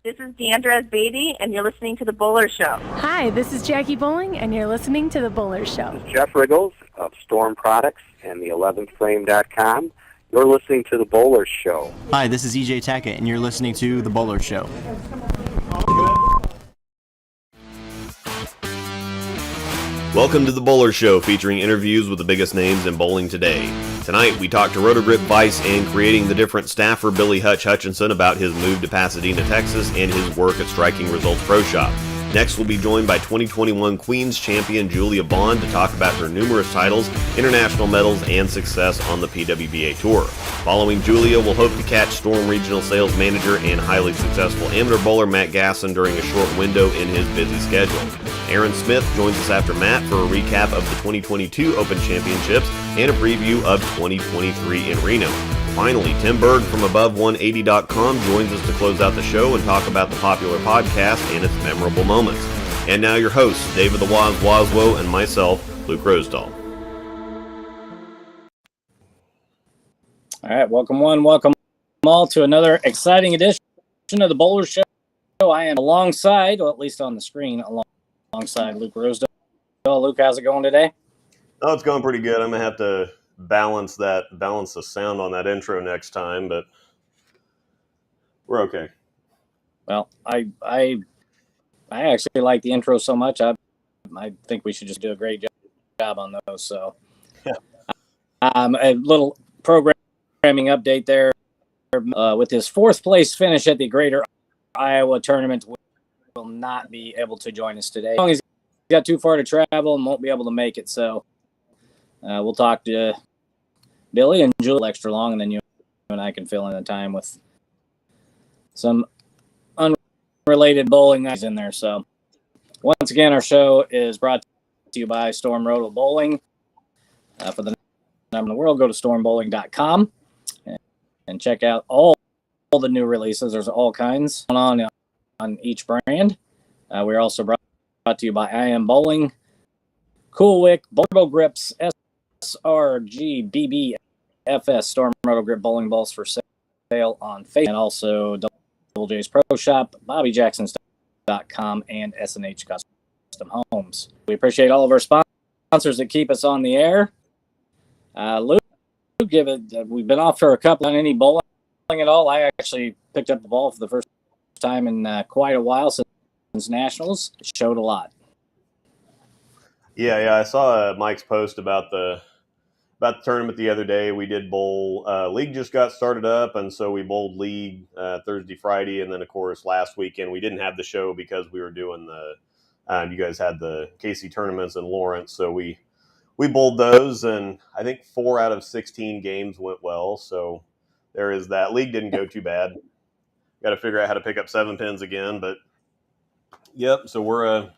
This is Deandra Beatty, and you're listening to The Bowler Show. Hi, this is Jackie Bowling, and you're listening to The Bowler Show. This is Jeff Riggles of Storm Products and the 11thframe.com. You're listening to The Bowler Show. Hi, this is EJ Tackett, and you're listening to The Bowler Show. Welcome to The Bowler Show, featuring interviews with the biggest names in bowling today. Tonight, we talk to Roto Vise and creating the different staffer Billy Hutchinson about his move to Pasadena, Texas, and his work at Striking Results Pro Shop. Next, we'll be joined by 2021 Queen's champion Julia Bond to talk about her numerous titles, international medals, and success on the PWBA Tour. Following Julia, we'll hope to catch Storm Regional Sales Manager and highly successful amateur bowler Matt Gasn during a short window in his busy schedule. Aaron Smith joins us after Matt for a recap of the 2022 Open Championships and a preview of 2023 in Reno. Finally, Tim Burg from Above180.com joins us to close out the show and talk about the popular podcast and its memorable moments. And now your hosts, David the Waz Waswo, and myself, Luke Rosedal. All right, welcome all to another exciting edition of the Bowler Show. I am alongside, well, at least on the screen, alongside Luke Rosedal. Luke, how's it going today? Oh, it's going pretty good. I'm going to have to balance the sound on that intro next time, but we're okay. Well, I actually like the intro so much. I think we should just do a great job on those. So, yeah. A little programming update there with his fourth place finish at the Greater Iowa Tournament. Will not be able to join us today. He's got too far to travel and won't be able to make it. So we'll talk to Billy and Julie extra long, and then you and I can fill in the time with some unrelated bowling in there. So once again, our show is brought to you by Storm Roto Bowling. For the number in the world, go to stormbowling.com and check out all the new releases. There's all kinds on each brand. We're also brought to you by I Am Bowling, Cool Wick, Turbo Grips, SRGBBFS, Storm Roto Grip Bowling Balls for sale on Facebook, and also Double J's Pro Shop, BobbyJacksons.com, and S&H Custom Homes. We appreciate all of our sponsors that keep us on the air. Luke, we've been off for a couple on any bowling at all. I actually picked up the ball for the first time in quite a while since Nationals. It showed a lot. Yeah, I saw Mike's post about the tournament the other day. We did bowl. League just got started up, and so we bowled League Thursday, Friday, and then, of course, last weekend we didn't have the show because we were doing you guys had the KC tournaments in Lawrence, so we bowled those, and I think 4 out of 16 games went well, so there is that. League didn't go too bad. Got to figure out how to pick up 7 pins again, but yep. So we're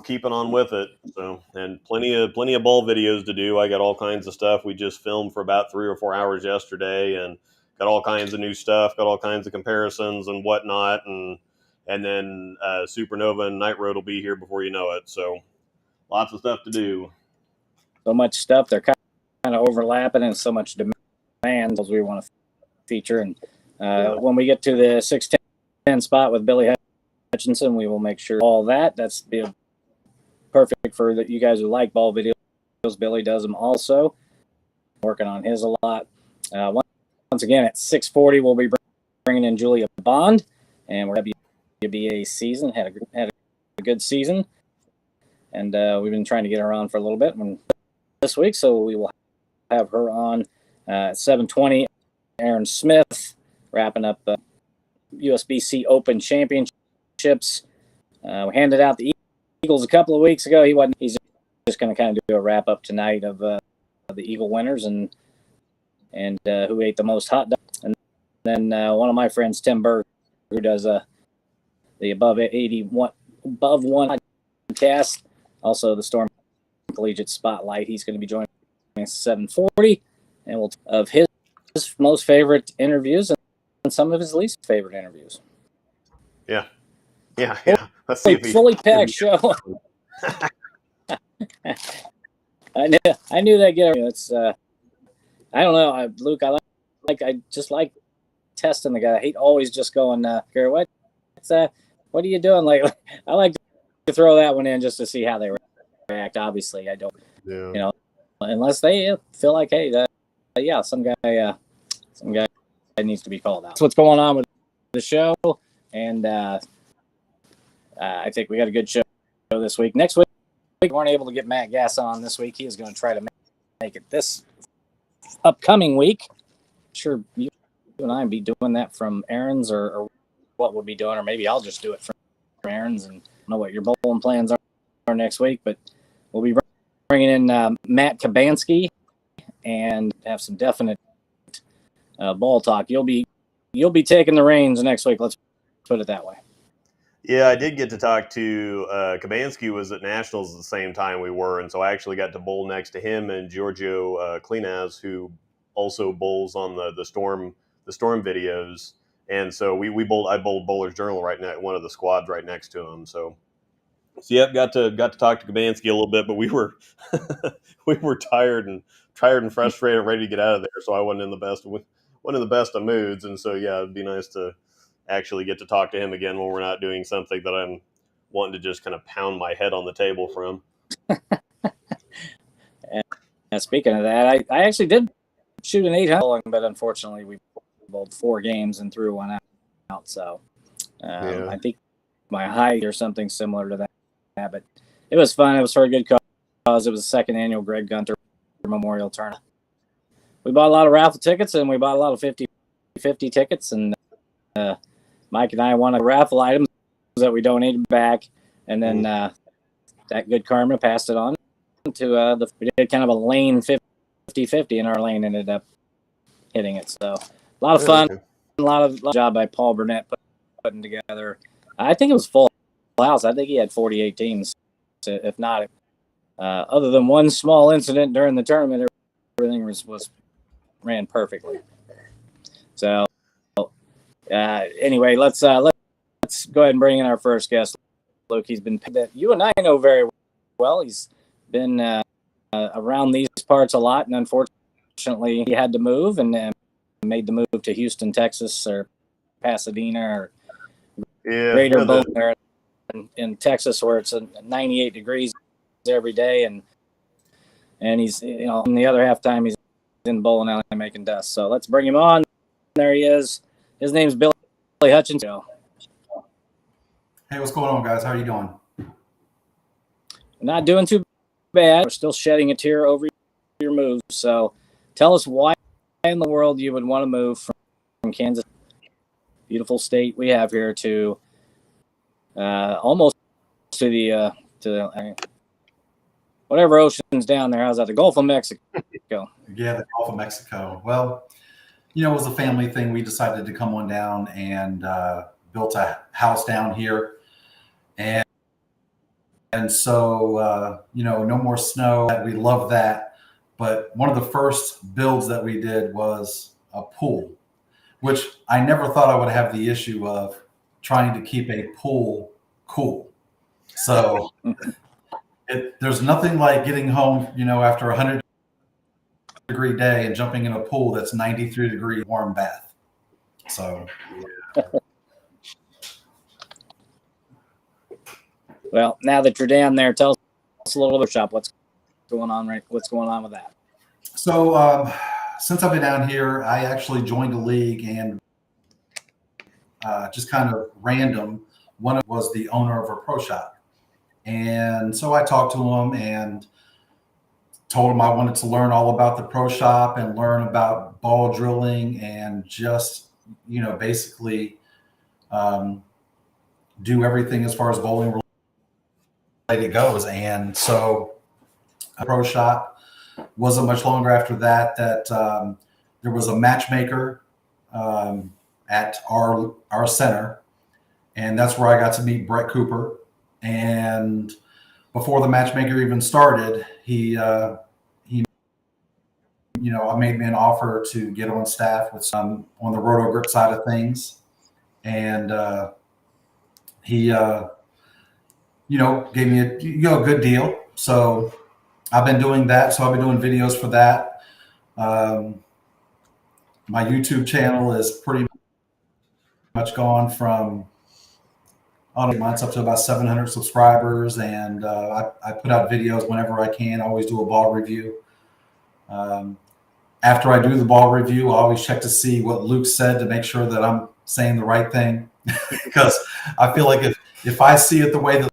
keeping on with it. So, and plenty of ball videos to do. I got all kinds of stuff. We just filmed for about 3 or 4 hours yesterday, and got all kinds of new stuff. Got all kinds of comparisons and whatnot, and then Supernova and Night Road will be here before you know it. So, lots of stuff to do. So much stuff. They're kind of overlapping, and so much demand as we want to feature. And when we get to the 610 spot with Billy Hutchinson, we will make sure all that's be perfect for you guys who like ball videos. Billy does them also. Working on his a lot. Once again, at 6:40, we'll be bringing in Julia Bond, and we're WBA season. Had a good season, and we've been trying to get her on for a little bit this week, so we will have her on at 7:20. Aaron Smith wrapping up USBC Open Championships. We handed out the Eagles a couple of weeks ago. He's just going to kind of do a wrap up tonight of the Eagle winners and who ate the most hot dogs. And then one of my friends, Tim Burg, who does the Above One podcast, also the Storm Collegiate Spotlight. He's going to be joining us at 7:40, and we'll of his most favorite interviews and some of his least favorite interviews. Yeah. Let's see if fully packed show. I knew that. It's I don't know, Luke. I just like testing the guy. I hate always just going, Gary, what what are you doing lately? I like to throw that one in just to see how they react. Obviously, I don't, unless they feel like, hey, some guy needs to be called out. That's what's going on with the show, and I think we got a good show this week. Next week, we weren't able to get Matt Gasn on this week. He is going to try to make it this upcoming week. Sure, you and I be doing that from Aaron's, or what we'll be doing, or maybe I'll just do it from Aaron's, and I don't know what your bowling plans are next week, but we'll be bringing in Matt Kabansky and have some definite ball talk. You'll be taking the reins next week. Let's put it that way. Yeah, I did get to talk to Kabansky was at Nationals at the same time we were, and so I actually got to bowl next to him and Giorgio Clinaz, who also bowls on the Storm videos. And so we bowled. I bowled Bowler's Journal right now, one of the squads right next to him. So yep, got to talk to Kabansky a little bit, but we were we were tired and frustrated, ready to get out of there. So I wasn't in the best of moods, and so yeah, it'd be nice to actually get to talk to him again when we're not doing something that I'm wanting to just kind of pound my head on the table from. And speaking of that, I actually did shoot an 800, but unfortunately we bowled 4 games and threw one out. So I think my height or something similar to that, but it was fun. It was for a good cause. It was the second annual Greg Gunter Memorial Tournament. We bought a lot of raffle tickets, and we bought a lot of 50-50 tickets, and Mike and I won a raffle items that we donated back, and then that good karma passed it on to we did kind of a lane 50-50, and our lane ended up hitting it. So a lot of fun, a lot of job by Paul Burnett putting together. I think it was full house. I think he had 48 teams, if not. Other than one small incident during the tournament, everything was ran perfectly. So anyway, let's go ahead and bring in our first guest, Luke. He's been that you and I know very well. He's been around these parts a lot, and unfortunately, he had to move and made the move to Houston, Texas, or Pasadena, or Greater Boulder in Texas, where it's 98 degrees every day, and he's in the other half time he's in bowling alley making dust. So let's bring him on. There he is. His name's Billy Hutchinson. Hey, what's going on, guys? How are you doing? Not doing too bad. We're still shedding a tear over your move. So tell us why in the world you would want to move from Kansas, beautiful state we have here, to almost to the whatever ocean's down there. How's that? The Gulf of Mexico. Yeah, the Gulf of Mexico. Well, it was a family thing. We decided to come on down and built a house down here. And so, no more snow. We love that. But one of the first builds that we did was a pool, which I never thought I would have the issue of trying to keep a pool cool. So there's nothing like getting home, after a 100-degree day and jumping in a pool that's 93-degree warm bath. So, well, now that you're down there, tell us a little bit about what's going on with that. So, since I've been down here, I actually joined a league, and just kind of random. One was the owner of a pro shop. And so I talked to him and told him I wanted to learn all about the pro shop and learn about ball drilling and just, basically do everything as far as bowling related goes. And so a pro shop wasn't much longer after that there was a matchmaker at our center. And that's where I got to meet Brett Cooper. And before the matchmaker even started, I made me an offer to get on staff with some on the Roto grip side of things. And he, gave me a good deal. So I've been doing that. So I've been doing videos for that. My YouTube channel is pretty much gone from Mine's up to about 700 subscribers, and I put out videos whenever I can. I always do a ball review. After I do the ball review, I always check to see what Luke said to make sure that I'm saying the right thing, because I feel like if I see it the way that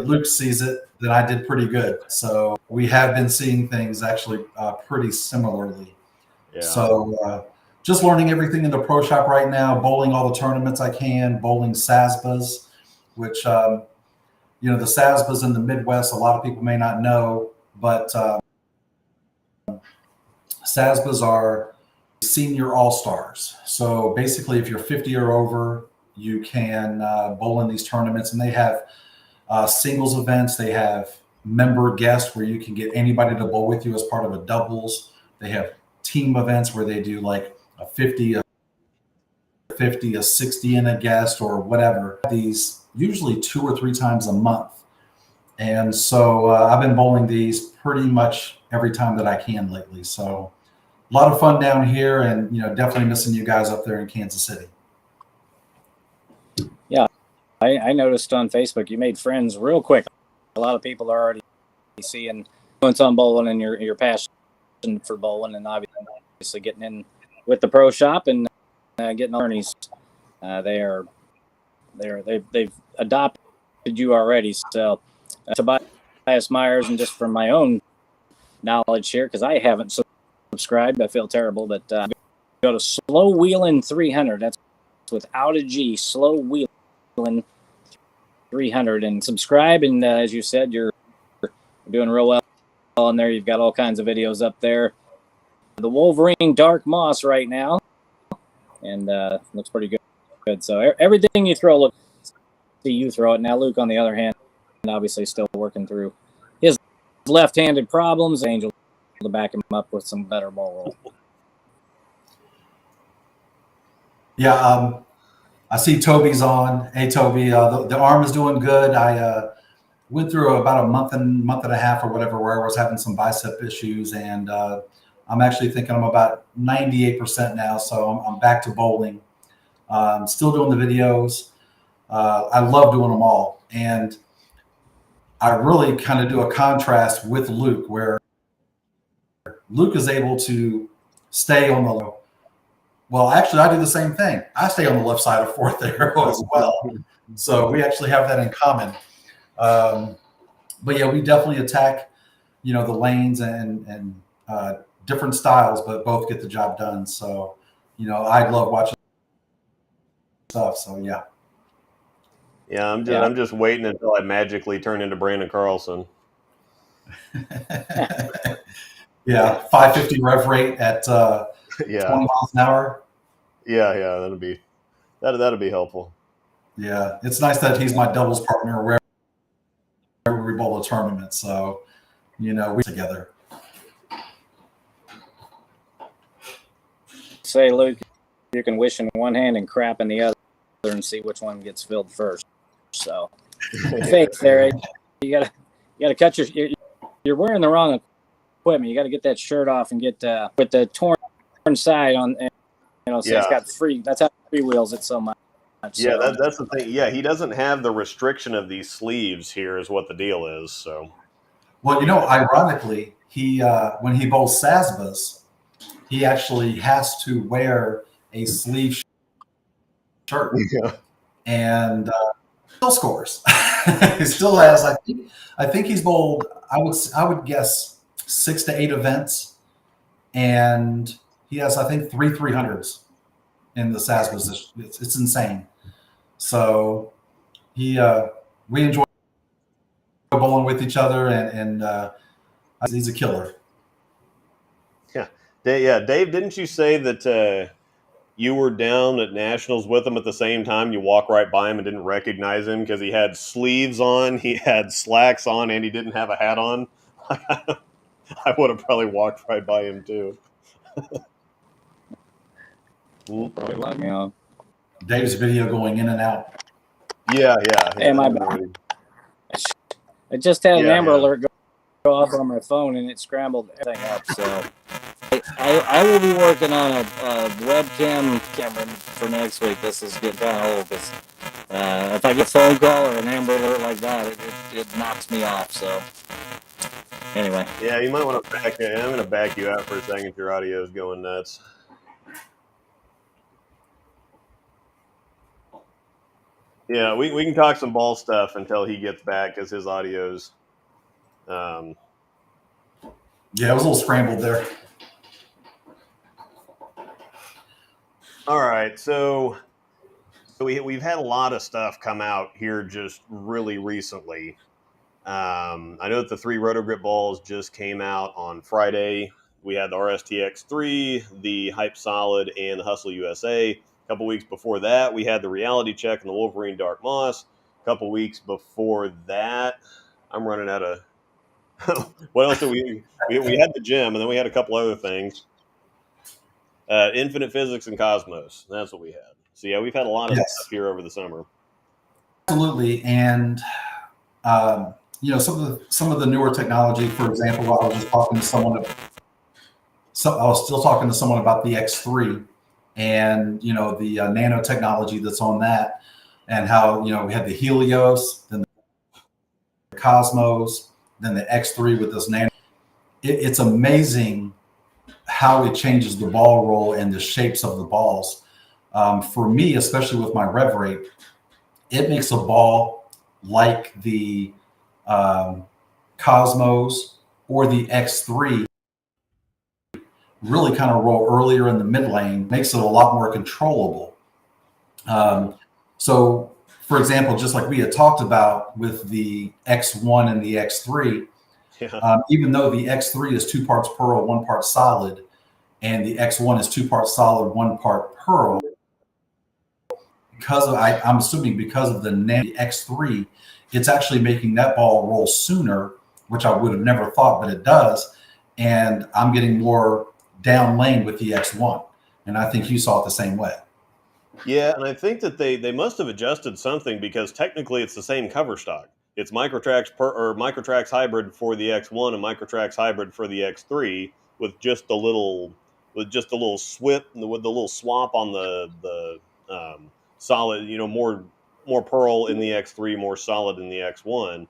Luke sees it, then I did pretty good. So we have been seeing things actually pretty similarly. Yeah. So just learning everything in the pro shop right now, bowling all the tournaments I can, bowling SASBAs, which, the SASBAs in the Midwest, a lot of people may not know, but SASBAs are senior all-stars. So basically, if you're 50 or over, you can bowl in these tournaments, and they have singles events. They have member guests where you can get anybody to bowl with you as part of a doubles. They have team events where they do like a 50, a 60 and a guest or whatever. These usually 2 or 3 times a month. And so I've been bowling these pretty much every time that I can lately. So a lot of fun down here, and definitely missing you guys up there in Kansas City. Yeah, I noticed on Facebook you made friends real quick. A lot of people are already seeing influence on bowling and your passion for bowling, and obviously getting in with the pro shop and getting attorneys. They've adopted you already. So Tobias Myers, and just from my own knowledge here, because I haven't subscribed, I feel terrible, but go to Slow Wheelin' 300. That's without a G. Slow Wheelin' 300, and subscribe. And as you said, you're doing real well on there. You've got all kinds of videos up there. The Wolverine Dark Moss right now, and looks pretty good. So everything you throw, you throw it. Now Luke, on the other hand, obviously still working through his left-handed problems. Angel to back him up with some better ball roll. Yeah, I see Toby's on. Hey, Toby, the arm is doing good. I went through about a month and a half or whatever where I was having some bicep issues, and I'm actually thinking I'm about 98% now, so I'm back to bowling. Still doing the videos. I love doing them all, and I really kind of do a contrast with Luke, where Luke is able to stay on the well, actually, I do the same thing. I stay on the left side of fourth arrow as well. So we actually have that in common. But yeah, we definitely attack, the lanes and different styles, but both get the job done. So, I love watching stuff. So yeah. Yeah, I'm just waiting until I magically turn into Brandon Carlson. Yeah, 550 rev rate at 20 miles an hour. Yeah, that'll be helpful. Yeah, it's nice that he's my doubles partner wherever we bowl a tournament. So, we together. Say, Luke, you can wish in one hand and crap in the other, and see which one gets filled first. So, faith there. You gotta cut you're wearing the wrong equipment. You got to get that shirt off and get with the torn side on. So it's got that's how free wheels it so much. Yeah, that's the thing. Yeah, he doesn't have the restriction of these sleeves here is what the deal is. So, well, ironically, he when he bowls SASBAs, he actually has to wear a sleeve shirt, and still scores. He still has. I think he's bowled. I would guess 6 to 8 events, and he has, I think, 3 300s in the SASBAs. It's insane. So we enjoy bowling with each other, and he's a killer. Yeah, Dave, didn't you say that you were down at Nationals with him at the same time? You walked right by him and didn't recognize him because he had sleeves on, he had slacks on, and he didn't have a hat on. I would have probably walked right by him too. Probably let me on. Dave's video going in and out. Yeah. Hey, my bad. I just had an Amber Alert go off on my phone, and it scrambled everything up. So I will be working on a webcam camera for next week. This is getting kind of old because if I get a phone call or an Amber Alert like that, it knocks me off. So anyway. Yeah, you might want to back. I'm going to back you out for a second if your audio is going nuts. Yeah, we can talk some ball stuff until he gets back because his audio's. Yeah, it was a little scrambled there. All right, so we've had a lot of stuff come out here just really recently. I know that the 3 Roto Grip balls just came out on Friday. We had the RSTX3, the Hype Solid, and the Hustle USA. A couple weeks before that, we had the Reality Check and the Wolverine Dark Moss. A couple weeks before that, I'm running out of. What else did we had the gym, and then we had a couple other things. Infinite Physics and Cosmos. That's what we had. So yeah, we've had a lot of stuff here over the summer. Absolutely, and some of the newer technology. For example, I was just talking to someone. I was still talking to someone about the X3 and the nanotechnology that's on that, and how we had the Helios, then the Cosmos, then the X3 with this nano. It's amazing how it changes the ball roll and the shapes of the balls. For me, especially with my rev rate, it makes a ball like the Cosmos or the X3 really kind of roll earlier in the mid lane, makes it a lot more controllable. So, for example, just like we had talked about with the X1 and the X3, even though the X3 is 2 parts pearl, 1 part solid, and the X1 is 2 parts solid, 1 part pearl, I'm assuming because of the X3, it's actually making that ball roll sooner, which I would have never thought, but it does. And I'm getting more down lane with the X1. And I think you saw it the same way. Yeah, and I think that they must have adjusted something because technically it's the same cover stock. It's Microtrax hybrid for the X1 and Microtrax hybrid for the X3 with just a little swap on the solid, more pearl in the X3, more solid in the X1.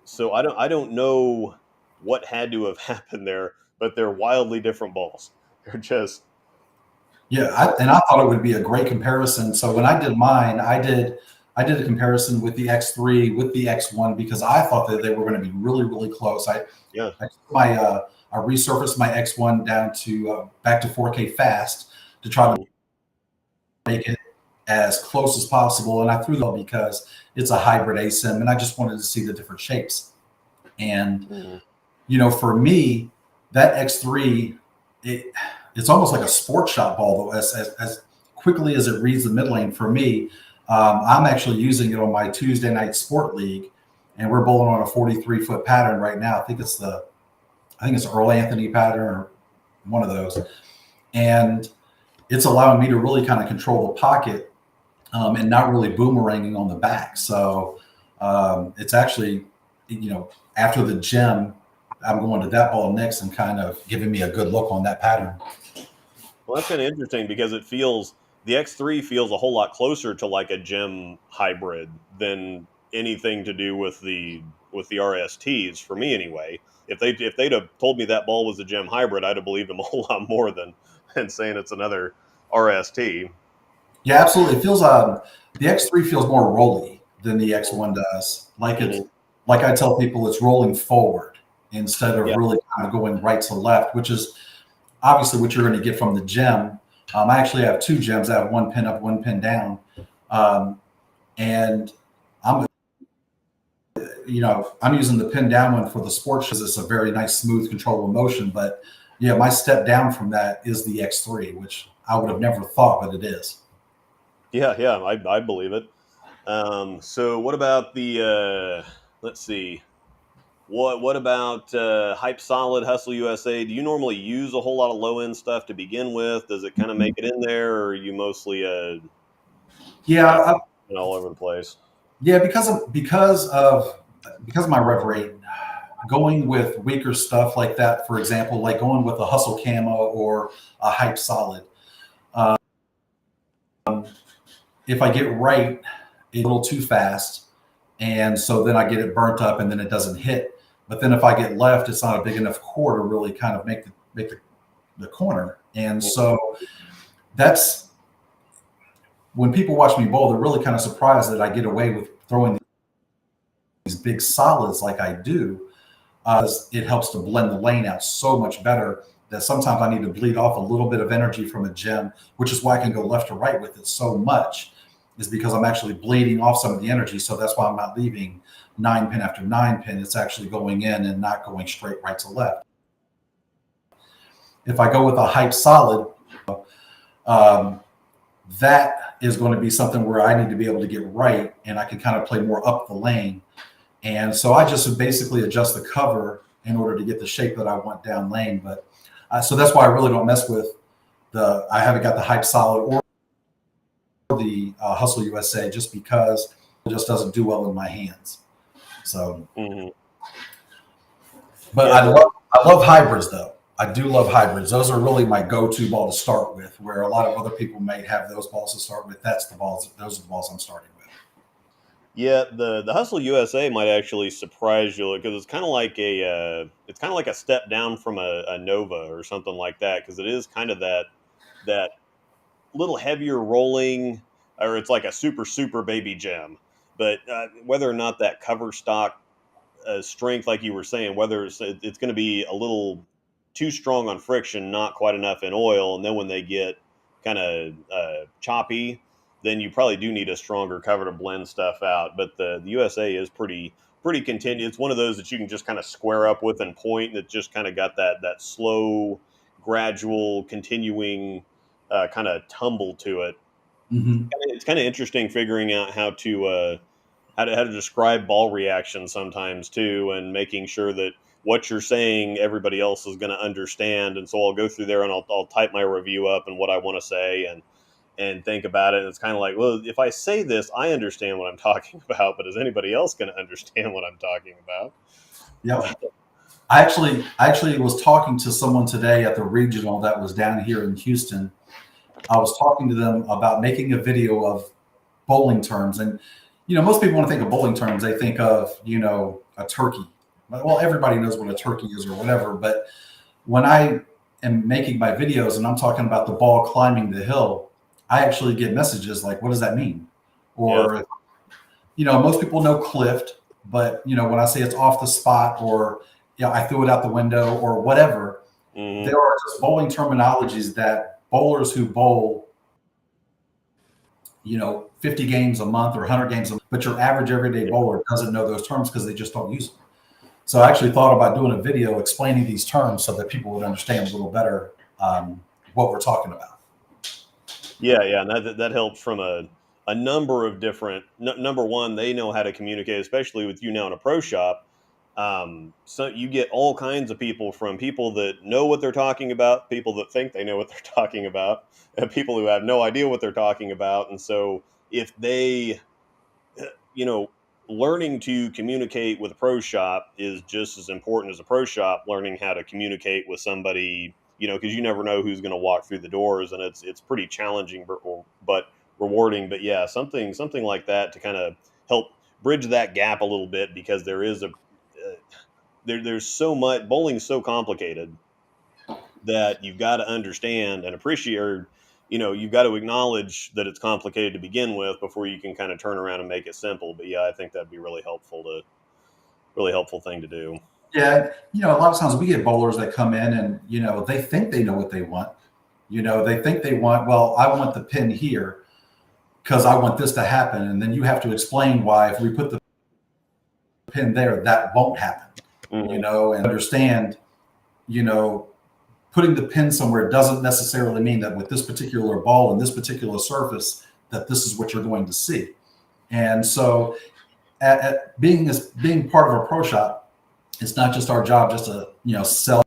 So I don't know what had to have happened there, but they're wildly different balls. They're just I thought it would be a great comparison. So when I did mine, I did a comparison with the X3 with the X1 because I thought that they were going to be really, really close. I resurfaced my X1 down to back to 4K fast to try to make it as close as possible, and I threw them because it's a hybrid ASIM, and I just wanted to see the different shapes. And for me, that X3, it's almost like a sport shot ball, though. As quickly as it reads the mid lane for me, I'm actually using it on my Tuesday night sport league, and we're bowling on a 43-foot pattern right now. I think it's Earl Anthony pattern or one of those, and it's allowing me to really kind of control the pocket and not really boomeranging on the back. So it's actually, after the gym, I'm going to that ball next and kind of giving me a good look on that pattern. Well, that's kind of interesting because the X3 feels a whole lot closer to like a gem hybrid than anything to do with the RSTs for me anyway. If they'd have told me that ball was a gem hybrid, I'd have believed them a whole lot more than saying it's another RST. Yeah, absolutely. It feels the X3 feels more rolly than the X1 does. Like like I tell people, it's rolling forward instead of really kind of going right to left, which is obviously what you're going to get from the gem. I actually have 2 gems. I have 1 pin up, 1 pin down, and I'm using the pin down one for the sports because it's a very nice, smooth, controllable motion. But my step down from that is the X3, which I would have never thought, but it is. Yeah, I believe it. So what about the let's see. What about Hype Solid, Hustle USA? Do you normally use a whole lot of low end stuff to begin with? Does it kind of make it in there, or are you mostly all over the place? Yeah, because of my rev rate, going with weaker stuff like that, for example, like going with a Hustle Camo or a Hype Solid, if I get right, it's a little too fast. And so then I get it burnt up and then it doesn't hit. But then if I get left, it's not a big enough core to really kind of make the corner. And so that's when people watch me bowl, they're really kind of surprised that I get away with throwing these big solids like I do. It helps to blend the lane out so much better that sometimes I need to bleed off a little bit of energy from a gem, which is why I can go left to right with it so much, is because I'm actually bleeding off some of the energy. So that's why I'm not leaving 9-pin after 9-pin. It's actually going in and not going straight right to left. If I go with a hype solid, that is going to be something where I need to be able to get right, and I can kind of play more up the lane. And so I just basically adjust the cover in order to get the shape that I want down lane. But so that's why I really don't mess with I haven't got the hype solid or the Hustle USA, just because it just doesn't do well in my hands. So, but I love hybrids though. I do love hybrids. Those are really my go-to ball to start with, where a lot of other people may have those balls to start with. Those are the balls I'm starting with. Yeah, the Hustle USA might actually surprise you because it's kind of like a step down from a Nova or something like that, because it is kind of that little heavier rolling, or it's like a super baby gem. But whether or not that cover stock strength, like you were saying, whether it's going to be a little too strong on friction, not quite enough in oil, and then when they get kind of choppy, then you probably do need a stronger cover to blend stuff out. But the USA is pretty continuous. It's one of those that you can just kind of square up with and point, and it just kind of got that slow, gradual, continuing kind of tumble to it. It's kind of interesting figuring out how to describe ball reaction sometimes too, and making sure that what you're saying everybody else is going to understand. And so I'll go through there and I'll type my review up and what I want to say and think about it. And it's kind of like, well, if I say this, I understand what I'm talking about, but is anybody else going to understand what I'm talking about? Yeah. I actually was talking to someone today at the regional that was down here in Houston. I was talking to them about making a video of bowling terms. And, most people, when they think of bowling terms, they think of, a turkey. Well, everybody knows what a turkey is or whatever. But when I am making my videos and I'm talking about the ball climbing the hill, I actually get messages like, what does that mean? Or, most people know clipped, but, when I say it's off the spot, or, I threw it out the window or whatever, there are just bowling terminologies that bowlers who bowl, 50 games a month or 100 games a month, but your average everyday bowler doesn't know those terms because they just don't use them. So I actually thought about doing a video explaining these terms so that people would understand a little better what we're talking about. Yeah, and that helps from a number of different. Number one, they know how to communicate, especially with you now in a pro shop. So you get all kinds of people, from people that know what they're talking about, people that think they know what they're talking about, and people who have no idea what they're talking about. And so if they, learning to communicate with a pro shop is just as important as a pro shop learning how to communicate with somebody, because you never know who's going to walk through the doors, and it's pretty challenging, but rewarding. But yeah, something like that to kind of help bridge that gap a little bit, because there is there's so much. Bowling's so complicated that you've got to understand and appreciate, or, you've got to acknowledge that it's complicated to begin with before you can kind of turn around and make it simple. But yeah, I think that'd be really helpful thing to do. Yeah. A lot of times we get bowlers that come in and, they think they know what they want. They think they want, well, I want the pin here because I want this to happen. And then you have to explain why, if we put the pin there, that won't happen, and understand, putting the pin somewhere doesn't necessarily mean that with this particular ball and this particular surface, that this is what you're going to see. And so at being part of a pro shop, it's not just our job just to, sell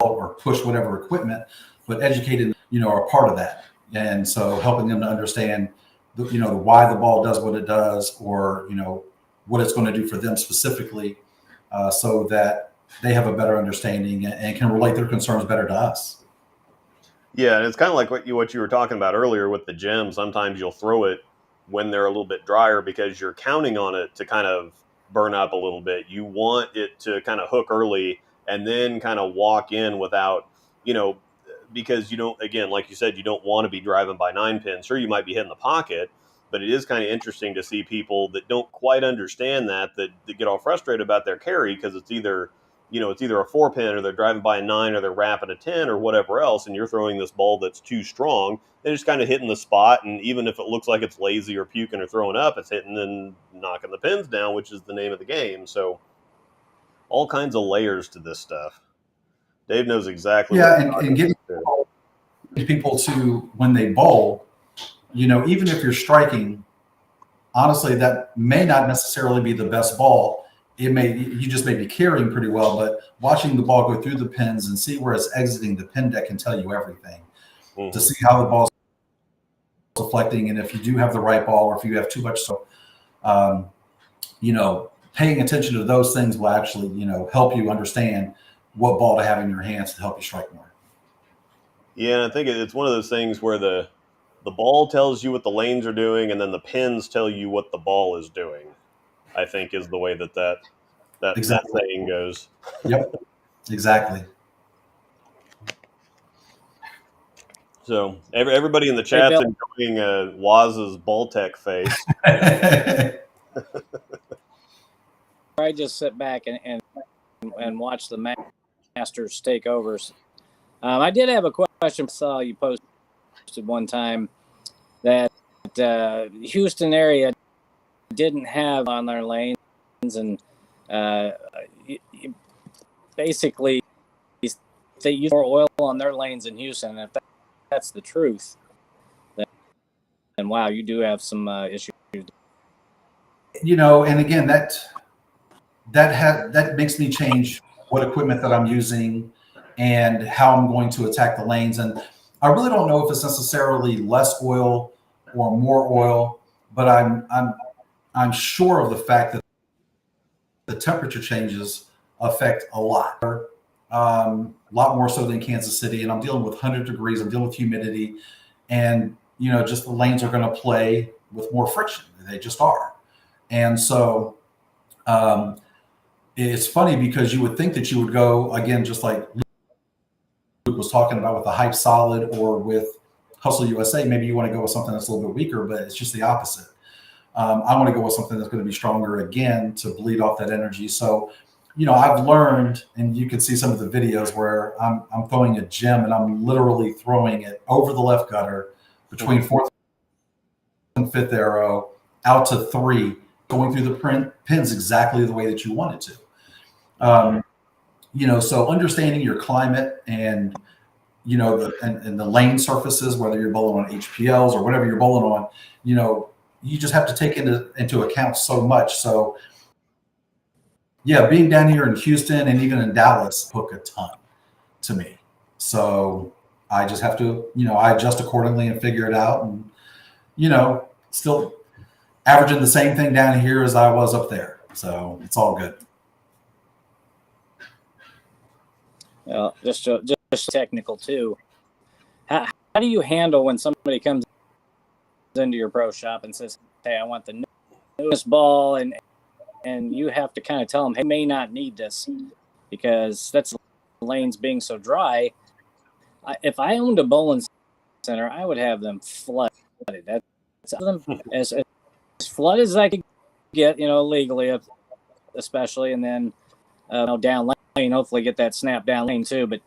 or push whatever equipment, but educating, are a part of that. And so helping them to understand, why the ball does what it does, or, what it's going to do for them specifically, so that they have a better understanding and can relate their concerns better to us. Yeah, and it's kind of like what you were talking about earlier with the gem. Sometimes you'll throw it when they're a little bit drier because you're counting on it to kind of burn up a little bit. You want it to kind of hook early and then kind of walk in without, because you don't, again, like you said, you don't want to be driving by 9-pin. Sure, you might be hitting the pocket, but it is kind of interesting to see people that don't quite understand that get all frustrated about their carry because it's either a 4-pin or they're driving by a 9 or they're wrapping a 10 or whatever else, and you're throwing this ball that's too strong. They're just kind of hitting the spot, and even if it looks like it's lazy or puking or throwing up, it's hitting and knocking the pins down, which is the name of the game. So all kinds of layers to this stuff. Dave knows exactly. Yeah, and getting people to, when they bowl, even if you're striking, honestly, that may not necessarily be the best ball. You just may be carrying pretty well, but watching the ball go through the pins and see where it's exiting the pin deck can tell you everything. Mm-hmm. To see how the ball's deflecting, and if you do have the right ball or if you have too much. So, paying attention to those things will actually, help you understand what ball to have in your hands to help you strike more. Yeah, and I think it's one of those things where the ball tells you what the lanes are doing, and then the pins tell you what the ball is doing. I think is the way that exactly. That saying goes. Yep, exactly. So everybody in the chat's enjoying Waz's ball tech face. I just sit back and watch the Masters take overs. I did have a question. I saw you posted one time that Houston area didn't have on their lanes, and basically they use more oil on their lanes in Houston. And if that's the truth, then wow, you do have some issues. And again, that makes me change what equipment that I'm using and how I'm going to attack the lanes. And I really don't know if it's necessarily less oil or more oil, but I'm sure of the fact that the temperature changes affect a lot more so than Kansas City. And I'm dealing with 100 degrees. I'm dealing with humidity, and just the lanes are going to play with more friction. They just are. And so it's funny because you would think that you would go, again, just like Luke was talking about with the Hype Solid or with Hustle USA, maybe you want to go with something that's a little bit weaker, but it's just the opposite. I want to go with something that's going to be stronger again to bleed off that energy. So, I've learned, and you can see some of the videos where I'm throwing a gem and I'm literally throwing it over the left gutter between 4th and 5th arrow out to 3, going through the pins exactly the way that you want it to. So understanding your climate and, and the lane surfaces, whether you're bowling on HPLs or whatever you're bowling on, you just have to take into account so much. So, yeah, being down here in Houston and even in Dallas took a ton to me. So I just have to, I adjust accordingly and figure it out. And, still averaging the same thing down here as I was up there. So it's all good. Well, just technical too. How do you handle when somebody comes into your pro shop and says, "Hey, I want the newest ball," and you have to kind of tell them, "Hey, may not need this because that's the lanes being so dry." If I owned a bowling center, I would have them flooded. That's as flooded as I could get, legally, especially, and then down lane, hopefully get that snap down lane too. But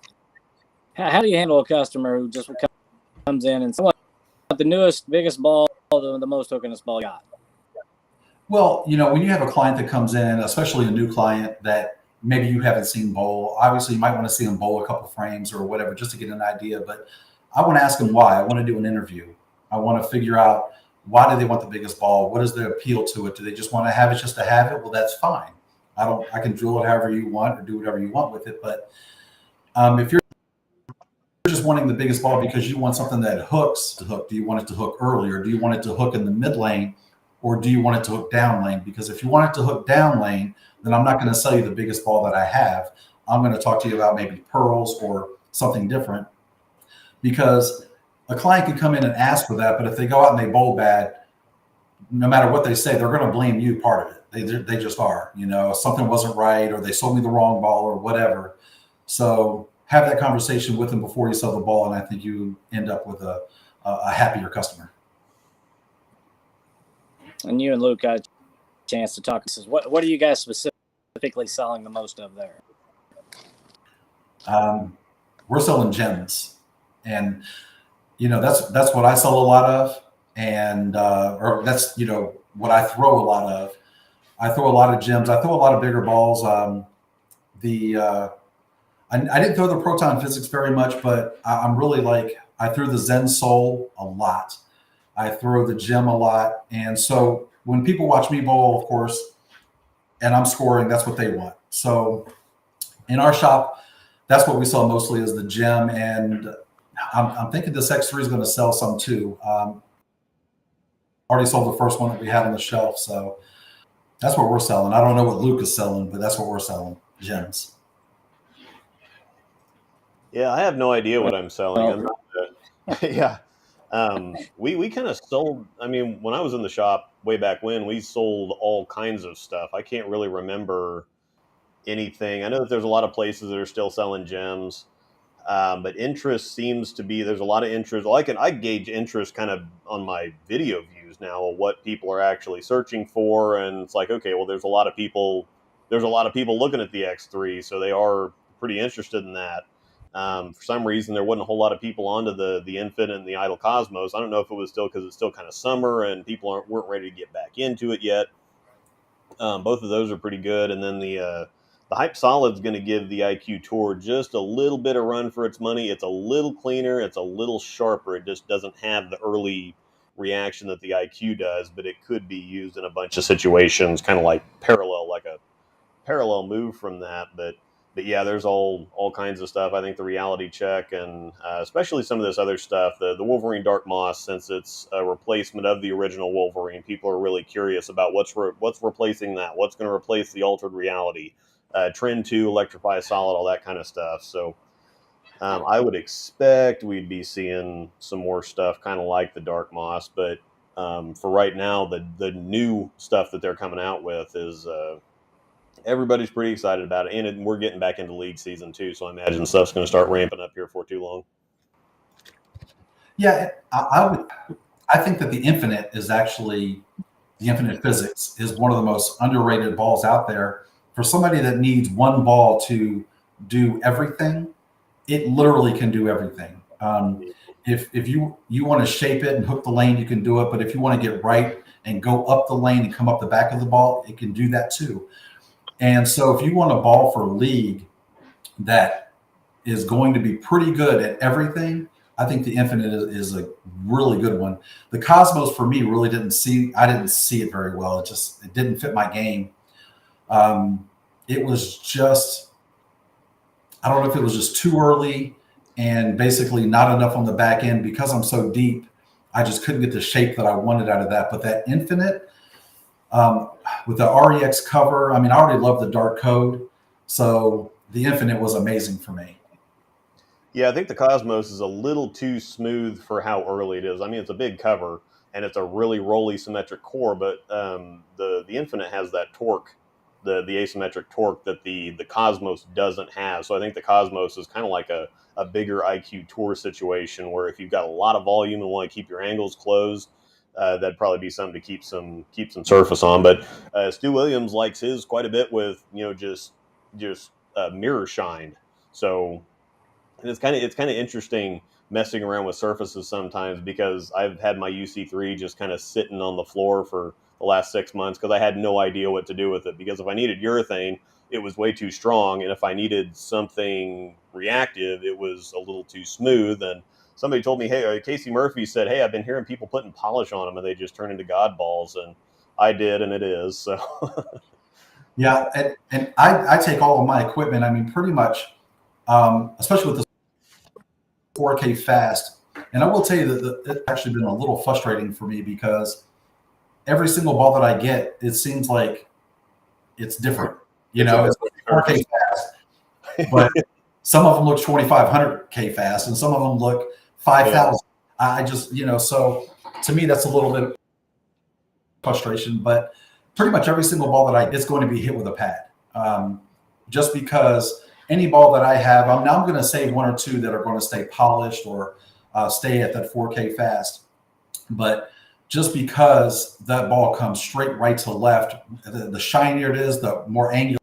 how do you handle a customer who just comes in and says, the newest, biggest ball, the most hookingest ball you got? Well, when you have a client that comes in, especially a new client that maybe you haven't seen bowl, obviously you might want to see them bowl a couple frames or whatever just to get an idea. But I want to ask them why. I want to do an interview. I want to figure out, why do they want the biggest ball? What is their appeal to it? Do they just want to have it just to have it? Well, that's fine. I can drill it however you want or do whatever you want with it. But if you're just wanting the biggest ball because you want something that hooks to hook, do you want it to hook early, or do you want it to hook in the mid lane, or do you want it to hook down lane? Because if you want it to hook down lane, then I'm not going to sell you the biggest ball that I have. I'm going to talk to you about maybe pearls or something different. because a client could come in and ask for that, but if they go out and they bowl bad, no matter what they say, they're going to blame you part of it. They just are, something wasn't right, or they sold me the wrong ball or whatever. So have that conversation with them before you sell the ball, and I think you end up with a happier customer. And you and Luke got a chance to talk. What are you guys specifically selling the most of there? We're selling gems, and that's what I sell a lot of, and or that's what I throw a lot of. I throw a lot of gems. I throw a lot of bigger balls. I didn't throw the proton physics very much, but I'm really I threw the Zen Soul a lot. I throw the gem a lot, and so when people watch me bowl, of course, and I'm scoring, that's what they want. So in our shop, that's what we sell mostly is the gem, and I'm thinking this X3 is going to sell some too. Already sold the first one that we had on the shelf, so that's what we're selling. I don't know what Luke is selling, but that's what we're selling, gems. Yeah, I have no idea what I'm selling. Yeah. We kind of sold, when I was in the shop way back when, we sold all kinds of stuff. I can't really remember anything. I know that there's a lot of places that are still selling gems, but interest seems to be, there's a lot of interest. Well, I gauge interest kind of on my video views now of what people are actually searching for. And it's like, okay, well, there's a lot of people looking at the X3, so they are pretty interested in that. For some reason, there wasn't a whole lot of people onto the Infinite and the Idle Cosmos. I don't know if it was still because it's still kind of summer and people weren't ready to get back into it yet. Both of those are pretty good. And then the Hype Solid's going to give the IQ Tour just a little bit of run for its money. It's a little cleaner. It's a little sharper. It just doesn't have the early reaction that the IQ does, but it could be used in a bunch of situations, kind of like a parallel move from that. But yeah, there's all kinds of stuff. I think the reality check and especially some of this other stuff, the Wolverine Dark Moss, since it's a replacement of the original Wolverine, people are really curious about what's replacing that, what's going to replace the altered reality, Trend 2, Electrify Solid, all that kind of stuff. So I would expect we'd be seeing some more stuff kind of like the Dark Moss, but for right now, the new stuff that they're coming out with is everybody's pretty excited about it, and we're getting back into league season too, so I imagine stuff's going to start ramping up here for too long. Yeah, I think that the Infinite Physics is one of the most underrated balls out there. For somebody that needs one ball to do everything, it literally can do everything. If you want to shape it and hook the lane, you can do it, but if you want to get right and go up the lane and come up the back of the ball, it can do that too. And so if you want a ball for league that is going to be pretty good at everything, I think the Infinite is a really good one. The Cosmos for me really didn't see it very well. It didn't fit my game. It was just, I don't know if it was just too early and basically not enough on the back end. Because I'm so deep, I just couldn't get the shape that I wanted out of that. But that Infinite, with the REX cover, I already love the dark code, so the Infinite was amazing for me. Yeah, I think the Cosmos is a little too smooth for how early it is. It's a big cover, and it's a really rolly symmetric core, but the Infinite has that torque, the asymmetric torque that the Cosmos doesn't have. So I think the Cosmos is kind of like a bigger IQ Tour situation, where if you've got a lot of volume and want to keep your angles closed, that'd probably be something to keep some surface on. But Stu Williams likes his quite a bit with just mirror shined. So it's kind of interesting messing around with surfaces sometimes, because I've had my UC3 just kind of sitting on the floor for the last 6 months because I had no idea what to do with it. Because if I needed urethane, it was way too strong, and if I needed something reactive, it was a little too smooth. And somebody told me, hey, Casey Murphy said, hey, I've been hearing people putting polish on them and they just turn into God balls. And I did, and it is. So, yeah. And I take all of my equipment, pretty much, especially with the 4K fast. And I will tell you that it's actually been a little frustrating for me, because every single ball that I get, it seems like it's different. It's 4K fast, but some of them look 2500K fast, and some of them look 5,000. I just, so to me, that's a little bit of frustration, but pretty much every single ball that it's going to be hit with a pad. Just because any ball that I have, I'm going to save one or two that are going to stay polished or stay at that 4K fast. But just because that ball comes straight right to left, the shinier it is, the more angular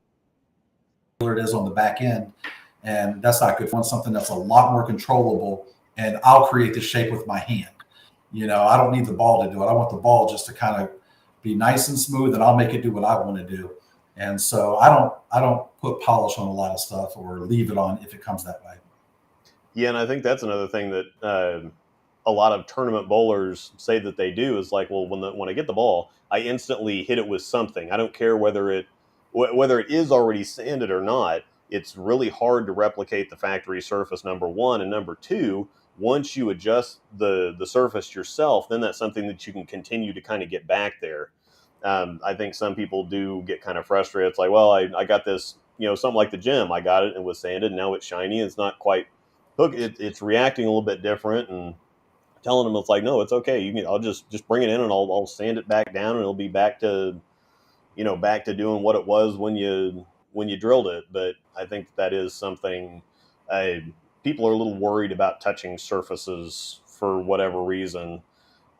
it is on the back end. And that's not good. I want something that's a lot more controllable, and I'll create the shape with my hand. I don't need the ball to do it. I want the ball just to kind of be nice and smooth, and I'll make it do what I want to do. And so I don't put polish on a lot of stuff or leave it on if it comes that way. Yeah, and I think that's another thing that a lot of tournament bowlers say that they do is like, well, when I get the ball, I instantly hit it with something. I don't care whether it is already sanded or not. It's really hard to replicate the factory surface, number one, and number two, once you adjust the surface yourself, then that's something that you can continue to kind of get back there. I think some people do get kind of frustrated. It's like, well, I got this, something like the gym. I got it and was sanded, and now it's shiny. It's not quite hook. It's reacting a little bit different, and telling them it's like, no, it's okay. I'll just bring it in and I'll sand it back down, and it'll be back to doing what it was when you drilled it. But I think that is something people are a little worried about touching surfaces for whatever reason.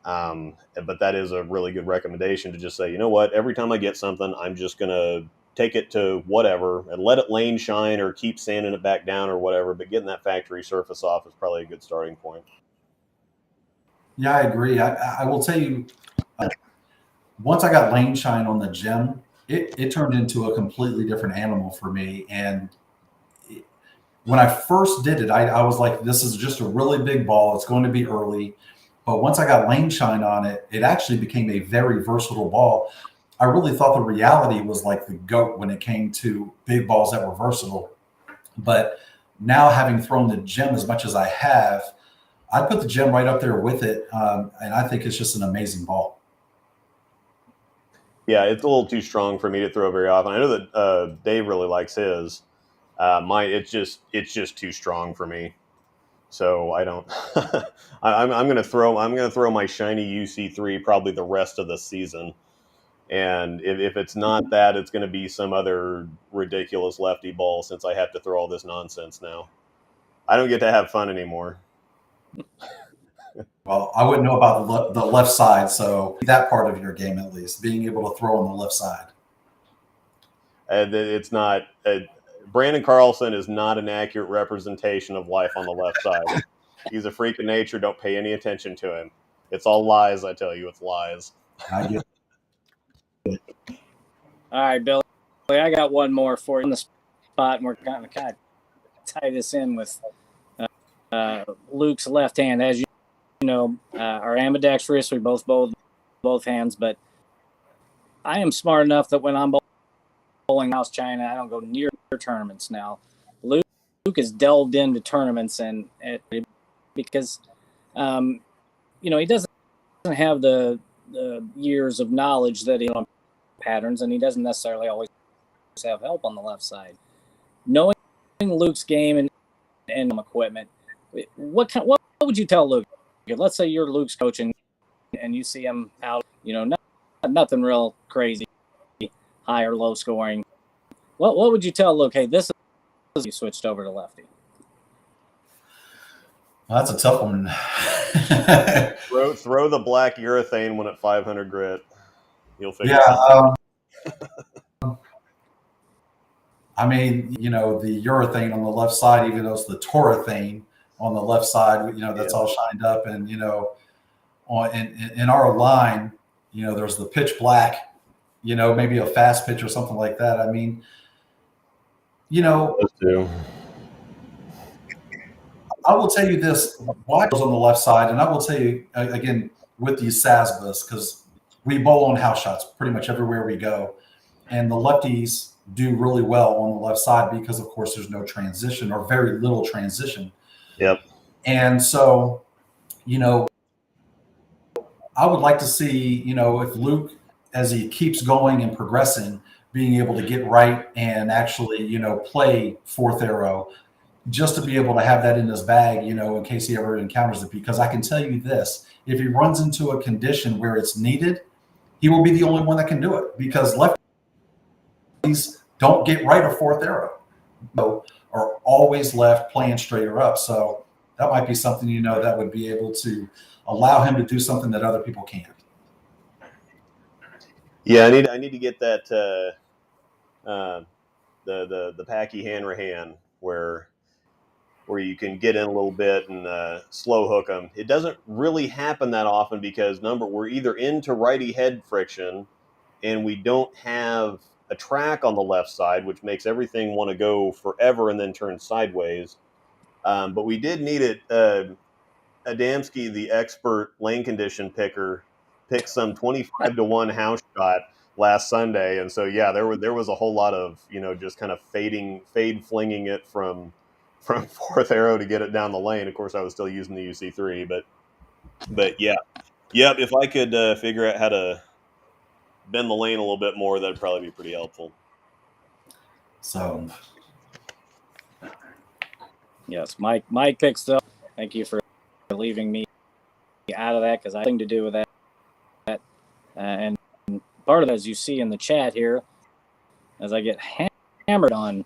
But that is a really good recommendation to just say, you know what, every time I get something, I'm just going to take it to whatever and let it lane shine or keep sanding it back down or whatever. But getting that factory surface off is probably a good starting point. Yeah, I agree. I will tell you, once I got lane shine on the gem, it turned into a completely different animal for me. And when I first did it, I was like, this is just a really big ball. It's going to be early. But once I got lane shine on it, it actually became a very versatile ball. I really thought the reality was like the GOAT when it came to big balls that were versatile. But now, having thrown the gem as much as I have, I put the gem right up there with it. And I think it's just an amazing ball. Yeah, it's a little too strong for me to throw very often. I know that Dave really likes his. It's just too strong for me. So I don't. I'm gonna throw my shiny UC3 probably the rest of the season, and if it's not that, it's going to be some other ridiculous lefty ball since I have to throw all this nonsense now. I don't get to have fun anymore. Well, I wouldn't know about the left side, so that part of your game at least, being able to throw on the left side. It's not. Brandon Carlson is not an accurate representation of life on the left side. He's a freak of nature. Don't pay any attention to him. It's all lies, I tell you. It's lies. I get it. All right, Billy, I got one more for you on the spot, and we're kind of tie this in with Luke's left hand. As you know, are ambidextrous. We both hands, but I am smart enough that when I'm bowling house China, I don't go near tournaments now. Luke has delved into tournaments and because he doesn't have the years of knowledge that he on patterns, and he doesn't necessarily always have help on the left side. Knowing Luke's game and equipment, what would you tell Luke? Let's say you're Luke's coach and you see him out, nothing real crazy, high or low scoring. What would you tell Luke? Hey, this is you switched over to lefty. Well, that's a tough one. Throw the black urethane one at 500 grit. You'll figure it out. I mean, the urethane on the left side, even though it's the torethane on the left side, that's all shined up. And, in our line, there's the pitch black, maybe a fast pitch or something like that. I mean, I will tell you this, black is on the left side, and I will tell you, again, with these SASBAs, because we bowl on house shots pretty much everywhere we go, and the lefties do really well on the left side because, of course, there's no transition or very little transition. Yep. And so, I would like to see, if Luke, as he keeps going and progressing, being able to get right and actually, play fourth arrow, just to be able to have that in his bag, in case he ever encounters it. Because I can tell you this, if he runs into a condition where it's needed, he will be the only one that can do it, because lefties don't get right or fourth arrow, are always left playing straighter up. So that might be something, that would be able to allow him to do something that other people can't. Yeah, I need to get that the Packy hand where you can get in a little bit and slow hook them. It doesn't really happen that often because we're either into righty head friction, and we don't have a track on the left side, which makes everything want to go forever and then turn sideways. But we did need it. Adamski, the expert lane condition picker, picked some 25-1 house shot last Sunday, and so there was a whole lot of just kind of fade flinging it from fourth arrow to get it down the lane. Of course, I was still using the UC3, but yeah, if I could figure out how to bend the lane a little bit more, that'd probably be pretty helpful. So, yes, Mike picks up. Thank you for leaving me out of that, because I had nothing to do with that. And part of it, as you see in the chat here, as I get hammered on,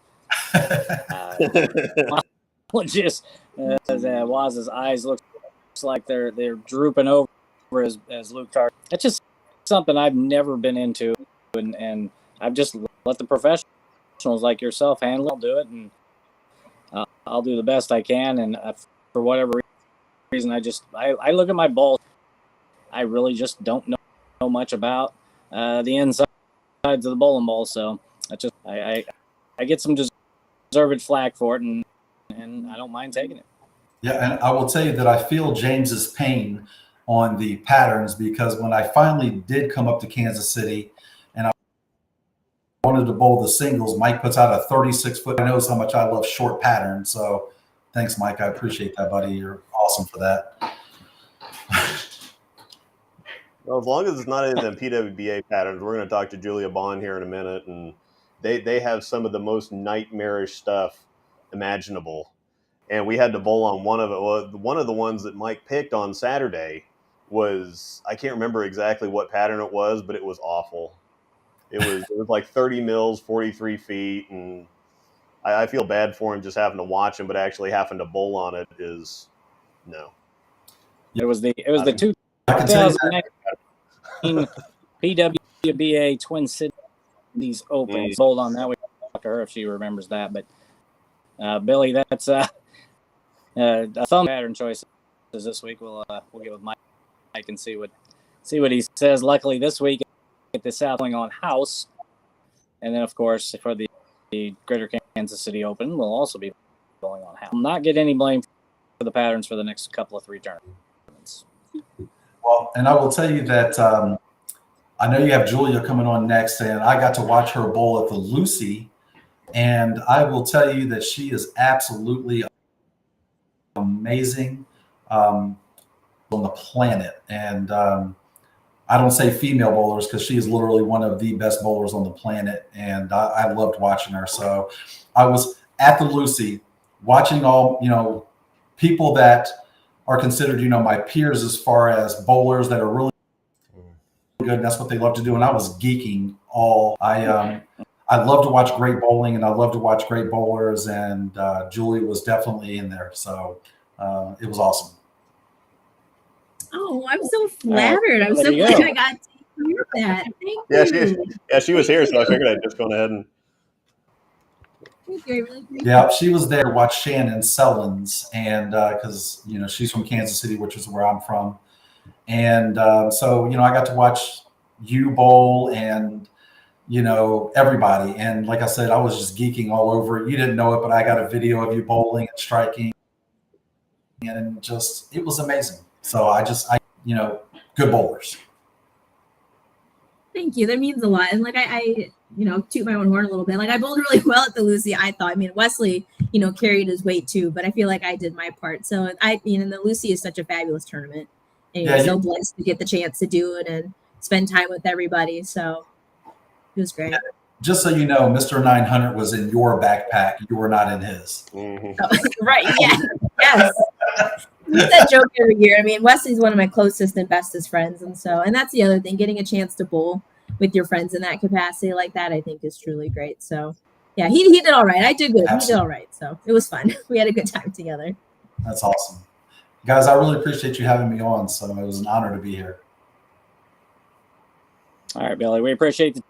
just as Waz's eyes looks like they're drooping over as Luke Tar. That's just something I've never been into, and I've just let the professionals like yourself handle it. I'll do it, and I'll do the best I can. And for whatever reason, I look at my balls. I really just don't know much about the insides of the bowling ball, so I get some deserved flack for it, and I don't mind taking it. Yeah, and I will tell you that I feel James's pain on the patterns, because when I finally did come up to Kansas City and I wanted to bowl the singles, Mike puts out a 36-foot. He knows how much I love short patterns, so thanks, Mike. I appreciate that, buddy. You're awesome for that. Well, as long as it's not in the PWBA patterns, we're going to talk to Julia Bond here in a minute, and they have some of the most nightmarish stuff imaginable. And we had to bowl on one of it. Well, one of the ones that Mike picked on Saturday was, I can't remember exactly what pattern it was, but it was awful. It was like 30 mils, 43 feet, and I feel bad for him just having to watch him, but actually having to bowl on it is no. It was the 2019 PWBA Twin Cities Open. Hold on, that we talk to her if she remembers that. But Billy, that's a thumb pattern choices this week. We'll get with Mike and see what he says. Luckily, this week at the South going on house, and then of course for the Greater Kansas City Open, we'll also be going on house. I'll not get any blame for the patterns for the next couple of 3 tournaments. Well, and I will tell you that I know you have Julia coming on next, and I got to watch her bowl at the Lucy, and I will tell you that she is absolutely amazing on the planet. And I don't say female bowlers, because she is literally one of the best bowlers on the planet, and I loved watching her. So I was at the Lucy watching all, people that are considered, my peers as far as bowlers that are really good. And that's what they love to do. And I was geeking all. I love to watch great bowling, and I love to watch great bowlers. And Julie was definitely in there. So it was awesome. Oh, I'm so flattered. I'm so glad I got to hear that. Thank you. She was here, so I figured I'd just go ahead and. Thank you. I really appreciate Yeah, she was there to watch Shannon Sellens, and because she's from Kansas City, which is where I'm from, and so I got to watch you bowl and everybody, and like I said, I was just geeking all over it. You didn't know it, but I got a video of you bowling and striking, and it was amazing. So I good bowlers. Thank you. That means a lot. And like I toot my own horn a little bit. Like I bowled really well at the Lucy, I thought. I mean, Wesley, carried his weight too, but I feel like I did my part. So the Lucy is such a fabulous tournament. And you're so blessed to get the chance to do it and spend time with everybody. So it was great. just so you know, Mr. 900 was in your backpack. You were not in his. Right. Yeah. Yes. We that joke every year. I mean, Wesley's one of my closest and bestest friends. And that's the other thing, getting a chance to bowl with your friends in that capacity like that, I think is truly great. So yeah, he did all right. I did good. Absolutely. He did all right. So it was fun. We had a good time together. That's awesome. Guys, I really appreciate you having me on. So it was an honor to be here. All right, Billy. We appreciate the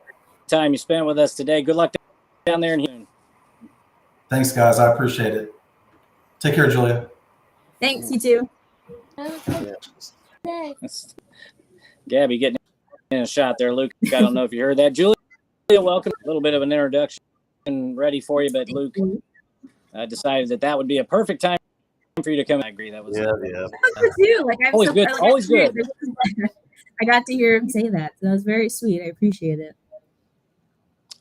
time you spent with us today. Good luck down there in Houston. Thanks, guys. I appreciate it. Take care, Julia. Thanks, you too. Gabby getting in a shot there. Luke, I don't know if you heard that. Julia, welcome. A little bit of an introduction ready for you, but Luke decided that would be a perfect time for you to come. I agree. That was always good. Always good. I got to hear him say that. So that was very sweet. I appreciate it.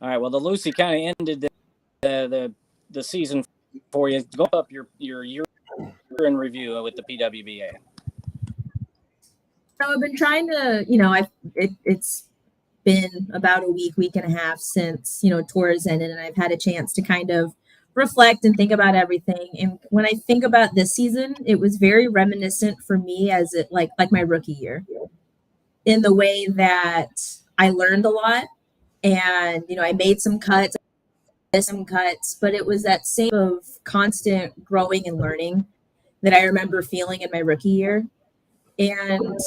All right. Well, the Lucy kind of ended the season for you. Go up your year in review with the PWBA. So I've been trying to, it's been about a week and a half since, tours ended, and I've had a chance to kind of reflect and think about everything. And when I think about this season, it was very reminiscent for me as it like my rookie year, in the way that I learned a lot and, I made some cuts, but it was that same of constant growing and learning that I remember feeling in my rookie year. And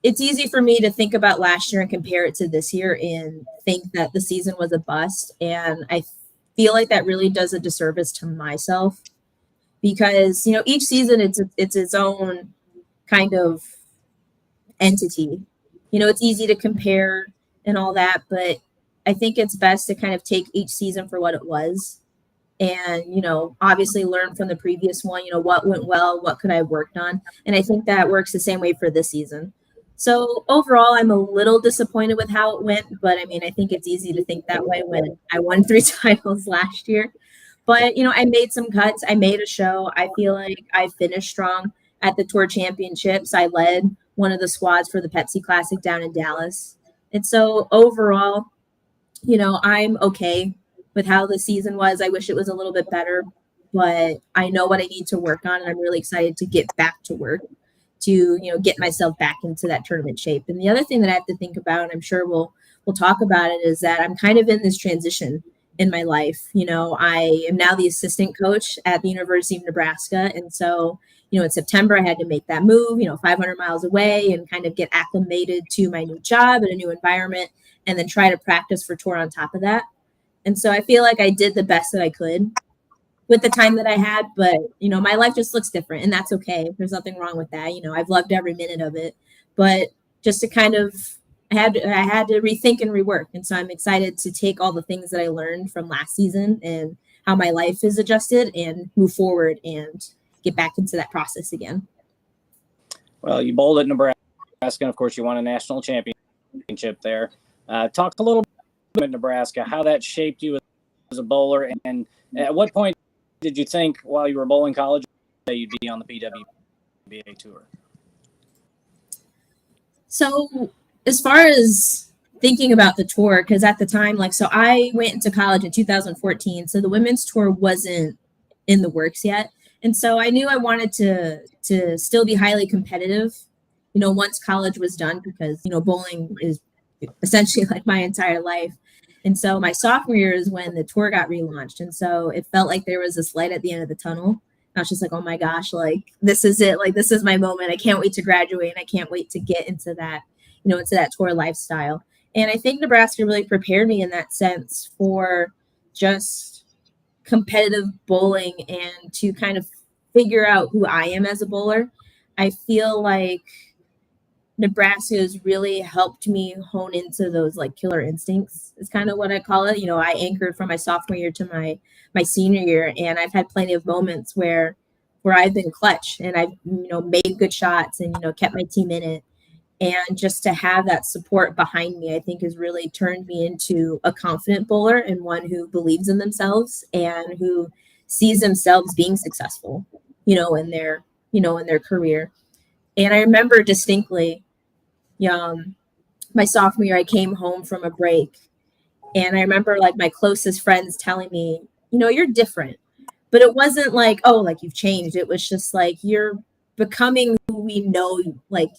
it's easy for me to think about last year and compare it to this year and think that the season was a bust. And I feel like that really does a disservice to myself because, each season it's its own kind of entity. It's easy to compare and all that, but I think it's best to kind of take each season for what it was and, obviously learn from the previous one, what went well, what could I have worked on. And I think that works the same way for this season. So overall, I'm a little disappointed with how it went, but I mean, I think it's easy to think that way when I won 3 titles last year. But, I made some cuts. I made a show. I feel like I finished strong at the Tour Championships. I led one of the squads for the Pepsi Classic down in Dallas. And so overall, I'm okay with how the season was. I wish it was a little bit better, but I know what I need to work on, and I'm really excited to get back to work to, get myself back into that tournament shape. And the other thing that I have to think about, and I'm sure we'll talk about it, is that I'm kind of in this transition in my life. I am now the assistant coach at the University of Nebraska. And so, in September, I had to make that move, 500 miles away and kind of get acclimated to my new job and a new environment, and then try to practice for tour on top of that. And so I feel like I did the best that I could with the time that I had, but, my life just looks different, and that's okay. There's nothing wrong with that. I've loved every minute of it, but just to kind of, I had to rethink and rework. And so I'm excited to take all the things that I learned from last season and how my life is adjusted and move forward and get back into that process again. Well, you bowled at Nebraska, and of course you won a national championship there. Talk a little bit about Nebraska, how that shaped you as a bowler, and at what point did you think while you were bowling college that you'd be on the PWBA tour? So as far as thinking about the tour, because at the time, so I went into college in 2014, so the women's tour wasn't in the works yet. And so I knew I wanted to still be highly competitive, once college was done, because, bowling is essentially like my entire life. And so my sophomore year is when the tour got relaunched. And so it felt like there was this light at the end of the tunnel. And I was just like, oh my gosh, this is it. This is my moment. I can't wait to graduate. And I can't wait to get into that, into that tour lifestyle. And I think Nebraska really prepared me in that sense for just competitive bowling and to kind of figure out who I am as a bowler. I feel like Nebraska has really helped me hone into those killer instincts is kind of what I call it. I anchored from my sophomore year to my senior year, and I've had plenty of moments where I've been clutch and I've, made good shots and, kept my team in it. And just to have that support behind me, I think has really turned me into a confident bowler and one who believes in themselves and who sees themselves being successful, in their career. And I remember distinctly, my sophomore year, I came home from a break And I remember like my closest friends telling me, you know, you're different. But it wasn't like, oh, like you've changed. It was just like you're becoming who we know. Like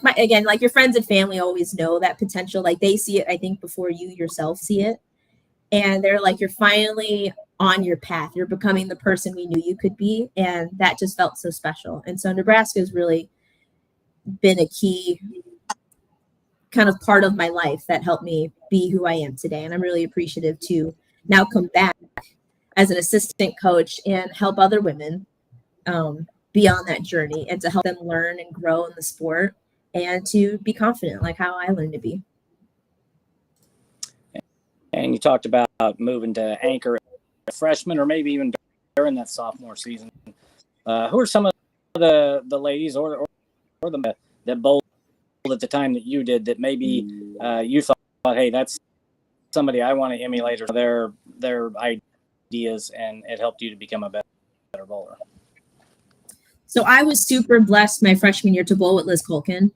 my, again, like your friends and family always know that potential. Like they see it, I think, before you yourself see it. And they're like, you're finally on your path. You're becoming the person we knew you could be. And that just felt so special. And so Nebraska has really been a key kind of part of my life that helped me be who I am today. And I'm really appreciative to now come back as an assistant coach and help other women be on that journey and to help them learn and grow in the sport and to be confident like how I learned to be. And you talked about moving to anchor a freshman or maybe even during that sophomore season. Who are some of the ladies or the that bowled at the time that you did that maybe you thought, hey, that's somebody I want to emulate or their ideas, and it helped you to become a better bowler? So I was super blessed my freshman year to bowl with Liz Colkin.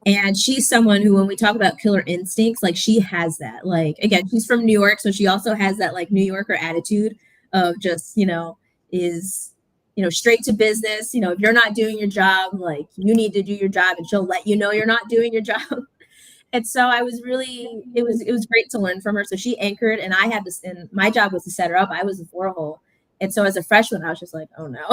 And she's someone who, when we talk about killer instincts, like she has that. Like, again, she's from New York, so she also has that like New Yorker attitude of just, is, straight to business. If you're not doing your job, like you need to do your job, and she'll let you know you're not doing your job. And so I was really, it was great to learn from her. So she anchored, and and my job was to set her up. I was the 4-hole. And so as a freshman, I was just like, oh no,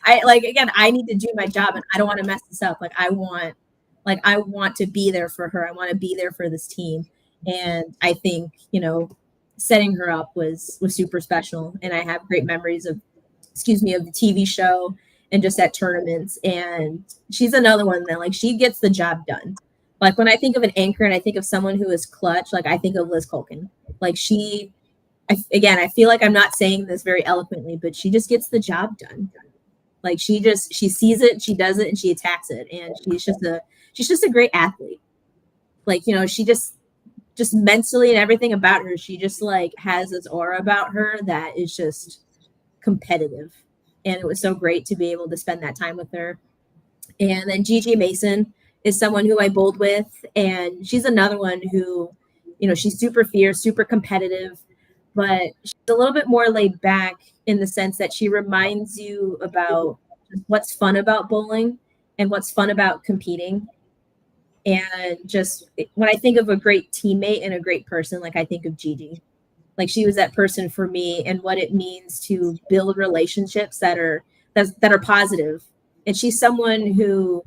I need to do my job, and I don't want to mess this up. I want to be there for her. I want to be there for this team. And I think, setting her up was super special. And I have great memories of the TV show and just at tournaments. And she's another one that she gets the job done. Like when I think of an anchor and I think of someone who is clutch, I think of Liz Colkin. I feel like I'm not saying this very eloquently, but she just gets the job done. She sees it, she does it, and she attacks it. And she's just a great athlete. She just mentally and everything about her, she just has this aura about her that is just competitive. And it was so great to be able to spend that time with her. And then Gigi Mason is someone who I bowled with, and she's another one who, she's super fierce, super competitive, but she's a little bit more laid back in the sense that she reminds you about what's fun about bowling and what's fun about competing. And just when I think of a great teammate and a great person, I think of Gigi. She was that person for me, and what it means to build relationships that are positive. And she's someone who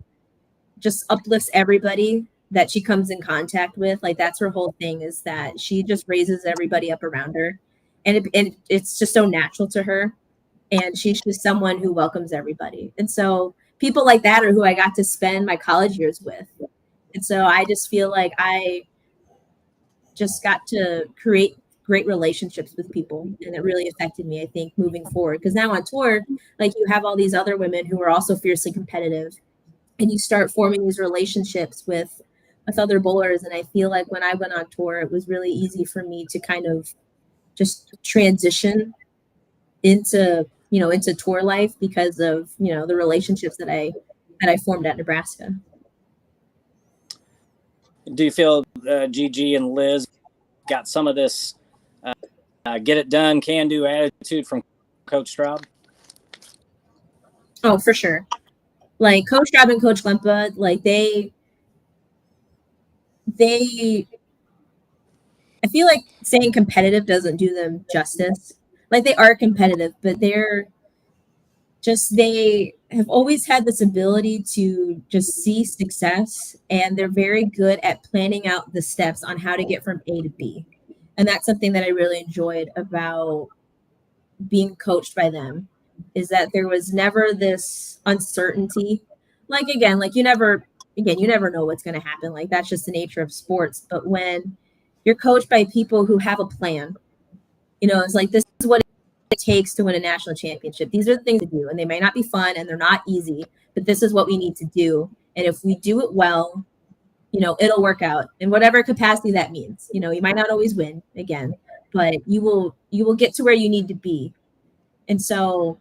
just uplifts everybody that she comes in contact with. That's her whole thing, is that she just raises everybody up around her. And it's just so natural to her. And she's just someone who welcomes everybody. And so people like that are who I got to spend my college years with. And so I just feel like I just got to create great relationships with people. And it really affected me, I think, moving forward. Because now on tour, you have all these other women who are also fiercely competitive. And you start forming these relationships with other bowlers. And I feel like when I went on tour, it was really easy for me to kind of just transition into tour life because of, the relationships that I formed at Nebraska. Do you feel Gigi and Liz got some of this get it done, can do attitude from Coach Straub? Oh, for sure. Coach Straub and Coach Lempa, they I feel like saying competitive doesn't do them justice. They are competitive, but they have always had this ability to just see success, and they're very good at planning out the steps on how to get from A to B. And that's something that I really enjoyed about being coached by them, is that there was never this uncertainty. You never know what's going to happen. That's just the nature of sports. But when you're coached by people who have a plan, it's this is what it takes to win a national championship. These are the things to do, and they may not be fun and they're not easy, but this is what we need to do. And if we do it well, it'll work out in whatever capacity that means. You might not always win again, but you will get to where you need to be. And so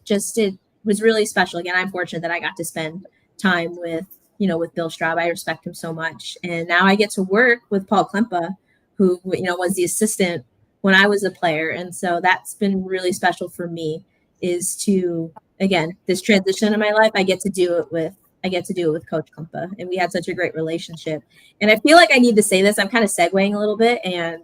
it was really special. Again, I'm fortunate that I got to spend time with with Bill Straub. I respect him so much. And now I get to work with Paul Klempa, who, was the assistant when I was a player. And so that's been really special for me, is to, again, this transition in my life, I get to do it with Coach Klempa. And we had such a great relationship. And I feel like I need to say this. I'm kind of segueing a little bit. And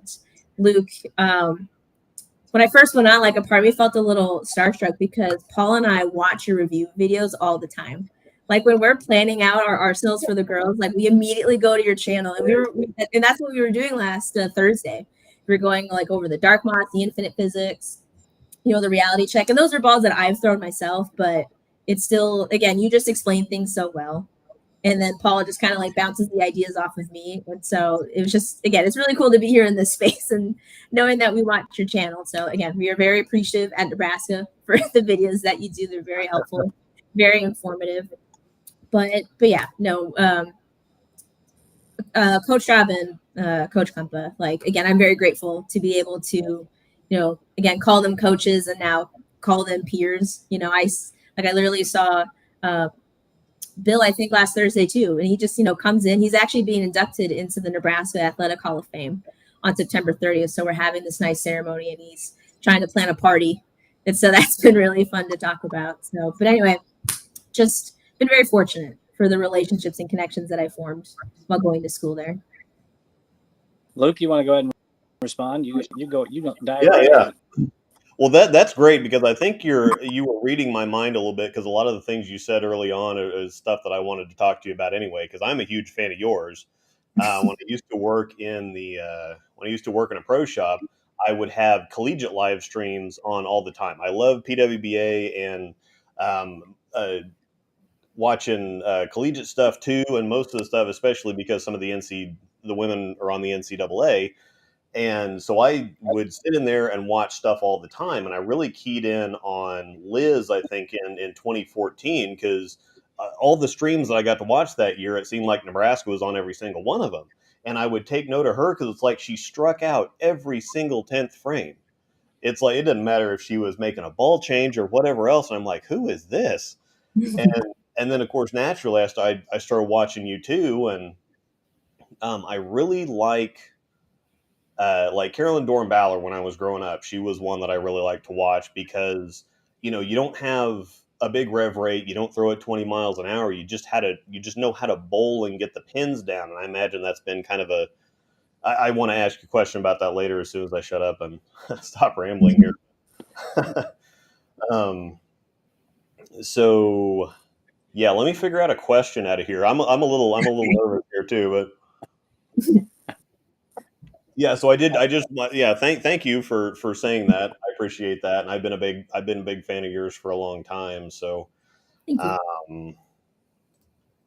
Luke, when I first went on, like, a part of me felt a little starstruck because Paul and I watch your review videos all the time. Like, when we're planning out our arsenals for the girls, like, we immediately go to your channel, and that's what we were doing last Thursday. We were going, like, over the Dark Moth, the Infinite Physics, the reality check, and those are balls that I've thrown myself, but it's still, again, you just explain things so well, and then Paul just kind of like bounces the ideas off of me, and so it was just, again, it's really cool to be here in this space and knowing that we watch your channel. So again, we are very appreciative at Nebraska for the videos that you do. They're very helpful, very informative. But yeah, no, Coach Straub and Coach Klempa, like, again, I'm very grateful to be able to, again, call them coaches and now call them peers. I literally saw Bill, I think, last Thursday too, and he just, comes in. He's actually being inducted into the Nebraska Athletic Hall of Fame on September 30th. So we're having this nice ceremony, and he's trying to plan a party, and so that's been really fun to talk about. So, but anyway, just been very fortunate for the relationships and connections that I formed while going to school there. Luke, you want to go ahead and respond? You go dive Yeah, right yeah. in. Well, that's great, because I think you were reading my mind a little bit, because a lot of the things you said early on is stuff that I wanted to talk to you about anyway, because I'm a huge fan of yours. When I used to work in a pro shop, I would have collegiate live streams on all the time. I love PWBA and watching collegiate stuff too, and most of the stuff, especially because some of the women are on the NCAA. And so I would sit in there and watch stuff all the time. And I really keyed in on Liz, I think, in 2014, because all the streams that I got to watch that year, it seemed like Nebraska was on every single one of them. And I would take note of her because it's like she struck out every single 10th frame. It's like, it didn't matter if she was making a ball change or whatever else. And I'm like, who is this? And then, of course, naturally, I started watching you too. And I really like Carolyn Doran-Ballard when I was growing up. She was one that I really liked to watch because, you don't have a big rev rate. You don't throw it 20 miles an hour. You just know how to bowl and get the pins down. And I imagine that's been kind of I want to ask you a question about that later as soon as I shut up and stop rambling here. So yeah, let me figure out a question out of here. I'm a little nervous here too, but yeah, so thank you for saying that. I appreciate that. And I've been a big fan of yours for a long time. So Thank you.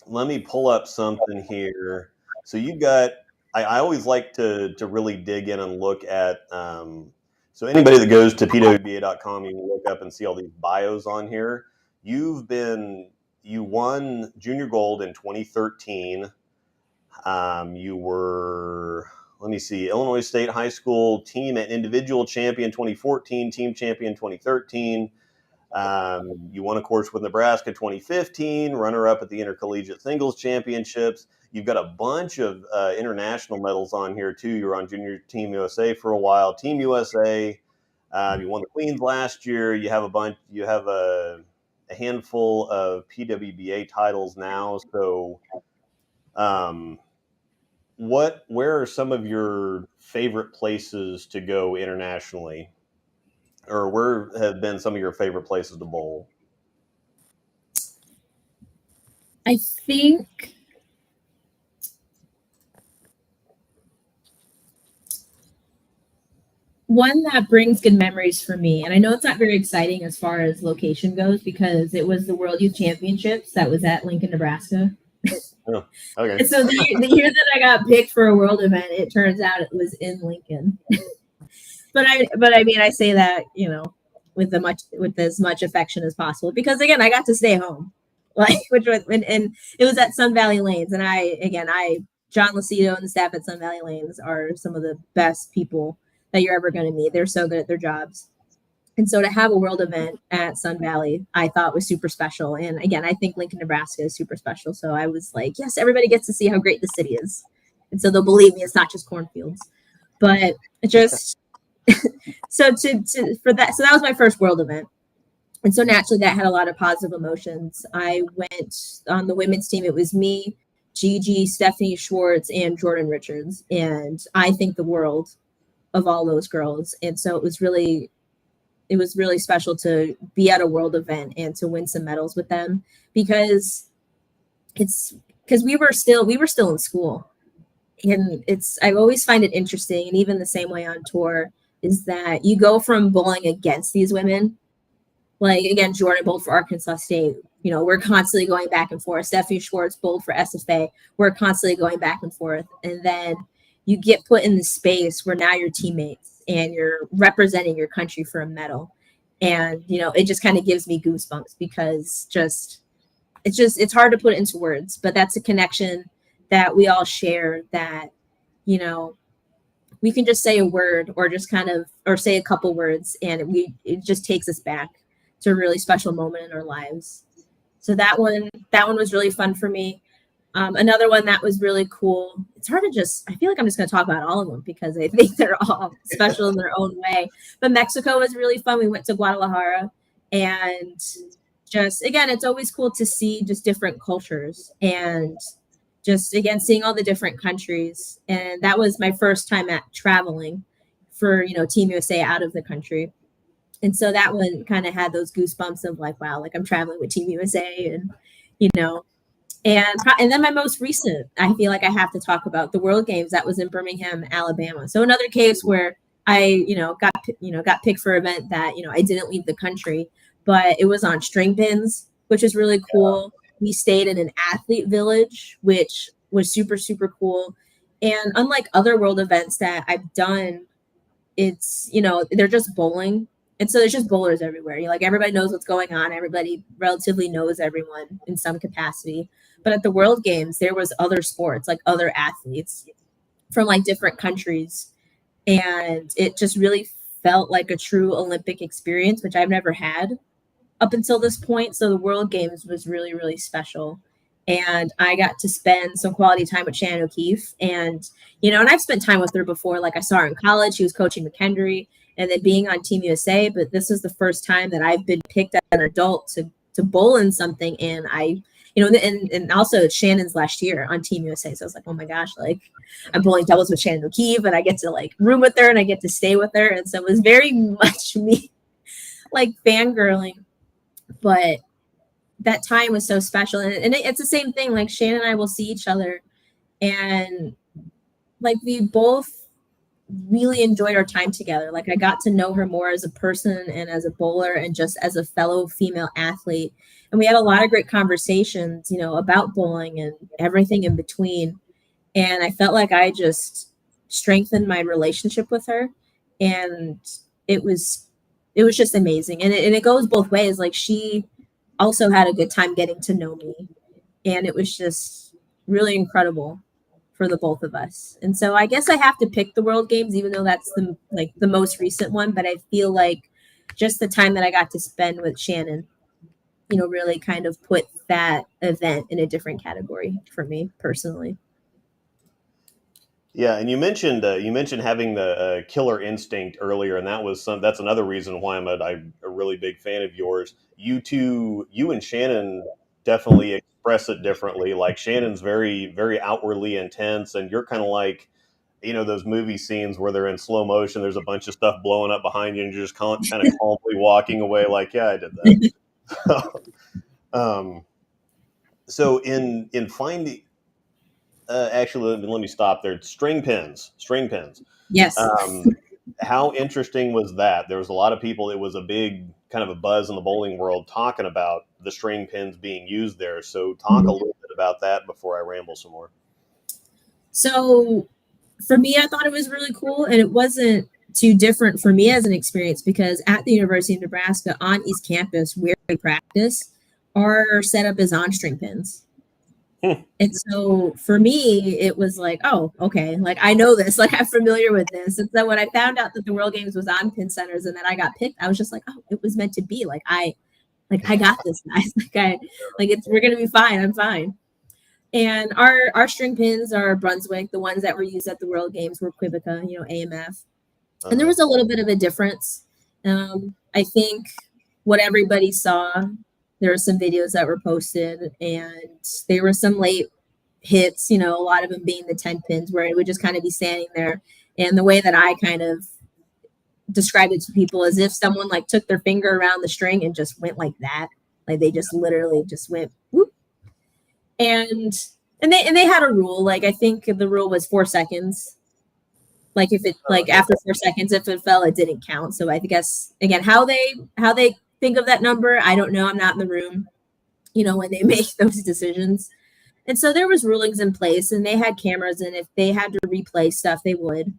let me pull up something here. So you got, I always like to really dig in and look at, so anybody that goes to PWBA.com, you can look up and see all these bios on here. You won junior gold in 2013. You were, let me see, Illinois State High School team and individual champion 2014, team champion 2013. You won, of course, with Nebraska 2015, runner-up at the Intercollegiate Singles Championships. You've got a bunch of international medals on here, too. You were on Junior Team USA for a while, Team USA. You won the Queens last year. You have a handful of PWBA titles now. So where are some of your favorite places to go internationally? Or where have been some of your favorite places to bowl? I think one that brings good memories for me, and I know it's not very exciting as far as location goes because it was the World Youth Championships that was at Lincoln, Nebraska. Oh, okay. And so the year that I got picked for a world event, it turns out it was in Lincoln. But I mean, I say that, with as much affection as possible because, again, I got to stay home, and it was at Sun Valley Lanes. And John Lucido and the staff at Sun Valley Lanes are some of the best people that you're ever going to meet. They're so good at their jobs. And so to have a world event at Sun Valley, I thought was super special. And again, I think Lincoln, Nebraska is super special. So I was like, yes, everybody gets to see how great the city is. And so they'll believe me, it's not just cornfields. But just so for that, so that was my first world event. And so naturally that had a lot of positive emotions. I went on the women's team. It was me, Gigi, Stephanie Schwartz, and Jordan Richards. And I think the world of all those girls. And so it was really special to be at a world event and to win some medals with them, because we were still in school. And I always find it interesting, and even the same way on tour, is that you go from bowling against these women, like again, Jordan bowled for Arkansas State. You know, we're constantly going back and forth. Stephanie Schwartz bowled for SFA. We're constantly going back and forth. And then you get put in the space where now you're teammates and you're representing your country for a medal. And, you know, it just kind of gives me goosebumps, because it's hard to put it into words, but that's a connection that we all share, that, you know, we can just say a word or just or say a couple words, and it just takes us back to a really special moment in our lives. So that one was really fun for me. Another one that was really cool. It's hard to I feel like I'm just going to talk about all of them because I think they're all special in their own way. But Mexico was really fun. We went to Guadalajara, and just, again, it's always cool to see just different cultures and just, again, seeing all the different countries. And that was my first time traveling for, you know, Team USA out of the country. And so that one kind of had those goosebumps of like, wow, like I'm traveling with Team USA, and, you know, and then my most recent, I feel like I have to talk about the World Games that was in Birmingham, Alabama. So another case where I, got picked for an event that, you know, I didn't leave the country, but it was on string pins, which was really cool. We stayed in an athlete village, which was super, super cool. And unlike other world events that I've done, it's, you know, they're just bowling. And so there's just bowlers everywhere. You know, like everybody knows what's going on. Everybody relatively knows everyone in some capacity. But at the World Games, there was other sports, like other athletes from like different countries. And it just really felt like a true Olympic experience, which I've never had up until this point. So the World Games was really, really special. And I got to spend some quality time with Shannon O'Keefe. And, you know, and I've spent time with her before. Like I saw her in college. She was coaching McKendree and then being on Team USA. But this is the first time that I've been picked as an adult to bowl in something. And and also it's Shannon's last year on Team USA. So I was like, oh my gosh, like I'm bowling doubles with Shannon O'Keefe and I get to like room with her and I get to stay with her. And so it was very much me like fangirling. But that time was so special. And it's the same thing. Like Shannon and I will see each other and like we both really enjoyed our time together. Like I got to know her more as a person and as a bowler and just as a fellow female athlete. And we had a lot of great conversations, you know, about bowling and everything in between. And I felt like I just strengthened my relationship with her. And it was just amazing. And it goes both ways. Like she also had a good time getting to know me. And it was just really incredible for the both of us. And so I guess I have to pick the World Games, even though that's the most recent one. But I feel like just the time that I got to spend with Shannon, you know, really kind of put that event in a different category for me personally. Yeah, and you mentioned having the killer instinct earlier, and that's another reason why I'm a really big fan of yours. You and Shannon definitely express it differently. Like Shannon's very, very outwardly intense, and you're kind of like, you know, those movie scenes where they're in slow motion. There's a bunch of stuff blowing up behind you, and you're just kind of calmly walking away, like, yeah, I did that. So in finding. Actually, let me stop there. String pins. Yes. How interesting was that? There was a lot of people. It was a big kind of a buzz in the bowling world talking about the string pins being used there. So talk a little bit about that before I ramble some more. So for me, I thought it was really cool, and it wasn't too different for me as an experience because at the University of Nebraska on East Campus, where we practice, our setup is on string pins. And so for me, it was like, oh, okay, like I know this, like I'm familiar with this. And so when I found out that the World Games was on pin centers and that I got picked, I was just like, oh, it was meant to be. Like I got this, guys. We're gonna be fine. I'm fine. And our string pins are Brunswick. The ones that were used at the World Games were Quebeca, AMF. And there was a little bit of a difference. I think what everybody saw, there were some videos that were posted, and there were some late hits, a lot of them being the 10 pins where it would just kind of be standing there. And the way that I kind of described it to people is if someone like took their finger around the string and just went like that, like they just literally just went whoop. And they had a rule. Like I think the rule was 4 seconds. Like if it after 4 seconds, if it fell, it didn't count. So I guess again, how they think of that number, I don't know. I'm not in the room, when they make those decisions. And so there was rulings in place, and they had cameras, and if they had to replay stuff, they would.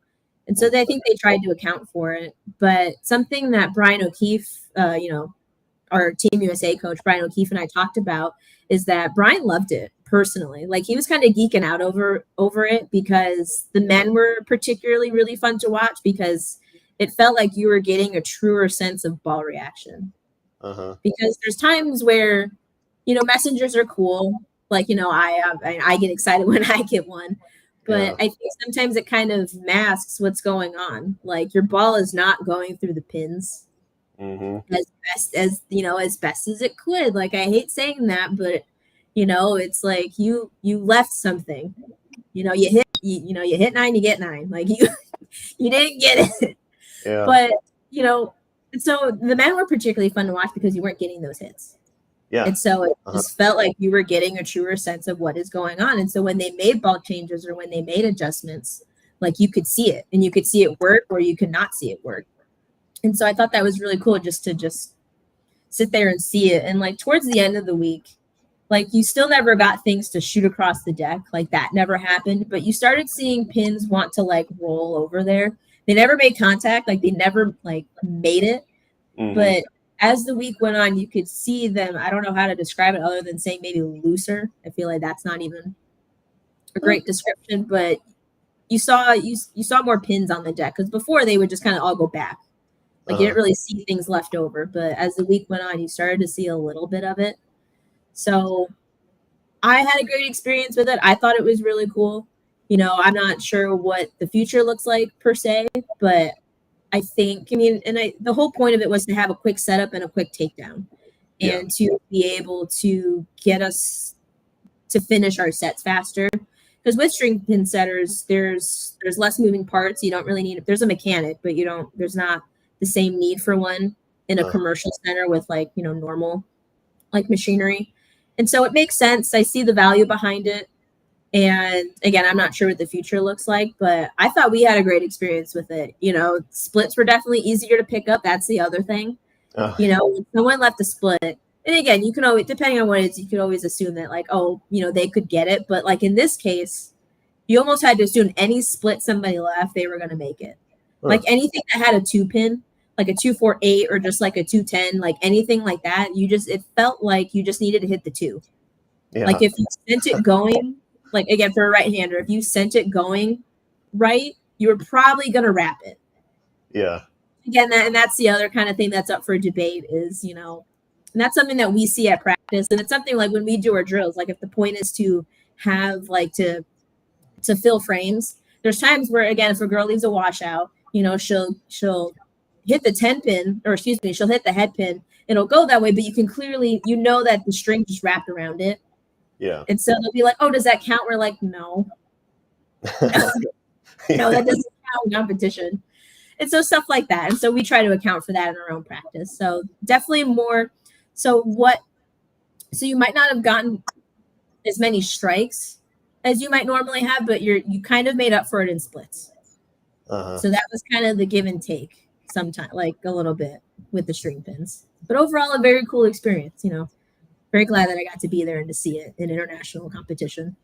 And so I think they tried to account for it. But something that Brian O'Keefe, our Team USA coach, Brian O'Keefe, and I talked about is that Brian loved it personally. Like he was kind of geeking out over it because the men were particularly really fun to watch because it felt like you were getting a truer sense of ball reaction. Because there's times where, messengers are cool. Like, I get excited when I get one. But I think sometimes it kind of masks what's going on. Like your ball is not going through the pins as best as it could. Like I hate saying that, but it's like you left something. You hit 9, you get 9. Like you didn't get it. Yeah. But so the men were particularly fun to watch because you weren't getting those hits. Yeah. And so it just felt like you were getting a truer sense of what is going on. And so when they made ball changes or when they made adjustments, like you could see it, and you could see it work or you could not see it work. And so I thought that was really cool just to sit there and see it. And like towards the end of the week, like you still never got things to shoot across the deck. Like that never happened, but you started seeing pins want to like roll over there. They never made contact. Like they never like made it. But as the week went on, you could see them. I don't know how to describe it other than saying maybe looser. I feel like that's not even a great description, but you saw more pins on the deck because before they would just kind of all go back. Like you didn't really see things left over. But as the week went on, you started to see a little bit of it. So I had a great experience with it. I thought it was really cool. I'm not sure what the future looks like per se, but I think, the whole point of it was to have a quick setup and a quick takedown and to be able to get us to finish our sets faster. Because with string pin setters, there's less moving parts. You don't really need, there's a mechanic, but there's not the same need for one in a commercial center with normal like machinery. And so it makes sense. I see the value behind it. And again, I'm not sure what the future looks like, but I thought we had a great experience with it. Splits were definitely easier to pick up. That's the other thing. When someone left a split, and again, you can always, depending on what it is, you could always assume that like, they could get it. But like in this case, you almost had to assume any split somebody left, they were going to make it. Like anything that had a 2-pin, like a 2-4-8 or just like a 2-10, like anything like that, it felt like you just needed to hit the 2. Yeah. Like if you sent it going, like again, for a right-hander, if you sent it going right, you were probably going to wrap it. Yeah. Again, that's the other kind of thing that's up for debate is, and that's something that we see at practice. And it's something like when we do our drills, like if the point is to have like to fill frames, there's times where, again, if a girl leaves a washout, she'll hit the 10-pin, or excuse me, she'll hit the head pin. It'll go that way, but you can clearly, that the string just wrapped around it. Yeah. And so they'll be like, oh, does that count? We're like, no. No, that doesn't count in competition. And so stuff like that. And so we try to account for that in our own practice. So definitely more. So you might not have gotten as many strikes as you might normally have, but you kind of made up for it in splits. So that was kind of the give and take sometime, like a little bit with the string pins. But overall, a very cool experience, Very glad that I got to be there and to see it in international competition.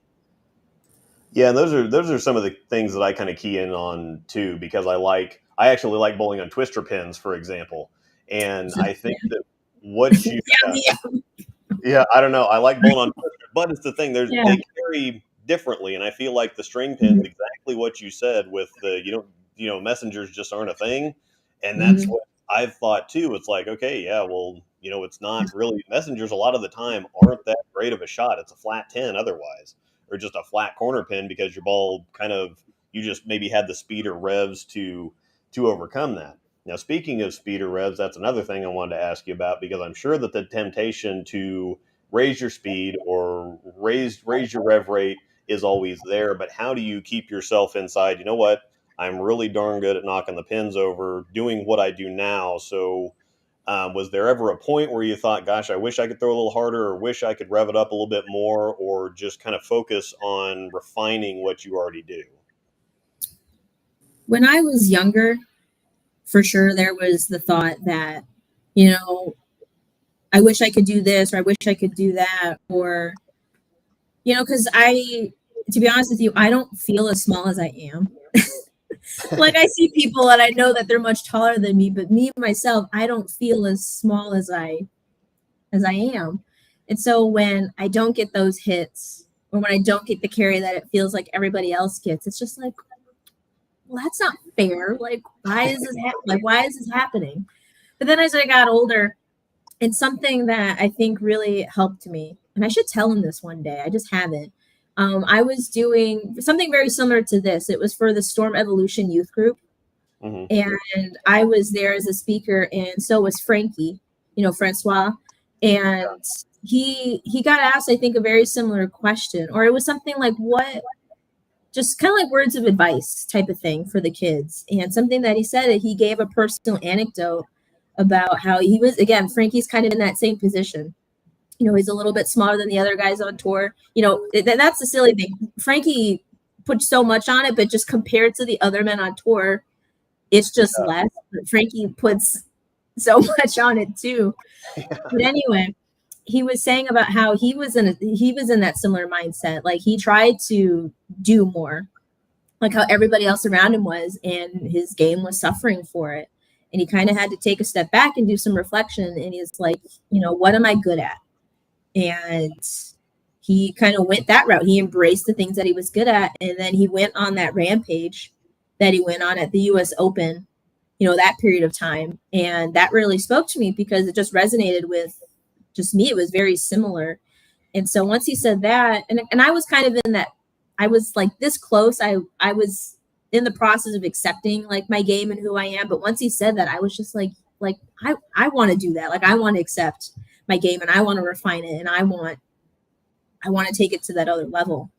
Yeah, and those are some of the things that I kind of key in on too, because I actually like bowling on twister pins, for example. And I think that what you I don't know. I like bowling on twister But it's the thing, Yeah. they carry differently, and I feel like the string pin's exactly what you said with the messengers just aren't a thing, and that's what I've thought too. It's like, okay, yeah, well, it's not really messengers. A lot of the time aren't that great of a shot. It's a flat 10 otherwise, or just a flat corner pin because your ball you just maybe had the speed or revs to overcome that. Now, speaking of speed or revs, that's another thing I wanted to ask you about, because I'm sure that the temptation to raise your speed or raise your rev rate is always there. But how do you keep yourself inside? You know what? I'm really darn good at knocking the pins over, doing what I do now. So was there ever a point where you thought, gosh, I wish I could throw a little harder, or wish I could rev it up a little bit more, or just kind of focus on refining what you already do? When I was younger, for sure, there was the thought that, I wish I could do this, or I wish I could do that, or, because to be honest with you, I don't feel as small as I am. Like, I see people and I know that they're much taller than me, but me, myself, I don't feel as small as I am. And so when I don't get those hits, or when I don't get the carry that it feels like everybody else gets, it's just like, well, that's not fair. Like, why is this happening? But then as I got older, and something that I think really helped me, and I should tell him this one day, I just haven't. I was doing something very similar to this. It was for the Storm Evolution youth group. And I was there as a speaker, and so was Frankie, Francois. And he got asked, I think, a very similar question, or it was something like, just kind of like words of advice type of thing for the kids. And something that he said, he gave a personal anecdote about how he was, again, Frankie's kind of in that same position. He's a little bit smaller than the other guys on tour. That's the silly thing. Frankie put so much on it, but just compared to the other men on tour, it's just less. But Frankie puts so much on it too. But anyway, he was saying about how he was in that similar mindset. Like, he tried to do more, like how everybody else around him was, and his game was suffering for it. And he kind of had to take a step back and do some reflection. And he's like, what am I good at? And he kind of went that route. He embraced the things that he was good at. And then he went on that rampage that he went on at the US Open, that period of time. And that really spoke to me because it just resonated with just me. It was very similar. And so once he said that, and I was kind of in that, I was like this close. I was in the process of accepting like my game and who I am. But once he said that, I was just like I want to do that. Like, I want to accept my game, and I want to refine it, and I want to take it to that other level.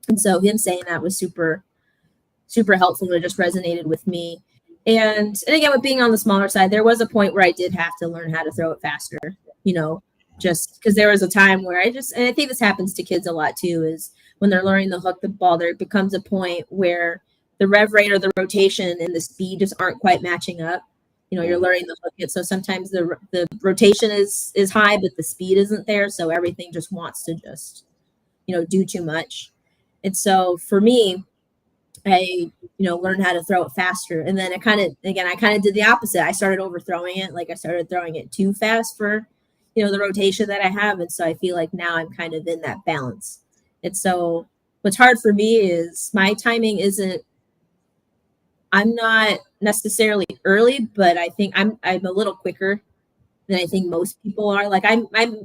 And so him saying that was super, super helpful. It just resonated with me. And again, with being on the smaller side, there was a point where I did have to learn how to throw it faster, just because there was a time where and I think this happens to kids a lot too, is when they're learning to hook the ball, there becomes a point where the rev rate or the rotation and the speed just aren't quite matching up. You're learning to hook it. So sometimes the rotation is high, but the speed isn't there. So everything just wants to just, do too much. And so for me, I, learned how to throw it faster. And then I kind of did the opposite. I started overthrowing it. Like, I started throwing it too fast for, the rotation that I have. And so I feel like now I'm kind of in that balance. And so what's hard for me is my timing I'm not necessarily early, but I think I'm a little quicker than I think most people are. Like,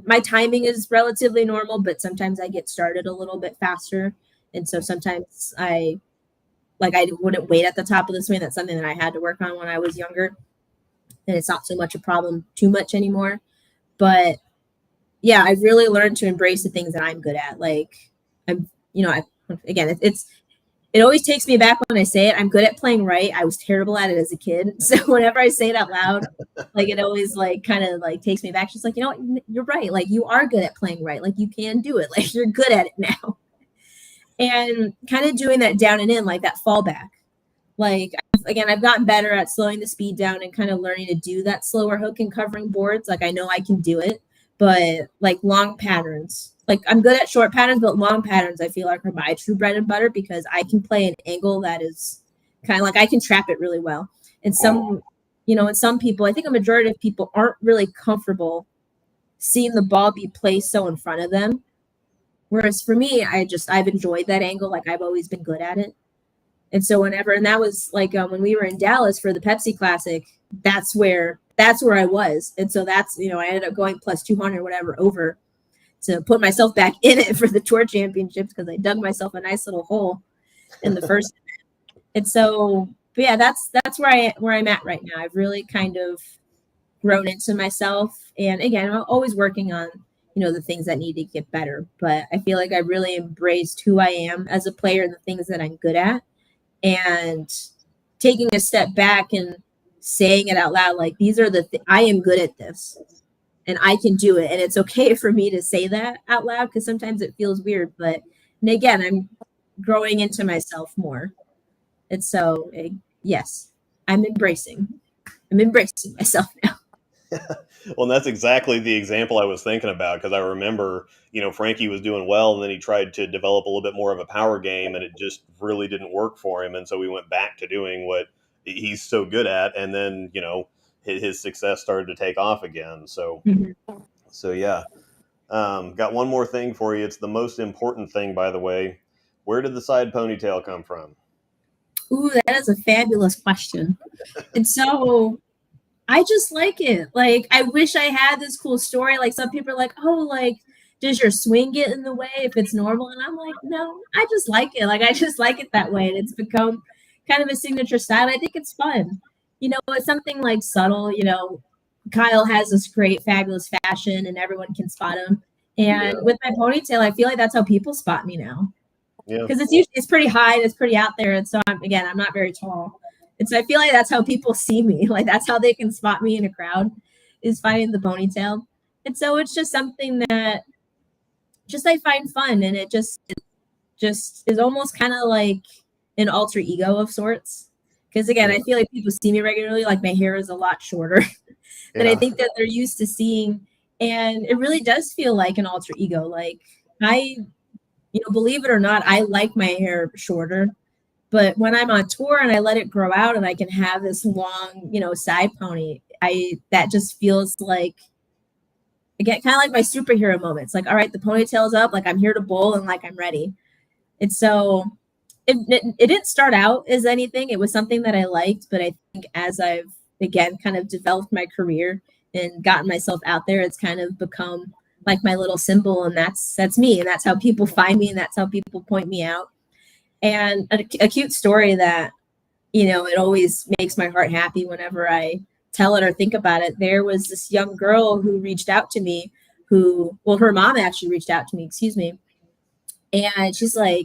my timing is relatively normal, but sometimes I get started a little bit faster. And so sometimes I wouldn't wait at the top of the swing. That's something that I had to work on when I was younger. And it's not so much a problem too much anymore. But yeah, I've really learned to embrace the things that I'm good at. Like, it always takes me back when I say it. I'm good at playing right. I was terrible at it as a kid. So whenever I say it out loud, like, it always kind of takes me back. She's like, you're right. Like, you are good at playing right. Like, you can do it. Like, you're good at it now. And kind of doing that down and in, like that fallback. Like, I've gotten better at slowing the speed down and kind of learning to do that slower hook and covering boards. Like, I know I can do it, but like long patterns, like, I'm good at short patterns, but long patterns, I feel like, are my true bread and butter, because I can play an angle that is kind of like, I can trap it really well. And some people, I think a majority of people aren't really comfortable seeing the ball be placed so in front of them. Whereas for me, I've enjoyed that angle. Like I've always been good at it. And so and that was like when we were in Dallas for the Pepsi Classic, that's where I was. And so that's, I ended up going plus 200, whatever, over to put myself back in it for the tour championships because I dug myself a nice little hole in the first event. And so, but yeah, that's where I'm at right now. I've really kind of grown into myself. And again, I'm always working on, the things that need to get better. But I feel like I really embraced who I am as a player and the things that I'm good at. And taking a step back and saying it out loud, like these are I am good at this and I can do it. And it's okay for me to say that out loud because sometimes it feels weird. But and again, I'm growing into myself more. And so, yes, I'm embracing myself now. Well, and that's exactly the example I was thinking about because I remember, Frankie was doing well and then he tried to develop a little bit more of a power game and it just really didn't work for him. And so we went back to doing what he's so good at. And then, his success started to take off again. So, So yeah. Got one more thing for you. It's the most important thing, by the way. Where did the side ponytail come from? Ooh, that is a fabulous question. And so I just like it. Like, I wish I had this cool story. Like, some people are like, oh, like, does your swing get in the way if it's normal? And I'm like, no, I just like it. Like, I just like it that way. And it's become kind of a signature style. I think it's fun. It's something like subtle. Kyle has this great, fabulous fashion and everyone can spot him. And with my ponytail, I feel like that's how people spot me now. Yeah. Because it's pretty high and it's pretty out there. And so I'm not very tall. And so I feel like that's how people see me. Like that's how they can spot me in a crowd is finding the ponytail. And so it's just something that I find fun. And it just is almost kind of like an alter ego of sorts. Because again, I feel like people see me regularly. Like my hair is a lot shorter than I think that they're used to seeing. And it really does feel like an alter ego. Like believe it or not, I like my hair shorter. But when I'm on tour and I let it grow out and I can have this long, side pony, that just feels like, again, kind of like my superhero moments. Like, all right, the ponytail's up, like I'm here to bowl and like I'm ready. And so it didn't start out as anything. It was something that I liked, but I think as I've, again, kind of developed my career and gotten myself out there, it's kind of become like my little symbol, and that's me, and that's how people find me, and that's how people point me out. And a cute story that, it always makes my heart happy whenever I tell it or think about it. There was this young girl who reached out to me her mom actually reached out to me, and she's like,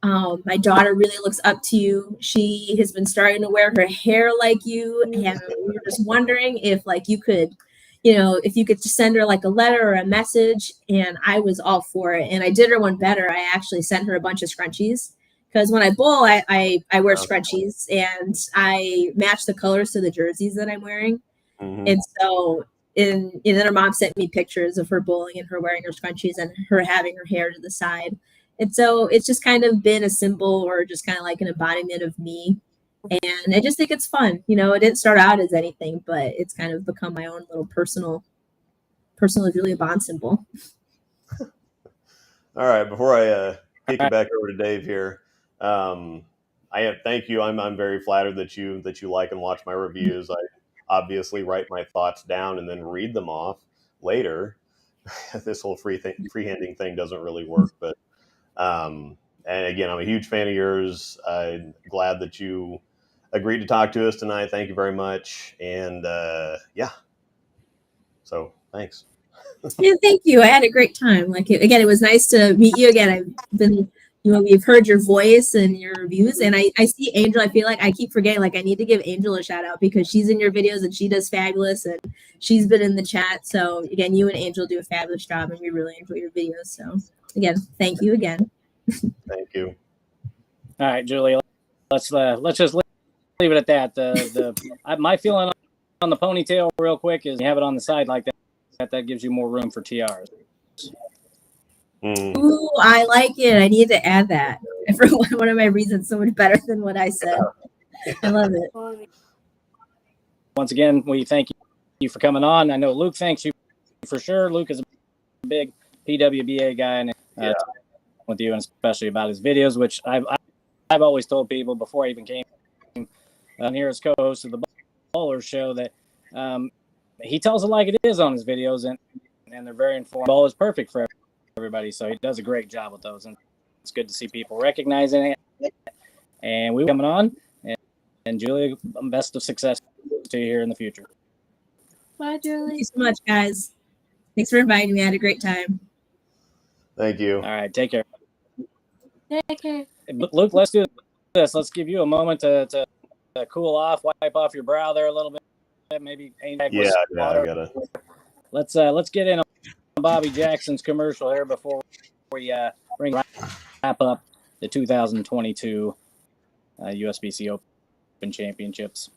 my daughter really looks up to you. She has been starting to wear her hair like you. And we were just wondering if like you could, if you could just send her like a letter or a message. And I was all for it. And I did her one better. I actually sent her a bunch of scrunchies because when I bowl, I wear scrunchies and I match the colors to the jerseys that I'm wearing. Mm-hmm. And so then her mom sent me pictures of her bowling and her wearing her scrunchies and her having her hair to the side. And so it's just kind of been a symbol or just kind of like an embodiment of me. And I just think it's fun. It didn't start out as anything, but it's kind of become my own little personal Julia Bond symbol. All right. Before I kick it back over to Dave here, thank you. I'm very flattered that you like and watch my reviews. I obviously write my thoughts down and then read them off later. This whole freehanding thing doesn't really work, but and again, I'm a huge fan of yours. I'm glad that you agreed to talk to us tonight. Thank you very much. And so thanks. Yeah, thank you. I had a great time. It was nice to meet you again. I've been, we've heard your voice and your reviews, and I see Angel. I feel like I keep forgetting, I need to give Angel a shout out because she's in your videos and she does fabulous, and she's been in the chat. So again, you and Angel do a fabulous job, and we really enjoy your videos. So again, thank you again. Thank you. All right, Julie, let's just leave it at that. My feeling on the ponytail real quick is you have it on the side like that. That gives you more room for TRs. Ooh, I like it. I need to add that. For one of my reasons, so much better than what I said. I love it. Once again, we thank you for coming on. I know Luke thanks you for sure. Luke is a big PWBA guy, and with you, and especially about his videos, which I've always told people before I even came on here as co-host of the Bowler Show that he tells it like it is on his videos, and they're very informed. Ball is perfect for everybody, so he does a great job with those, and it's good to see people recognizing it. And we coming on, and Julia, best of success to you here in the future. Bye, Julie. Thank you so much, guys. Thanks for inviting me. I had a great time. Thank you. All right, take care. Take care. Luke, let's do this. Let's give you a moment to cool off, wipe off your brow there a little bit. Maybe aim back with water. I gotta. Let's get in on Bobby Jackson's commercial here before we wrap up the 2022 USBC Open Championships.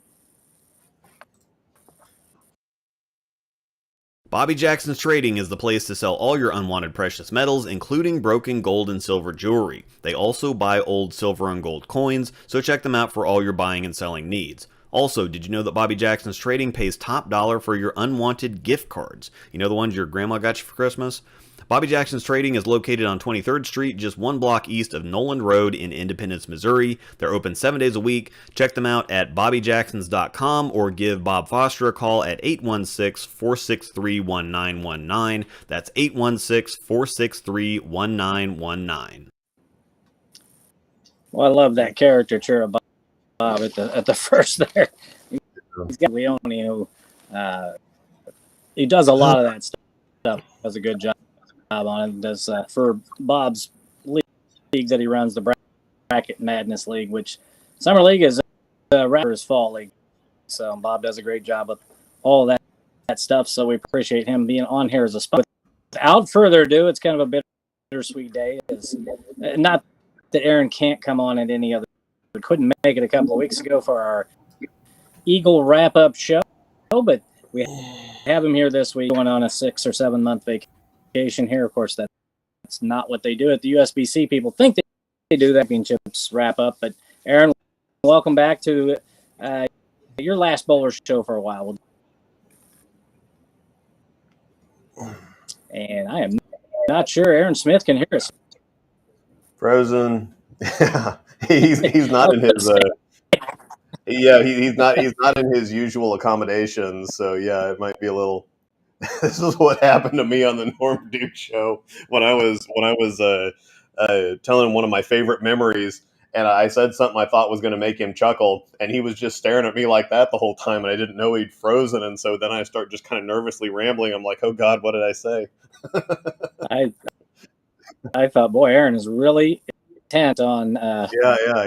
Bobby Jackson's Trading is the place to sell all your unwanted precious metals, including broken gold and silver jewelry. They also buy old silver and gold coins, so check them out for all your buying and selling needs. Also, did you know that Bobby Jackson's Trading pays top dollar for your unwanted gift cards? You know the ones your grandma got you for Christmas? Bobby Jackson's Trading is located on 23rd Street, just 1 block east of Noland Road in Independence, Missouri. They're open 7 days a week. Check them out at bobbyjacksons.com or give Bob Foster a call at 816-463-1919. That's 816-463-1919. Well, I love that caricature of Bob at the first there. He's got Leone who he does a lot of that stuff. Does a good job on it. Does for Bob's league that he runs, the Bracket Madness League, which Summer League is rather his fall league. So Bob does a great job with all that stuff. So we appreciate him being on here as a spot. Without further ado, it's kind of a bittersweet day. It's not that Aaron can't come on at any other. We couldn't make it a couple of weeks ago for our Eagle wrap-up show, but we have him here this week going on a 6 or 7 month vacation here. Of course, that's not what they do at the USBC. People think they do that championships wrap up, but Aaron, welcome back to your last Bowler Show for a while. And I am not sure Aaron Smith can hear us. Frozen. he's not in his. He's not in his usual accommodations. So yeah, it might be a little. This is what happened to me on the Norm Duke show when I was telling one of my favorite memories, and I said something I thought was going to make him chuckle, and he was just staring at me like that the whole time, and I didn't know he'd frozen, and so then I start just kind of nervously rambling. I'm like, oh God, what did I say? I thought, boy, Aaron is really intent on.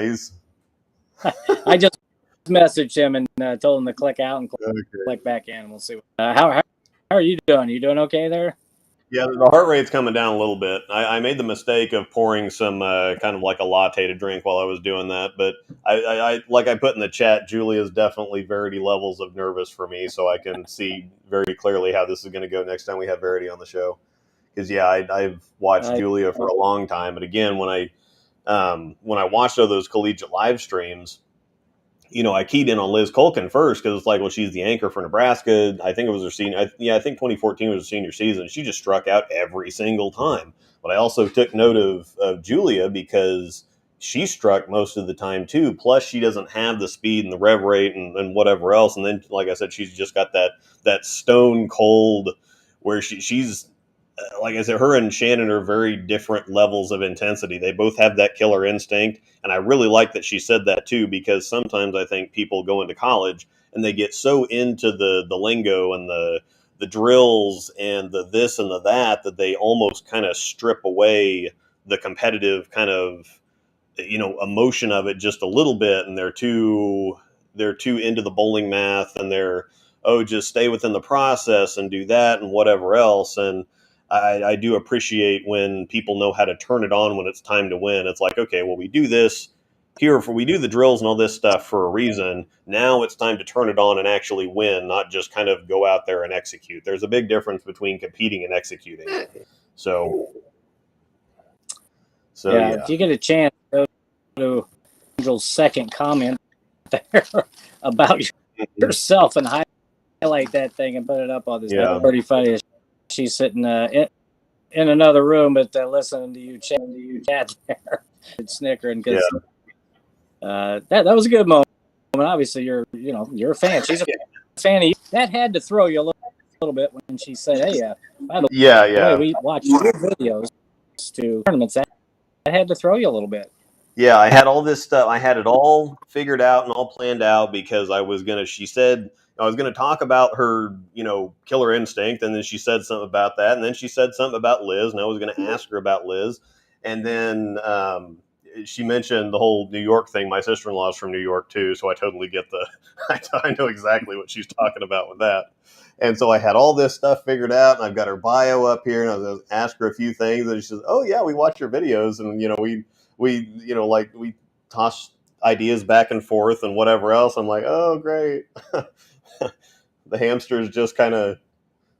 He's. I just messaged him and told him to click out and click back in, and we'll see. How are you doing? You doing okay there? Yeah, the heart rate's coming down a little bit. I made the mistake of pouring some kind of like a latte to drink while I was doing that. But I like I put in the chat, Julia's definitely Verity levels of nervous for me, so I can see very clearly how this is going to go next time we have Verity on the show. Because I've watched Julia for a long time, but again, when I watched all those collegiate live streams, you know, I keyed in on Liz Colkin first because it's like, well, she's the anchor for Nebraska. I think it was her senior. I think 2014 was her senior season. She just struck out every single time. But I also took note of Julia because she struck most of the time too. Plus, she doesn't have the speed and the rev rate and whatever else. And then, like I said, she's just got that stone cold where she's. Like I said, her and Shannon are very different levels of intensity. They both have that killer instinct. And I really like that she said that too, because sometimes I think people go into college and they get so into the lingo and the drills and the this and the that they almost kind of strip away the competitive kind of, you know, emotion of it just a little bit. And they're too into the bowling math and just stay within the process and do that and whatever else. And I do appreciate when people know how to turn it on when it's time to win. It's like, okay, well, we do this here we do the drills and all this stuff for a reason. Now it's time to turn it on and actually win, not just kind of go out there and execute. There's a big difference between competing and executing. So yeah. If you get a chance, go to Angel's second comment there about yourself and highlight that thing and put it up on this. That's pretty funny. She's sitting in another room, but listening to you chat there, and snickering because that was a good moment. Obviously, you're a fan. She's a fan of you. That had to throw you a little bit when she said, "Hey, by the way, we watch your videos to tournaments." That had to throw you a little bit. Yeah, I had all this stuff. I had it all figured out and all planned out because she said I was going to talk about her, killer instinct. And then she said something about that. And then she said something about Liz. And I was going to ask her about Liz. And then she mentioned the whole New York thing. My sister-in-law is from New York too. So I totally get I know exactly what she's talking about with that. And so I had all this stuff figured out, and I've got her bio up here, and I was going to ask her a few things. And she says, "Oh yeah, we watch your videos." And, we toss ideas back and forth and whatever else. I'm like, oh, great. The hamsters just kind of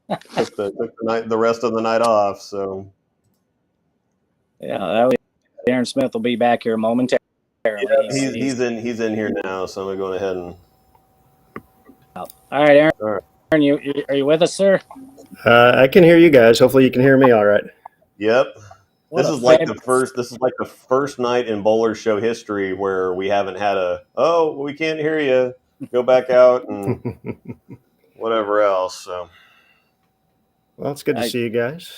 took the rest of the night off. So, yeah, Aaron Smith will be back here momentarily. Yeah, he's in here now, so I'm going to go ahead and. All right, Aaron. All right. Aaron, are you with us, sir? I can hear you guys. Hopefully, you can hear me all right. Yep. This is like the first night in Bowler Show history where we haven't had we can't hear you. Go back out and whatever else. So, well, it's good to see you guys.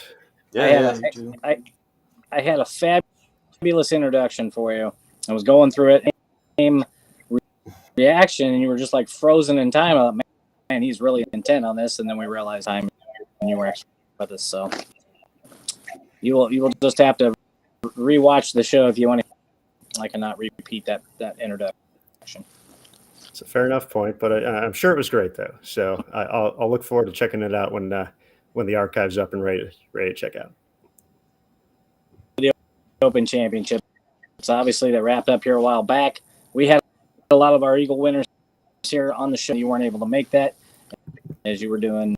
Yeah, I had a fabulous introduction for you. I was going through it, same reaction, and you were just like frozen in time. I thought, man, he's really intent on this, and then we realized and you were actually with us. So you will just have to rewatch the show if you want to. I cannot repeat that introduction. It's a fair enough point, but I'm sure it was great though. So I'll look forward to checking it out when the archive's up and ready to check out. The Open Championship. It's obviously that wrapped up here a while back. We had a lot of our Eagle winners here on the show. You weren't able to make that as you were doing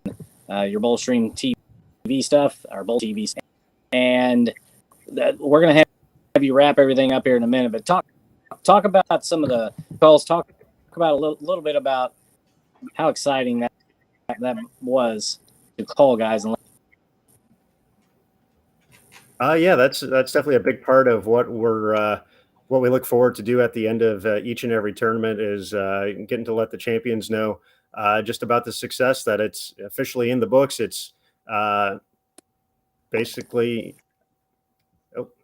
your Bowl Stream TV stuff, our Bowl TV stuff. And we're going to have you wrap everything up here in a minute, but talk about some of the calls. Talk about a little bit about how exciting that was to call guys. Yeah, that's definitely a big part of what we look forward to do at the end of each and every tournament is getting to let the champions know just about the success that it's officially in the books. It's basically,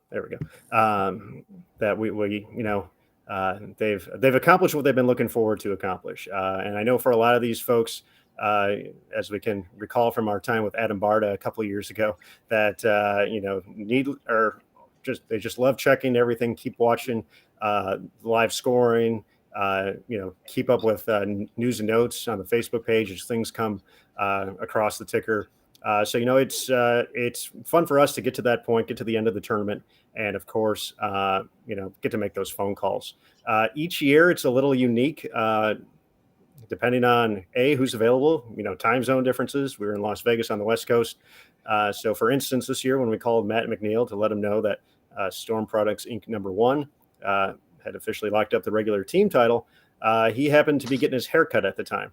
there we go. That we they've accomplished what they've been looking forward to accomplish. And I know for a lot of these folks, as we can recall from our time with Adam Barta a couple of years ago, that they just love checking everything, keep watching live scoring, keep up with news and notes on the Facebook page as things come across the ticker. So it's fun for us to get to that point, get to the end of the tournament, and of course, get to make those phone calls. Each year, it's a little unique, depending on who's available. Time zone differences. We were in Las Vegas on the West Coast, so for instance, this year when we called Matt McNeil to let him know that Storm Products Inc. #1 had officially locked up the regular team title, he happened to be getting his haircut at the time.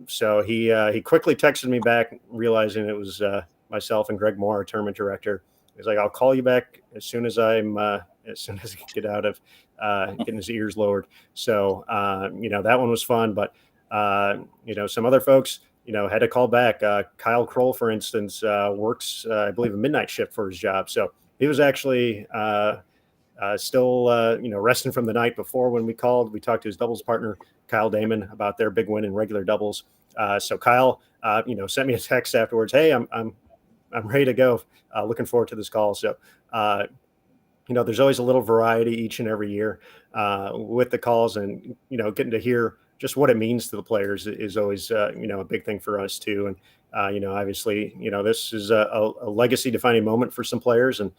So he quickly texted me back, realizing it was myself and Greg Moore, our tournament director. He's like, "I'll call you back as soon as I get out of getting his ears lowered." So that one was fun, but some other folks had to call back. Kyle Kroll, for instance, works I believe a midnight shift for his job, so he was actually still resting from the night before when we called. We talked to his doubles partner Kyle Damon about their big win in regular doubles. So Kyle, sent me a text afterwards. "Hey, I'm ready to go. Looking forward to this call." So, there's always a little variety each and every year with the calls, and getting to hear just what it means to the players is always a big thing for us too. And obviously, this is a legacy defining moment for some players and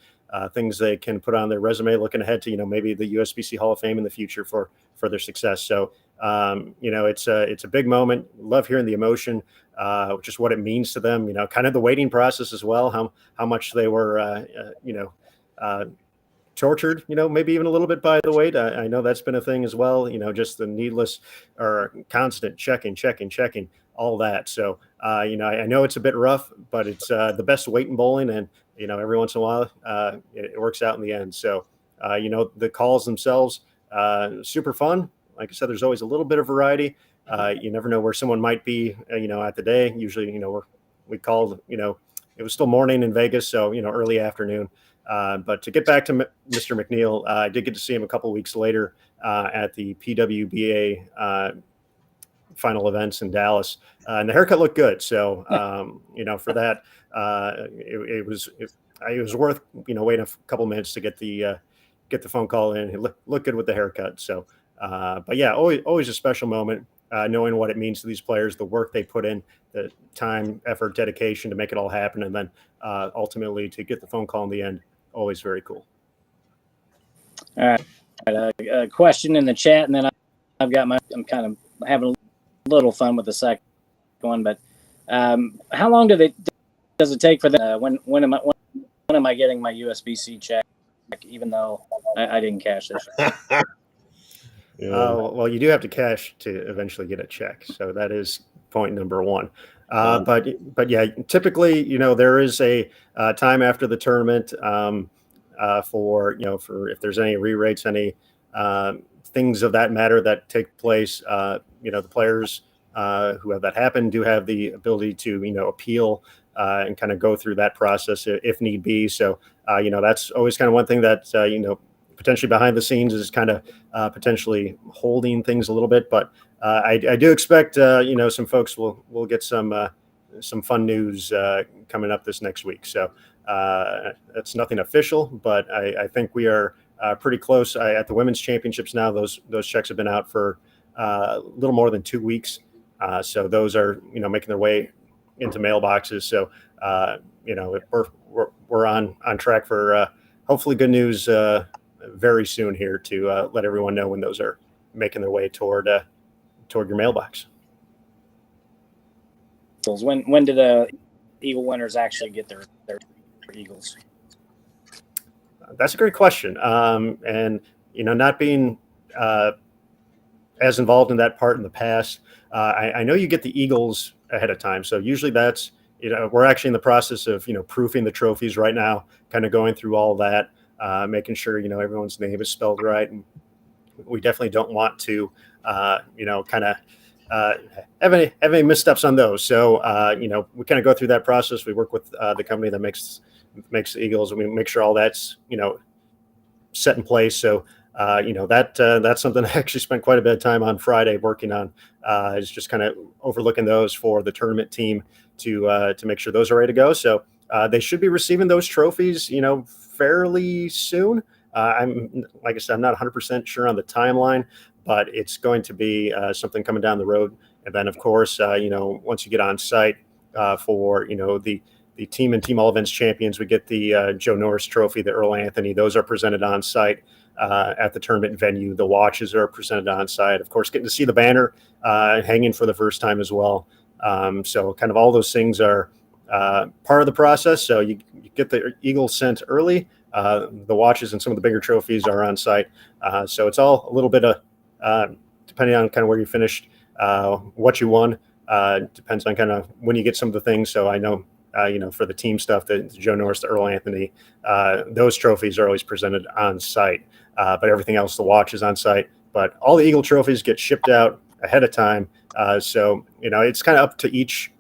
things they can put on their resume looking ahead to maybe the USBC Hall of Fame in the future for their success. So it's a big moment. Love hearing the emotion, just what it means to them. Kind of the waiting process as well. How much they were tortured, maybe even a little bit by the wait. I know that's been a thing as well. Just the needless or constant checking all that. So, I know it's a bit rough, but it's the best weight in bowling. And, every once in a while, it works out in the end. So, the calls themselves, super fun. Like I said, there's always a little bit of variety. You never know where someone might be, at the day. Usually, we called, it was still morning in Vegas. So, early afternoon. But to get back to Mr. McNeil, I did get to see him a couple weeks later at the PWBA final events in Dallas, and the haircut looked good. So, for that, it was worth waiting a couple minutes to get the phone call in. It looked good with the haircut. So, but yeah, always a special moment. Knowing what it means to these players, the work they put in, the time, effort, dedication to make it all happen, and then ultimately to get the phone call in the end, always very cool. All right, a question in the chat, and then I'm kind of having a little fun with the second one. But how long does it take for them? When am I getting my USBC check? Even though I didn't cash this. Well, you do have to cash to eventually get a check. So that is point number one. But yeah, typically, there is a time after the tournament for if there's any re-rates, any things of that matter that take place. The players who have that happen do have the ability to, appeal and kind of go through that process if need be. So, that's always kind of one thing that, potentially behind the scenes is kind of potentially holding things a little bit. But I do expect, some folks will get some fun news coming up this next week. So that's nothing official, but I think we are pretty close at the women's championships now. Those checks have been out for a little more than 2 weeks. So those are, making their way into mailboxes. So, we're on track for hopefully good news very soon here to let everyone know when those are making their way toward your mailbox. When do the Eagle winners actually get their Eagles? That's a great question. And not being as involved in that part in the past, I know you get the Eagles ahead of time. So usually that's, we're actually in the process of, proofing the trophies right now, kind of going through all that, making sure, everyone's name is spelled right. And we definitely don't want to, kind of have any missteps on those. So, we kind of go through that process. We work with the company that makes the Eagles, and we make sure all that's, set in place. So, that's something I actually spent quite a bit of time on Friday working on, is just kind of overlooking those for the tournament team to make sure those are ready to go. So they should be receiving those trophies, fairly soon. Like I said, I'm not 100% sure on the timeline, but it's going to be something coming down the road. And then, of course, once you get on site for, the team and team all events champions, we get the Joe Norris Trophy, the Earl Anthony. Those are presented on site at the tournament venue. The watches are presented on site. Of course, getting to see the banner hanging for the first time as well. So kind of all those things are part of the process. So you get the Eagles sent early. The watches and some of the bigger trophies are on site. So it's all a little bit of, depending on kind of where you finished, what you won, depends on kind of when you get some of the things. So I know, for the team stuff, the Joe Norris, the Earl Anthony, those trophies are always presented on site. But everything else, the watch is on site. But all the Eagle trophies get shipped out ahead of time. So, it's kind of up to each,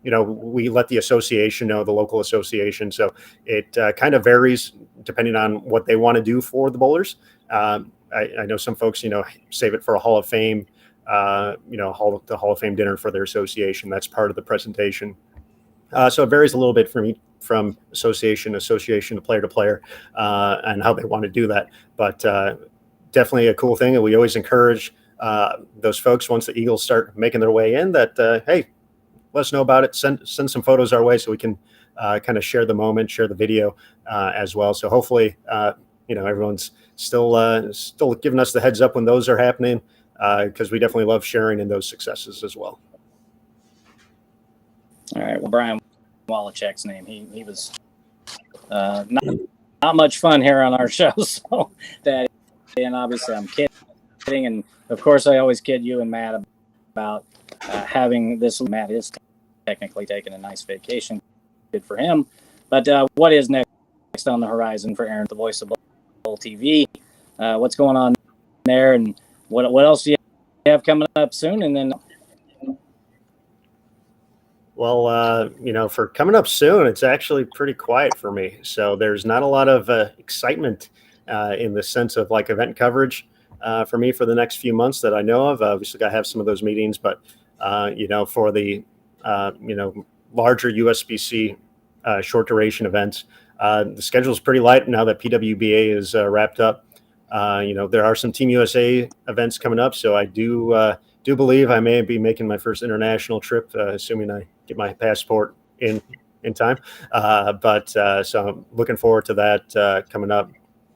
we let the association know, the local association. So it kind of varies depending on what they want to do for the bowlers. I know some folks, save it for a Hall of Fame, the Hall of Fame dinner for their association. That's part of the presentation. So it varies a little bit from association to player, and how they want to do that. But definitely a cool thing. And we always encourage those folks, once the Eagles start making their way in, that, hey, let us know about it. Send some photos our way so we can kind of share the moment, share the video as well. So hopefully, everyone's still giving us the heads up when those are happening, because we definitely love sharing in those successes as well. All right. Well, Brian Wallachek's name, he was not much fun here on our show. So that, and obviously I'm kidding. And of course I always kid you and Matt about having this. Matt is technically taking a nice vacation. Good for him. But what is next on the horizon for Aaron, the voice of Bowl TV? What's going on there, and what else do you have coming up soon? And then, Well, for coming up soon, it's actually pretty quiet for me. So there's not a lot of excitement in the sense of like event coverage for me for the next few months that I know of. Obviously, got to have some of those meetings, but for the larger USBC short duration events, the schedule is pretty light now that PWBA is wrapped up. There are some Team USA events coming up, so I do believe I may be making my first international trip, assuming I get my passport in time. So I'm looking forward to that coming up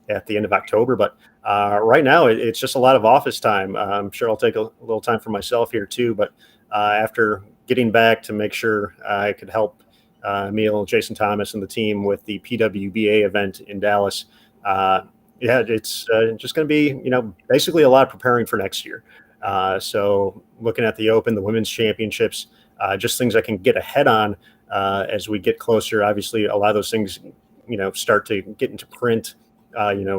at the end of October. But right now, it's just a lot of office time. I'm sure I'll take a little time for myself here too. But after getting back to make sure I could help Emil, Jason Thomas, and the team with the PWBA event in Dallas, it's just going to be, basically a lot of preparing for next year. So looking at the Open, the Women's Championships, just things I can get ahead on as we get closer. Obviously, a lot of those things, start to get into print,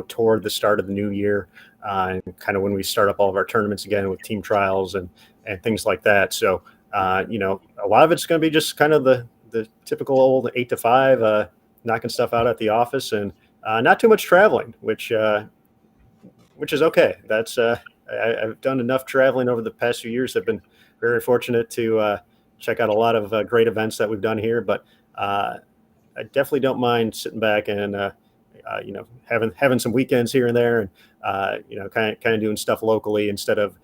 toward the start of the new year, and kind of when we start up all of our tournaments again with team trials and things like that. So, a lot of it's going to be just kind of the typical old 8 to 5, knocking stuff out at the office, and not too much traveling, which is okay. That's I've done enough traveling over the past few years. I've been very fortunate to check out a lot of great events that we've done here, but I definitely don't mind sitting back and having some weekends here and there, and kind of doing stuff locally instead of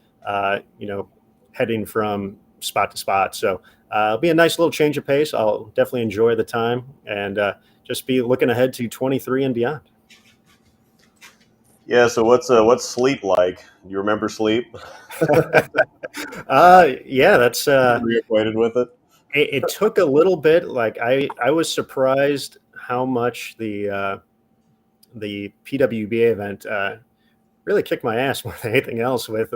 heading from spot to spot. So it'll be a nice little change of pace. I'll definitely enjoy the time and just be looking ahead to 23 and beyond. Yeah. So what's sleep like? You remember sleep? Yeah, that's Are you acquainted with it? It took a little bit. Like I was surprised how much the PWBA event really kicked my ass more than anything else with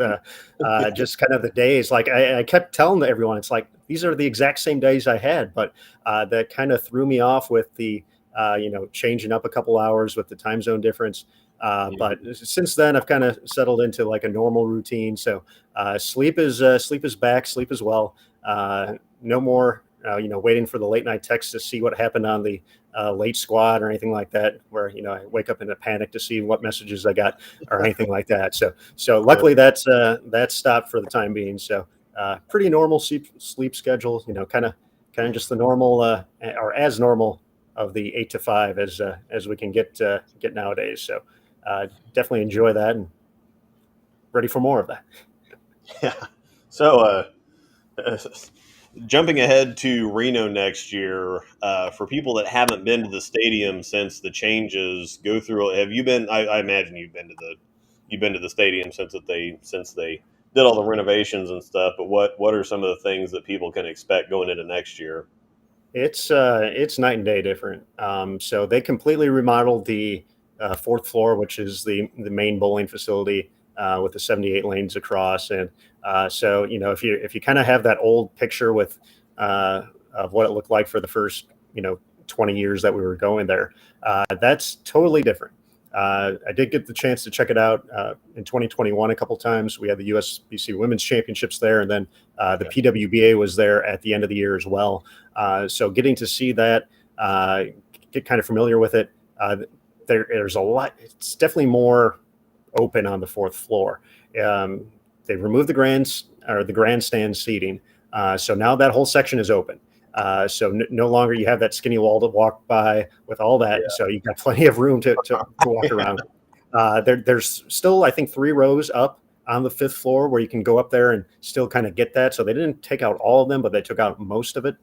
just kind of the days. Like I kept telling everyone, it's like, these are the exact same days I had, but that kind of threw me off with the, changing up a couple hours with the time zone difference. But since then I've kind of settled into like a normal routine. So sleep is back, sleep as well. No more, waiting for the late night text to see what happened on the late squad or anything like that, where, I wake up in a panic to see what messages I got or anything like that. So luckily that's stopped for the time being. So pretty normal sleep schedule, kind of just the normal or as normal of the 8 to 5 as we can get nowadays. So definitely enjoy that and ready for more of that. Yeah. So jumping ahead to Reno next year, for people that haven't been to the stadium since the changes go through, have you been? I imagine you've been to the stadium since they did all the renovations and stuff. But what are some of the things that people can expect going into next year? It's night and day different. So they completely remodeled the fourth floor, which is the main bowling facility with the 78 lanes across. And so, if you kind of have that old picture with of what it looked like for the first, 20 years that we were going there, that's totally different. I did get the chance to check it out in 2021 a couple times. We had the USBC Women's Championships there, and then the PWBA was there at the end of the year as well. So getting to see that, get kind of familiar with it, there's a lot. It's definitely more open on the fourth floor. They removed the grandstand seating, so now that whole section is open. So no longer you have that skinny wall to walk by with all that. Yeah. So you've got plenty of room to walk around. There's still, I think, 3 rows up on the 5th floor where you can go up there and still kind of get that. So they didn't take out all of them, but they took out most of it.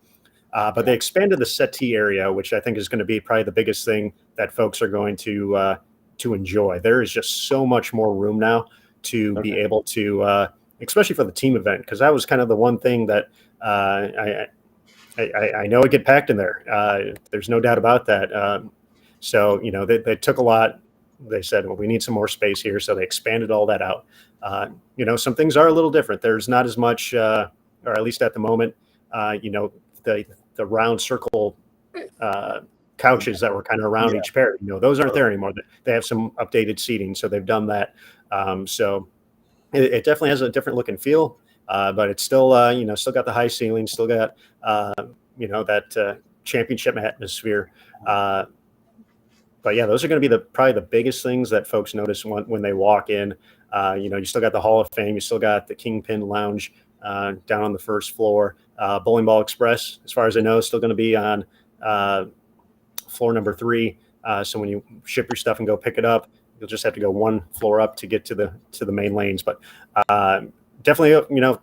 But they expanded the settee area, which I think is going to be probably the biggest thing that folks are going to enjoy. There is just so much more room now to be able to, especially for the team event, because that was kind of the one thing that I know it get packed in there. There's no doubt about that. So, they took a lot. They said, well, we need some more space here. So they expanded all that out. Some things are a little different. There's not as much, or at least at the moment, the round circle couches that were kind of around each pair. Those aren't there anymore. They have some updated seating, so they've done that. So it definitely has a different look and feel, but it's still still got the high ceiling, still got that championship atmosphere. But yeah, those are going to be probably the biggest things that folks notice when they walk in. You still got the Hall of Fame, you still got the Kingpin Lounge down on the first floor. Bowling Ball Express, as far as I know, is still going to be on floor number 3. So when you ship your stuff and go pick it up, you'll just have to go one floor up to get to the main lanes. But definitely,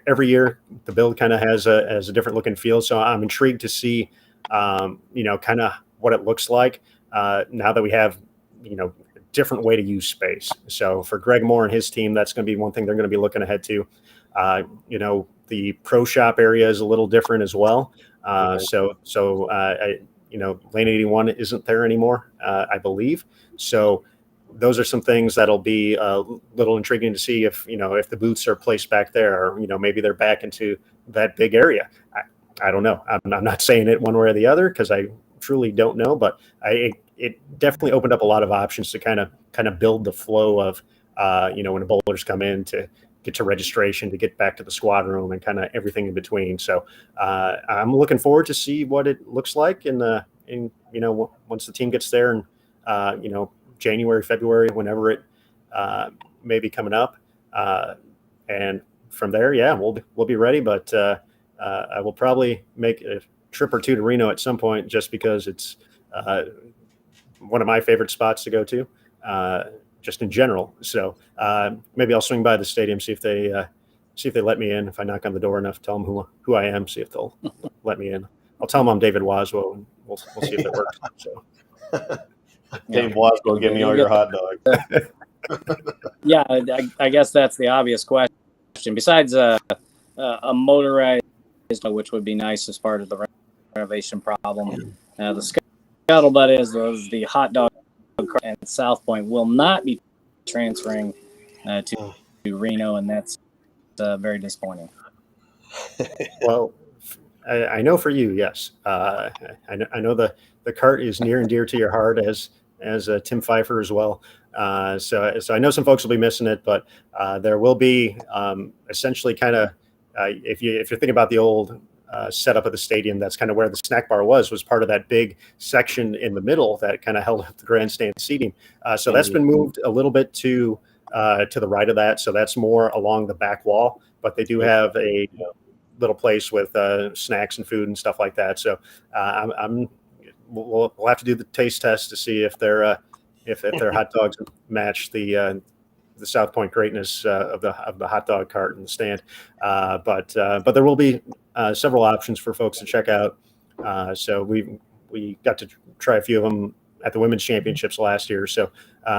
every year the build kind of has a different look and feel. So I'm intrigued to see, kind of what it looks like now that we have, a different way to use space. So for Greg Moore and his team, that's going to be one thing they're going to be looking ahead to. The pro shop area is a little different as well. Lane 81 isn't there anymore, I believe. So those are some things that'll be a little intriguing to see if the booths are placed back there, or, maybe they're back into that big area. I don't know. I'm not saying it one way or the other because I truly don't know, but it definitely opened up a lot of options to kind of build the flow of, when the bowlers come in to get to registration, to get back to the squad room and kind of everything in between. So I'm looking forward to see what it looks like once the team gets there and, January, February, whenever it may be coming up. And from there, we'll be ready, but I will probably make a trip or two to Reno at some point just because it's one of my favorite spots to go to. Just in general. So maybe I'll swing by the stadium, see if they let me in. If I knock on the door enough, tell them who I am, see if they'll let me in. I'll tell them I'm David Waswo, and we'll see if it works. So, Dave Waswo, give me all your hot dogs. Yeah, I guess that's the obvious question. Besides a motorized, which would be nice as part of the renovation problem, the scuttlebutt is the hot dog and South Point will not be transferring to Reno, and that's very disappointing. Well, I know for you, yes. I know the cart is near and dear to your heart, as Tim Pfeiffer as well. So I know some folks will be missing it, but there will be essentially kind of if you're thinking about the old setup of the stadium, that's kind of where the snack bar was part of that big section in the middle that kind of held up the grandstand seating. So that's been moved a little bit to the right of that. So that's more along the back wall, but they do have a little place with snacks and food and stuff like that. So we'll have to do the taste test to see if their hot dogs match the South Point greatness of the hot dog cart in the stand. But there will be several options for folks to check out. So we got to try a few of them at the women's championships last year. So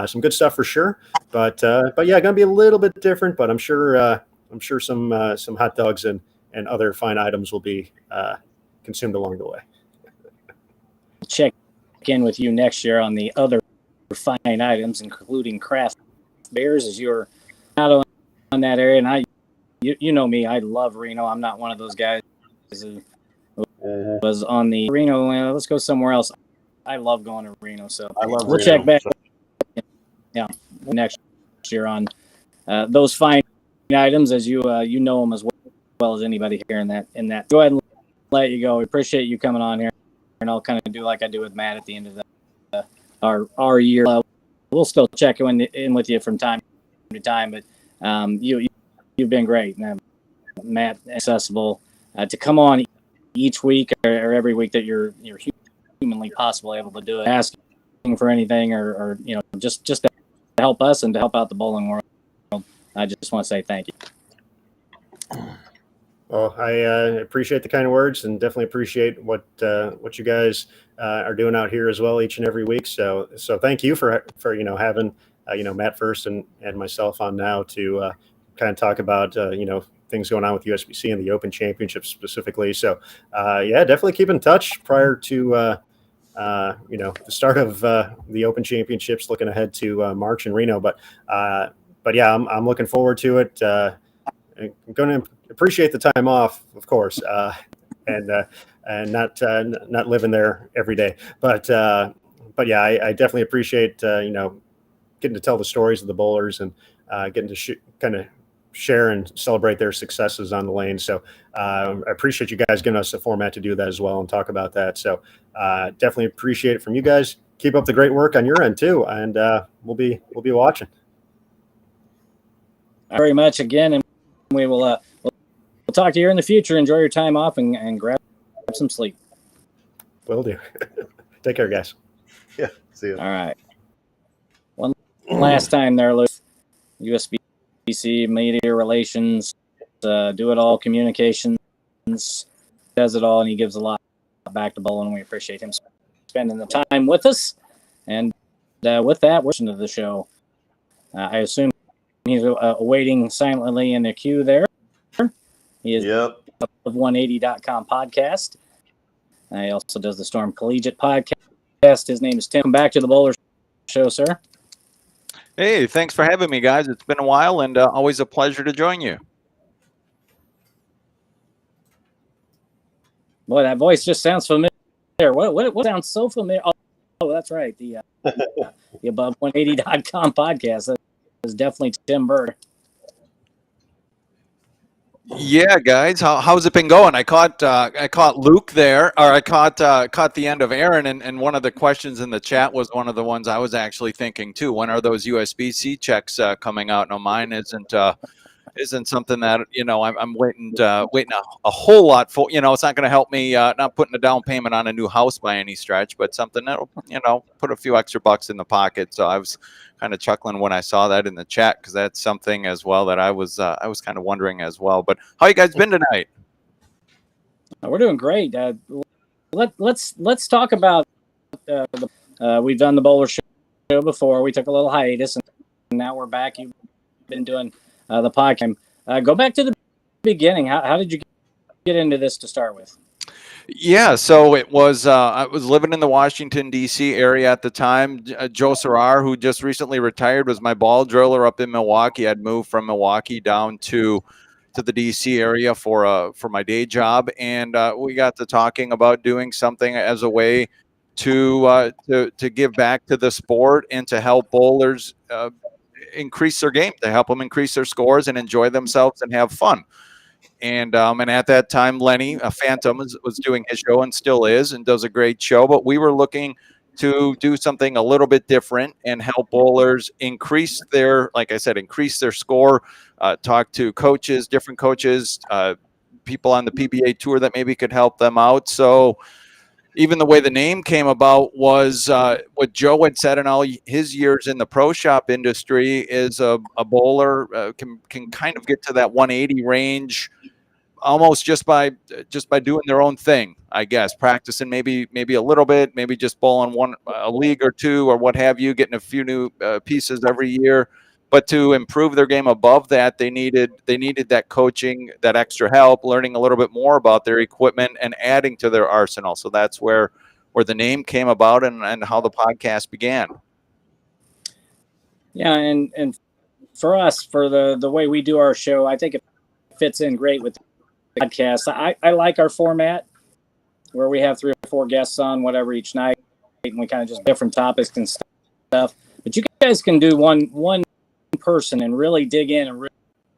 some good stuff for sure. But yeah, gonna be a little bit different. But I'm sure some hot dogs and other fine items will be consumed along the way. Check in with you next year on the other fine items, including craft beers, as you're not on that area. And you know me, I love Reno. I'm not one of those guys who was on the Reno. Let's go somewhere else. I love going to Reno, so we'll check back. Yeah, next year on those fine items, as you know them as well as anybody here in that. Go ahead and let you go. We appreciate you coming on here, and I'll kind of do like I do with Matt at the end of our year. We'll still check in with you from time to time, but you've been great, Matt. Accessible to come on each week or every week that you're humanly possible able to do it. Asking for anything or just to help us and to help out the bowling world. I just want to say thank you. Well, I appreciate the kind words and definitely appreciate what you guys are doing out here as well each and every week. So thank you for having Matt first and myself on now to kind of talk about things going on with USBC and the Open Championship specifically. So yeah, definitely keep in touch prior to the start of the Open Championships. Looking ahead to March in Reno, but yeah, I'm looking forward to it. I'm going to appreciate the time off, of course, and not living there every day. But yeah, I definitely appreciate getting to tell the stories of the bowlers and getting to kind of share and celebrate their successes on the lane. So I appreciate you guys giving us a format to do that as well and talk about that. So definitely appreciate it from you guys. Keep up the great work on your end too, and we'll be watching. Very much again, and we will we'll talk to you in the future. Enjoy your time off and grab some sleep. Will do. Take care, guys. Yeah, see you. All right. One last time there, Luke. USBC media relations, do it all communications, does it all, and he gives a lot back to bowling. We appreciate him spending the time with us. And with that, we're into the show. I assume he's awaiting silently in the queue there. He is of 180.com podcast. He also does the Storm Collegiate podcast. His name is Tim. Welcome back to the Bowler Show, sir. Hey, thanks for having me, guys. It's been a while, and always a pleasure to join you. Boy, that voice just sounds familiar. What sounds so familiar? Oh, that's right. The Above 180.com podcast. That is definitely Tim Burg. Yeah, guys, how's it been going? I caught Luke there, or I caught the end of Aaron, and one of the questions in the chat was one of the ones I was actually thinking too. When are those USBC checks coming out? No, mine isn't something that I'm waiting a whole lot for. It's not going to help me not putting a down payment on a new house by any stretch, but something that'll put a few extra bucks in the pocket. So I was kind of chuckling when I saw that in the chat, because that's something as well that I was kind of wondering as well. But how you guys been tonight? We're doing great. Let's talk about we've done the Bowler Show before. We took a little hiatus, and now we're back. You've been doing the podcast. Go back to the beginning. How did you get into this to start with? Yeah, so it was. I was living in the Washington, D.C. area at the time. Joe Serrar, who just recently retired, was my ball driller up in Milwaukee. I'd moved from Milwaukee down to the D.C. area for my day job, and we got to talking about doing something as a way to give back to the sport and to help bowlers increase their game, to help them increase their scores and enjoy themselves and have fun. And at that time, Lenny Phantom was doing his show and still is, and does a great show. But we were looking to do something a little bit different and help bowlers increase their score, talk to coaches, different coaches, people on the PBA tour that maybe could help them out. So even the way the name came about was what Joe had said in all his years in the pro shop industry is a bowler can kind of get to that 180 range almost just by doing their own thing, I guess, practicing maybe a little bit, maybe just bowling a league or two or what have you, getting a few new pieces every year. But to improve their game above that, they needed that coaching, that extra help, learning a little bit more about their equipment and adding to their arsenal. So that's where the name came about and how the podcast began. Yeah, and for us, for the way we do our show, I think it fits in great with the podcast. I like our format where we have 3 or 4 guests on whatever each night, and we kind of just different topics and stuff. But you guys can do one person and really dig in and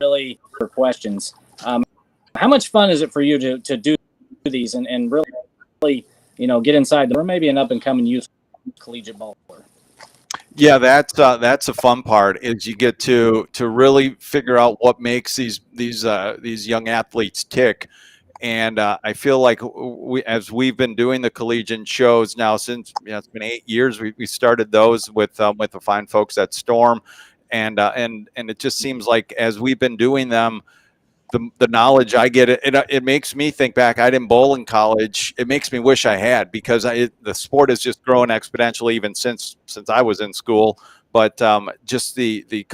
really for questions. How much fun is it for you to do these and really get inside or maybe an up and coming youth collegiate bowler? Yeah, that's a fun part, is you get to really figure out what makes these young athletes tick. And I feel like as we've been doing the collegiate shows now since it's been 8 years, we started those with the fine folks at Storm, and it just seems like as we've been doing them, the knowledge I get, it makes me think back. I didn't bowl in college. It makes me wish I had, because the sport has just grown exponentially even since I was in school. But just the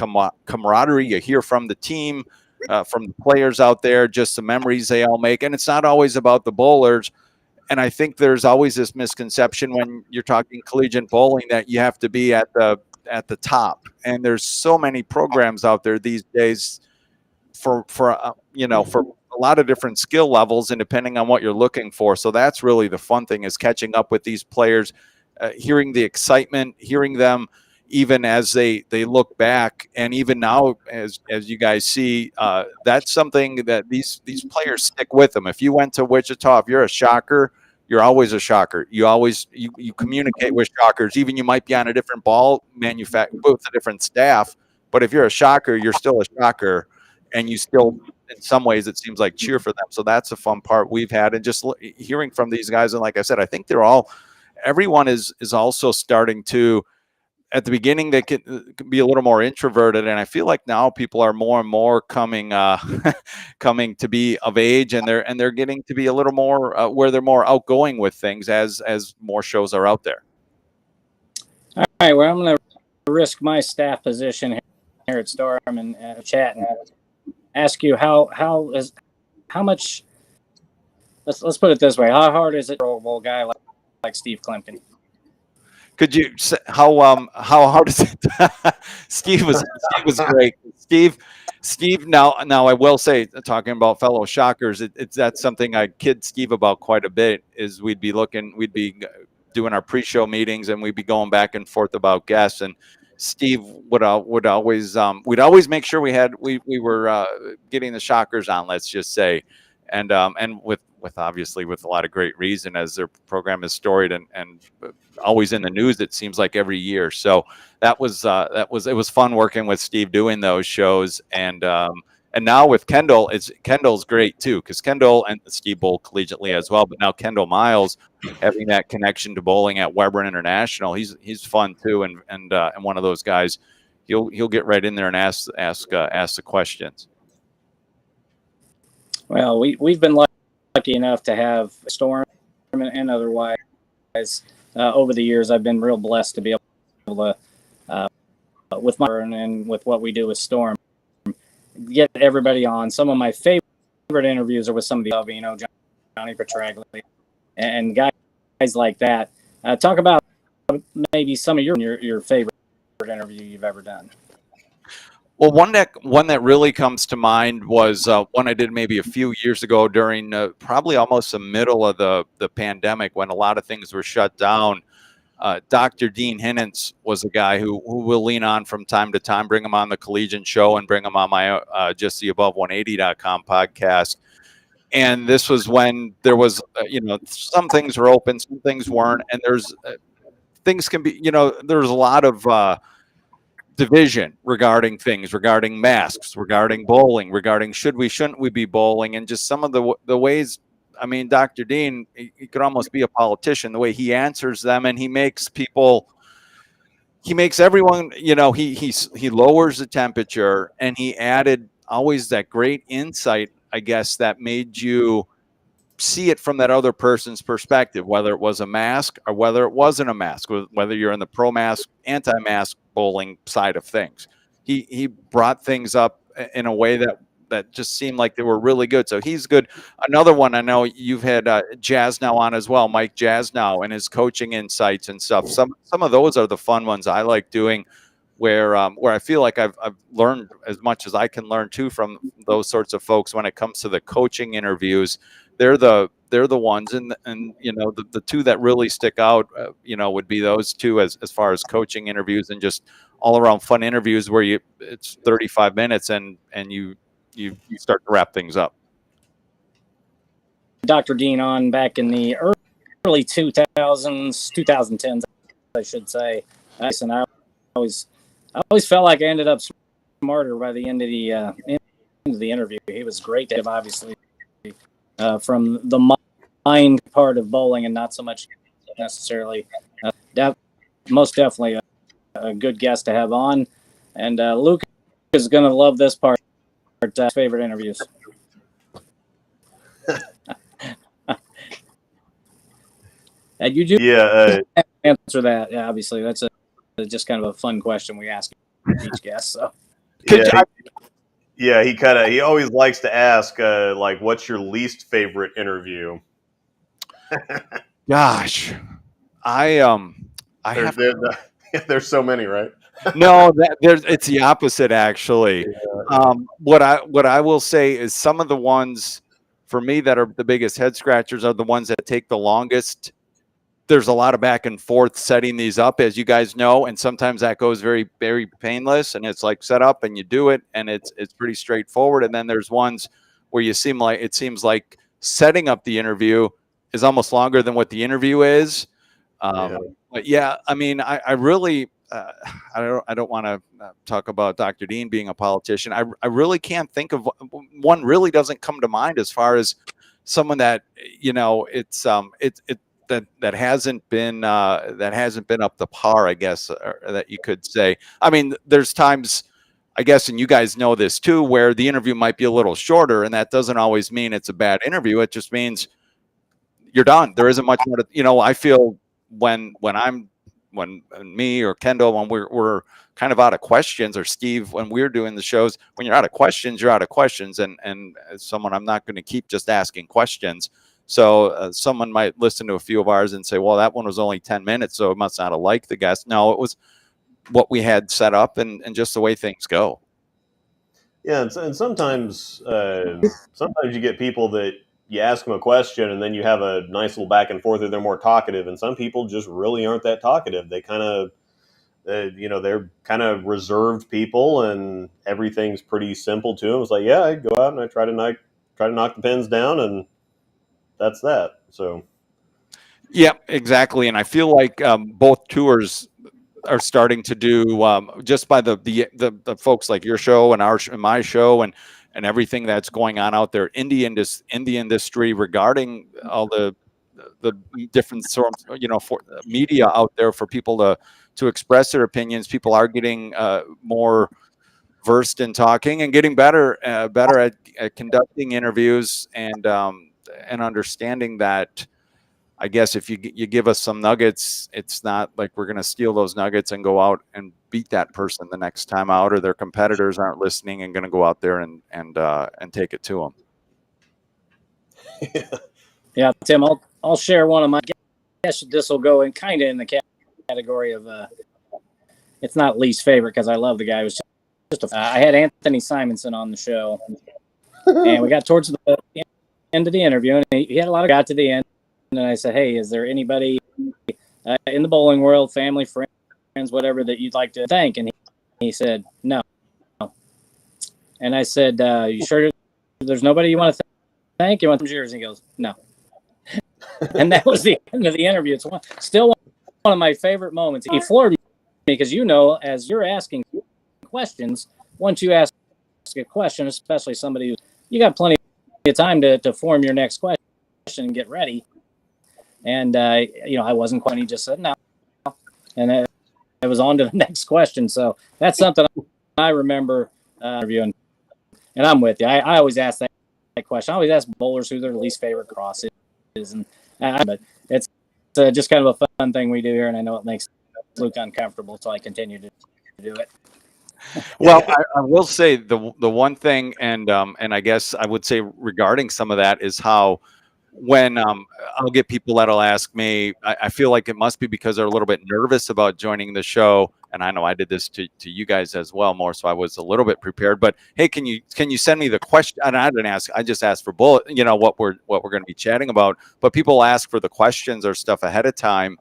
camaraderie you hear from the team, from the players out there, just the memories they all make. And it's not always about the bowlers. And I think there's always this misconception when you're talking collegiate bowling that you have to be at the top. And there's so many programs out there these days for for a lot of different skill levels and depending on what you're looking for. So that's really the fun thing, is catching up with these players, hearing the excitement, hearing them even as they look back, and even now as you guys see, that's something that these players stick with them. If you went to Wichita, if you're a shocker, you're always a shocker. You communicate with shockers, even you might be on a different ball manufacturer with a different staff, but if you're a shocker, you're still a shocker, and you still, in some ways, it seems like cheer for them. So that's a fun part we've had, and just hearing from these guys. And like I said, I think everyone is also starting to. At the beginning, they can be a little more introverted, and I feel like now people are more and more coming to be of age, and they're getting to be a little more where they're more outgoing with things as more shows are out there. All right, well, I'm going to risk my staff position here at Storm and chat and ask you how much. Let's put it this way: how hard is it for a guy like Steve Klemkin? Could you say how hard is it? Steve was great. Steve. Now I will say, talking about fellow shockers, that's something I kid Steve about quite a bit. Is we'd be doing our pre-show meetings, and we'd be going back and forth about guests, and Steve would always we'd always make sure we were getting the shockers on, let's just say, and with obviously with a lot of great reason, as their program is storied and always in the news, it seems like every year. So it was fun working with Steve doing those shows, and now with Kendall's great too, because Kendall and Steve bowl collegiately as well, but now Kendall Miles having that connection to bowling at Weber International, he's fun too, and one of those guys, he'll get right in there and ask the questions. Well, we've been lucky enough to have Storm and otherwise over the years. I've been real blessed to be able to, with my and with what we do with Storm, get everybody on. Some of my favorite interviews are with some of the Johnny Petraglia and guys like that. Talk about maybe some of your favorite interview you've ever done. Well, one that really comes to mind was one I did maybe a few years ago during probably almost the middle of the pandemic, when a lot of things were shut down. Dr. Dean Hinnants was a guy who we'll lean on from time to time, bring him on the Collegiate Show and bring him on my Just the Above180.com podcast. And this was when there was, some things were open, some things weren't. And things can be, there's a lot of division regarding masks, regarding bowling, regarding shouldn't we be bowling, and just some of the ways. I mean, Dr. Dean, he could almost be a politician, the way he answers them, and he makes everyone, he lowers the temperature, and he added always that great insight, I guess, that made you see it from that other person's perspective, whether it was a mask or whether it wasn't a mask, whether you're in the pro mask, anti-mask bowling side of things. He brought things up in a way that just seemed like they were really good. So he's good. Another one, I know you've had Jasnow on as well, Mike Jasnow, and his coaching insights and stuff. Some of those are the fun ones I like doing, where I feel like I've learned as much as I can learn too from those sorts of folks when it comes to the coaching interviews. They're the ones, and the two that really stick out, would be those two as far as coaching interviews and just all around fun interviews where it's 35 minutes and you start to wrap things up. Dr. Dean on back in the early 2010s, I should say, and I always felt like I ended up smarter by the end of the interview. He was great to have, obviously. From the mind part of bowling and not so much necessarily. Most definitely a good guest to have on. And Luke is going to love this part, favorite interviews. And you do answer that. Yeah, obviously, that's just kind of a fun question we ask each guest. So. Yeah, he always likes to ask, what's your least favorite interview? Gosh, there's so many, right? No, it's the opposite actually. What I will say is some of the ones for me that are the biggest head scratchers are the ones that take the longest. There's a lot of back and forth setting these up, as you guys know, and sometimes that goes very, very painless, and it's like set up and you do it, and it's pretty straightforward. And then there's ones where it seems like setting up the interview is almost longer than what the interview is. But yeah, I mean, I really, I don't want to talk about Dr. Dean being a politician. I really can't think of one. Really doesn't come to mind as far as someone that that hasn't been up to par, I guess, or that you could say. I mean, there's times, I guess, and you guys know this too, where the interview might be a little shorter, and that doesn't always mean it's a bad interview. It just means you're done. There isn't much more to, I feel when me or Kendall, when we're kind of out of questions, or Steve, when we're doing the shows, when you're out of questions, you're out of questions. And as someone, I'm not going to keep just asking questions. So someone might listen to a few of ours and say, well, that one was only 10 minutes, so it must not have liked the guest. No, it was what we had set up and just the way things go. Yeah, and sometimes you get people that you ask them a question and then you have a nice little back and forth, or they're more talkative, and some people just really aren't that talkative. They kind of, they're kind of reserved people, and everything's pretty simple to them. It's like, yeah, I go out and I try to knock the pins down, and that's that. So, yeah, exactly. And I feel like both tours are starting to do just by the folks like your show and my show and everything that's going on out there in the industry regarding all the different sorts, for media out there for people to express their opinions. People are getting more versed in talking and getting better at conducting interviews and understanding that. I guess if you give us some nuggets, it's not like we're going to steal those nuggets and go out and beat that person the next time out, or their competitors aren't listening and going to go out there and take it to them. Yeah, Tim, I'll share one of my. I guess this will go in kind of in the category of it's not least favorite, because I love the guy. It was I had Anthony Simonson on the show, and we got towards the end of the interview, and he had a lot of got to the end. And I said, hey, is there anybody in the bowling world, family, friends, whatever, that you'd like to thank? And he said, no. And I said, you sure there's nobody you want to thank? You want some cheers? And he goes, no. And that was the end of the interview. It's still one of my favorite moments. He floored me because, as you're asking questions, once you ask a question, especially somebody you got plenty of time to form your next question and get ready. And, I wasn't quite, he just said no. And I was on to the next question. So that's something I remember interviewing. And I'm with you. I always ask that question. I always ask bowlers who their least favorite cross is. But it's just kind of a fun thing we do here. And I know it makes Luke uncomfortable, so I continue to do it. Well, I will say the one thing, and I guess I would say regarding some of that, is how when I'll get people that'll ask me, I feel like it must be because they're a little bit nervous about joining the show. And I know I did this to you guys as well, more, so I was a little bit prepared. But hey, can you send me the question? And I didn't ask; I just asked for what we're going to be chatting about. But people ask for the questions or stuff ahead of time.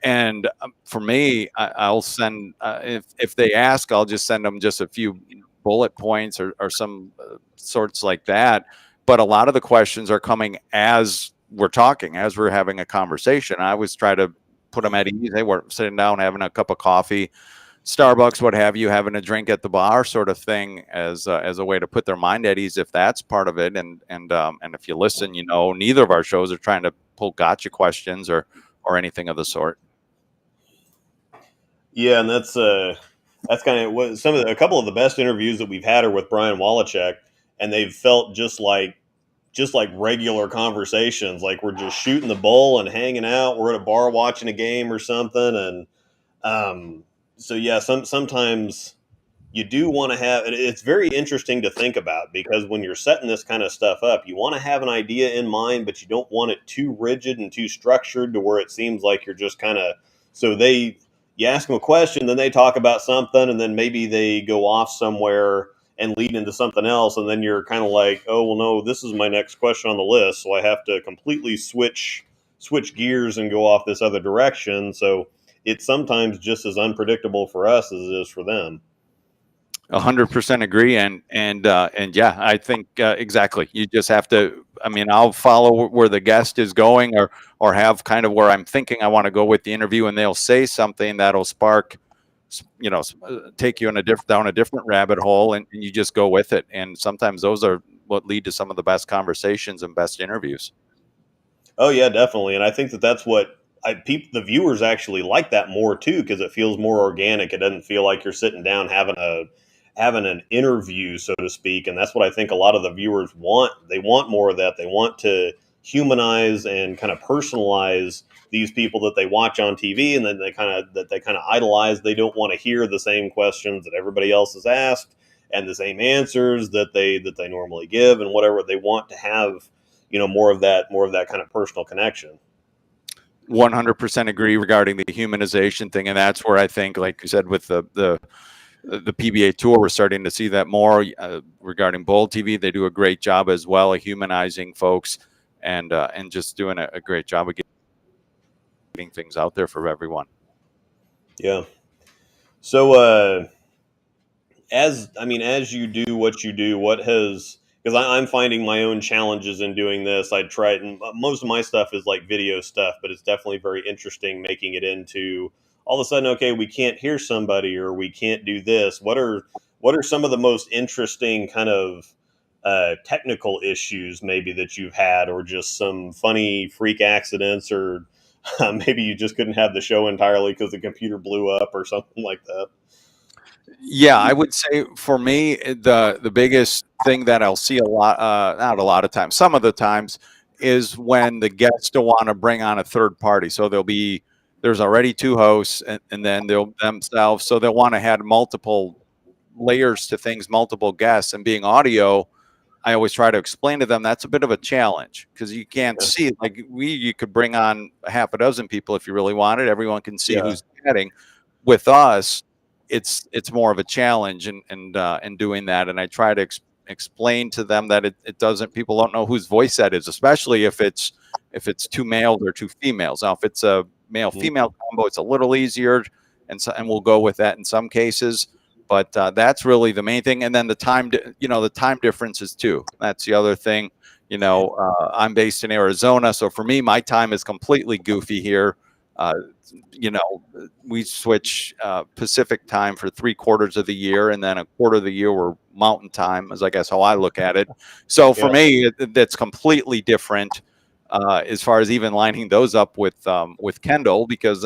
And for me, I'll send if they ask, I'll just send them just a few bullet points or some sorts like that. But a lot of the questions are coming as we're talking, as we're having a conversation. I always try to put them at ease. Hey, we're sitting down, having a cup of coffee, Starbucks, what have you, having a drink at the bar, sort of thing, as a way to put their mind at ease, if that's part of it. And if you listen, neither of our shows are trying to pull gotcha questions or anything of the sort. Yeah, and that's kind of what a couple of the best interviews that we've had are with Brian Wallachek, and they've felt just like regular conversations, like we're just shooting the bowl and hanging out. We're at a bar watching a game or something, and so yeah, sometimes you do want to have. It's very interesting to think about, because when you're setting this kind of stuff up, you want to have an idea in mind, but you don't want it too rigid and too structured to where it seems like you're just kind of. So they, you ask them a question, then they talk about something, and then maybe they go off somewhere and lead into something else, and then you're kind of like, oh, well, no, this is my next question on the list, so I have to completely switch gears and go off this other direction. So it's sometimes just as unpredictable for us as it is for them. 100% agree, and yeah, I think exactly. You just have to. I mean, I'll follow where the guest is going, or have kind of where I'm thinking I want to go with the interview, and they'll say something that'll spark, take you in down a different rabbit hole, and you just go with it. And sometimes those are what lead to some of the best conversations and best interviews. Oh yeah, definitely, and I think that's what the viewers actually like that more too, because it feels more organic. It doesn't feel like you're sitting down having an interview, so to speak. And that's what I think a lot of the viewers want. They want more of that. They want to humanize and kind of personalize these people that they watch on TV, and then they kind of idolize. They don't want to hear the same questions that everybody else has asked and the same answers that they normally give, and whatever. They want to have, more of that kind of personal connection. 100% agree regarding the humanization thing, and that's where I think, like you said, with the PBA tour, we're starting to see that more regarding Bowl TV. They do a great job as well of humanizing folks, and just doing a great job of getting things out there for everyone. Yeah. So, as you do what you do, because I'm finding my own challenges in doing this. I tried, and most of my stuff is like video stuff, but it's definitely very interesting making it into all of a sudden, okay, we can't hear somebody, or we can't do this. What are some of the most interesting kind of technical issues maybe that you've had, or just some funny freak accidents, or maybe you just couldn't have the show entirely because the computer blew up or something like that? Yeah, I would say for me, the biggest thing that I'll see a lot, not a lot of times, some of the times, is when the guests don't want to bring on a third party. So there's already two hosts, and then they'll themselves, so they'll want to have multiple layers to things, multiple guests. And being audio, I always try to explain to them that's a bit of a challenge, because you can't see, like you could bring on a half a dozen people if you really wanted. Everyone can see who's chatting. With us, it's more of a challenge in doing that. And I try to explain to them that it doesn't, people don't know whose voice that is, especially if it's two males or two females. Now, if it's a male female combo, it's a little easier, and we'll go with that in some cases. But that's really the main thing. And then the time differences too. That's the other thing. I'm based in Arizona, so for me, my time is completely goofy here. We switch Pacific time for 3/4 of the year, and then a quarter of the year we're Mountain time, is I guess how I look at it. So for me, that's completely different as far as even lining those up with Kendall, because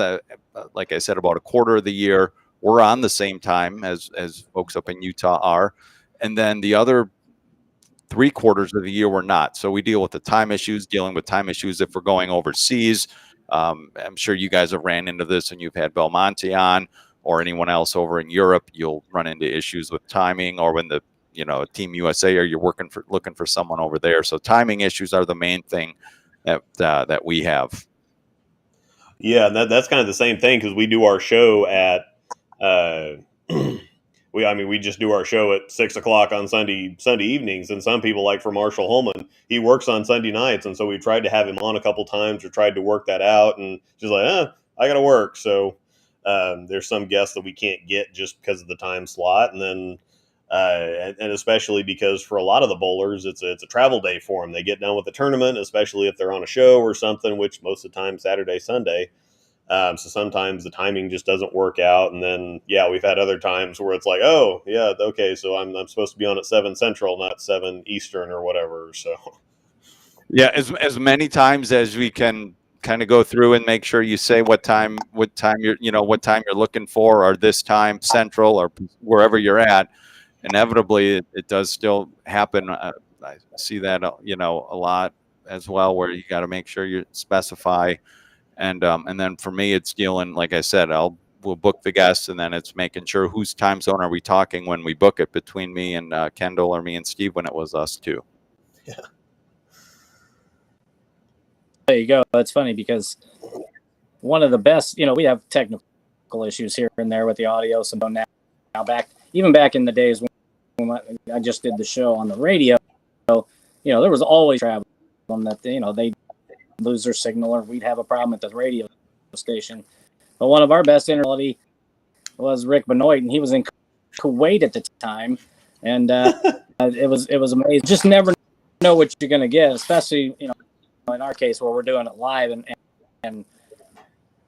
like I said, about a quarter of the year we're on the same time as folks up in Utah are, and then the other 3/4 of the year we're not. So we deal with dealing with time issues if we're going overseas. I'm sure you guys have ran into this, and you've had Belmonte on, or anyone else over in Europe. You'll run into issues with timing, or when the Team USA, or you're looking for someone over there. So timing issues are the main thing that we have. Yeah, that's kind of the same thing, because we do our show at we just do our show at 6:00 on Sunday evenings, and some people, like for Marshall Holman, he works on Sunday nights, and so we tried to have him on a couple times, or tried to work that out, and just like, I gotta work. So there's some guests that we can't get just because of the time slot, and then and especially because for a lot of the bowlers, it's a travel day for them. They get done with the tournament, especially if they're on a show or something, which most of the time Saturday, Sunday. So sometimes the timing just doesn't work out. And then, we've had other times where it's like, okay, so I'm supposed to be on at 7 Central, not 7 Eastern or whatever. So, yeah, as many times as we can kind of go through and make sure you say what time you're looking for, or this time Central, or wherever you're at. Inevitably, it does still happen. I see that, a lot as well, where you got to make sure you specify. And then for me, it's dealing, like I said, we'll book the guests, and then it's making sure whose time zone are we talking when we book it, between me and Kendall, or me and Steve when it was us too. Yeah. There you go. That's funny, because one of the best, we have technical technical issues here and there with the audio. So now even back in the days when I just did the show on the radio, there was always travel that, they'd lose their signal or we'd have a problem at the radio station. But one of our best interviews was Rick Benoit, and he was in Kuwait at the time. And it was amazing. Just never know what you're going to get, especially, in our case where we're doing it live and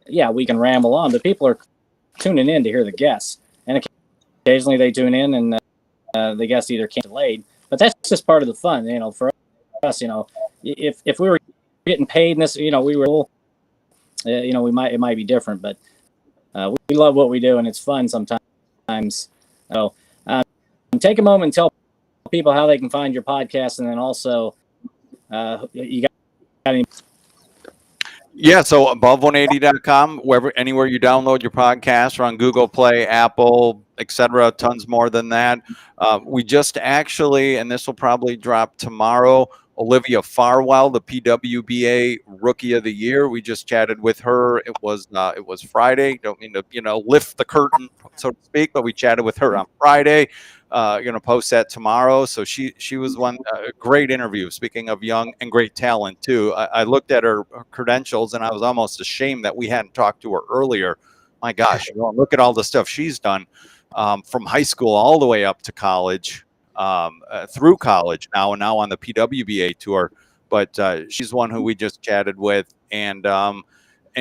yeah, we can ramble on, but people are tuning in to hear the guests. And occasionally they tune in and the guest either can't delayed, but that's just part of the fun, for us, if we were getting paid in this, we were, it might be different, but we love what we do and it's fun sometimes. So take a moment and tell people how they can find your podcast, and then also you got any. Yeah, so above180.com, anywhere you download your podcast, or on Google Play, Apple, etc., tons more than that. We just actually, and this will probably drop tomorrow, Olivia Farwell, the PWBA Rookie of the Year. We just chatted with her. It was Friday. Don't mean to lift the curtain, so to speak, but we chatted with her on Friday. Going to post that tomorrow. So she was one great interview. Speaking of young and great talent too, I looked at her credentials and I was almost ashamed that we hadn't talked to her earlier. My gosh, look at all the stuff she's done from high school all the way up to college, through college now, and now on the PWBA tour. But she's one who we just chatted with, and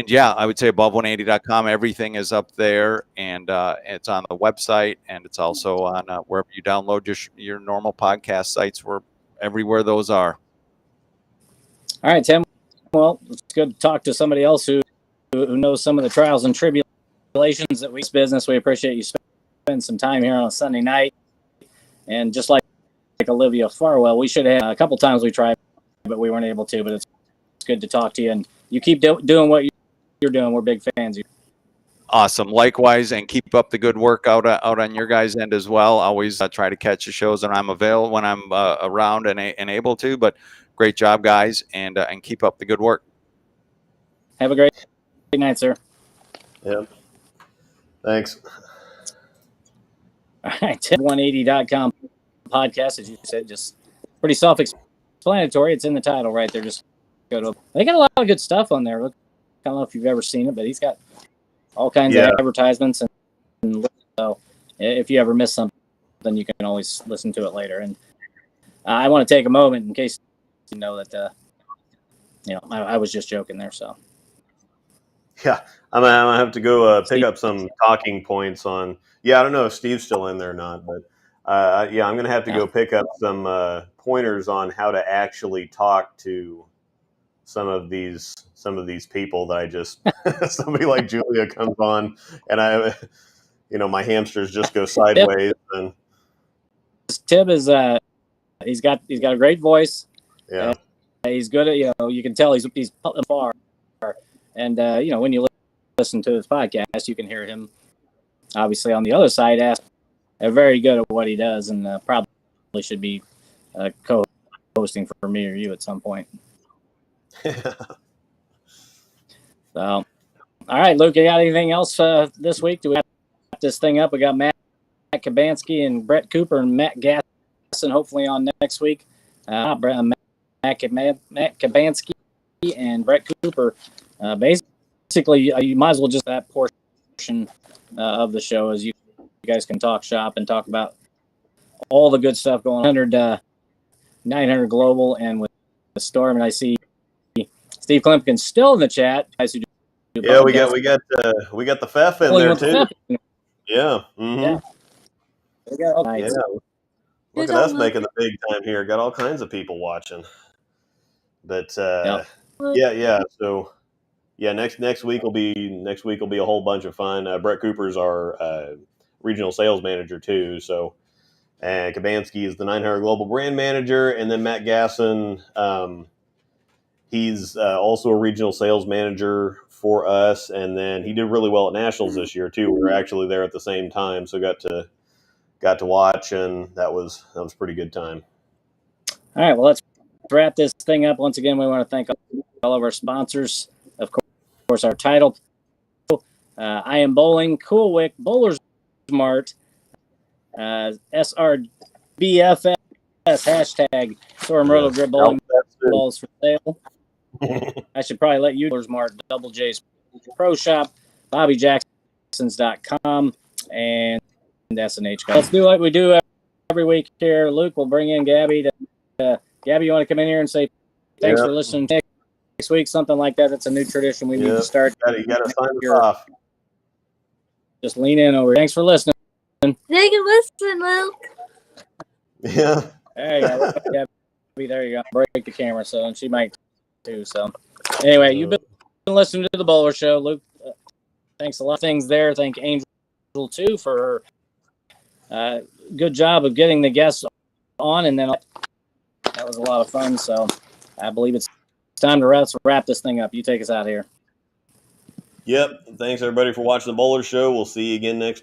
yeah, I would say above180.com. Everything is up there, and it's on the website, and it's also on wherever you download your normal podcast sites, everywhere those are. All right, Tim. Well, it's good to talk to somebody else who knows some of the trials and tribulations that we business. We appreciate you spending some time here on a Sunday night. And just like Olivia Farwell, we should have a couple times we tried, but we weren't able to. But it's good to talk to you, and you keep doing what you're doing. We're big fans of you. Awesome. Likewise, and keep up the good work out on your guys' end as well. Always try to catch the shows, and I'm available when I'm around and able to. But great job, guys, and keep up the good work. Have a great night, sir. Yeah. Thanks. All right, 180.com podcast, as you said, just pretty self-explanatory. It's in the title right there. Just go to. They got a lot of good stuff on there. Look, I don't know if you've ever seen it, but he's got all kinds of advertisements, and so if you ever miss something, then you can always listen to it later. And I want to take a moment in case you know that I was just joking there. So yeah, I'm gonna have to go pick up some talking points on. Yeah, I don't know if Steve's still in there or not, but yeah, I'm gonna have to go pick up some pointers on how to actually talk to some of these people that I just somebody like Julia comes on and my hamsters just go sideways. And Tib is he's got a great voice. Yeah, he's good at you can tell he's far, and when you listen to his podcast, you can hear him obviously on the other side very good at what he does, and probably should be co-hosting for me or you at some point. So, all right, Luke, you got anything else this week? Do we wrap this thing up? We got Matt Kabansky and Brett Cooper and Matt Gasn hopefully on next week. Matt Kabansky and Brett Cooper. Basically, you might as well just that portion of the show as you guys can talk shop and talk about all the good stuff going on. 900 Global and with the Storm, and I see Steve Klimpkin still in the chat. Yeah, we got the Pfeff in there too. Yeah. Mm-hmm. Nice. Yeah. Look at us making the big time here. Got all kinds of people watching. But yeah. So yeah, next week will be a whole bunch of fun. Brett Cooper's our regional sales manager too. So and Kabansky is the 900 Global Brand Manager, and then Matt Gasn, he's also a regional sales manager for us, and then he did really well at Nationals this year too. We were actually there at the same time, so got to watch, and that was a pretty good time. All right, well, let's wrap this thing up. Once again, we want to thank all of our sponsors, of course, our title, I Am Bowling, Cool Wick, Bowlers Mart, SRBFS, hashtag Storm Roto Grip Bowling balls for sale. I should probably let you Bowlers Mart, Double J's Pro Shop, BobbyJacksons.com, and SNH. Let's do what we do every week here. Luke will bring in Gabby. Gabby, you want to come in here and say thanks for listening next week? Something like that. That's a new tradition we need to start. You got to sign us off. Just lean in over. Thanks for listening. Thank you, listen, Luke. Yeah. There you go. Gabby, there you go. Break the camera, so and she might too. So anyway, you've been listening to the Bowler Show, Luke. Thanks a lot. Things there. Thank Angel too for her good job of getting the guests on, and then that was a lot of fun. So I believe it's time to wrap this thing up. You take us out here. Yep. Thanks everybody for watching the Bowler Show. We'll see you again next week.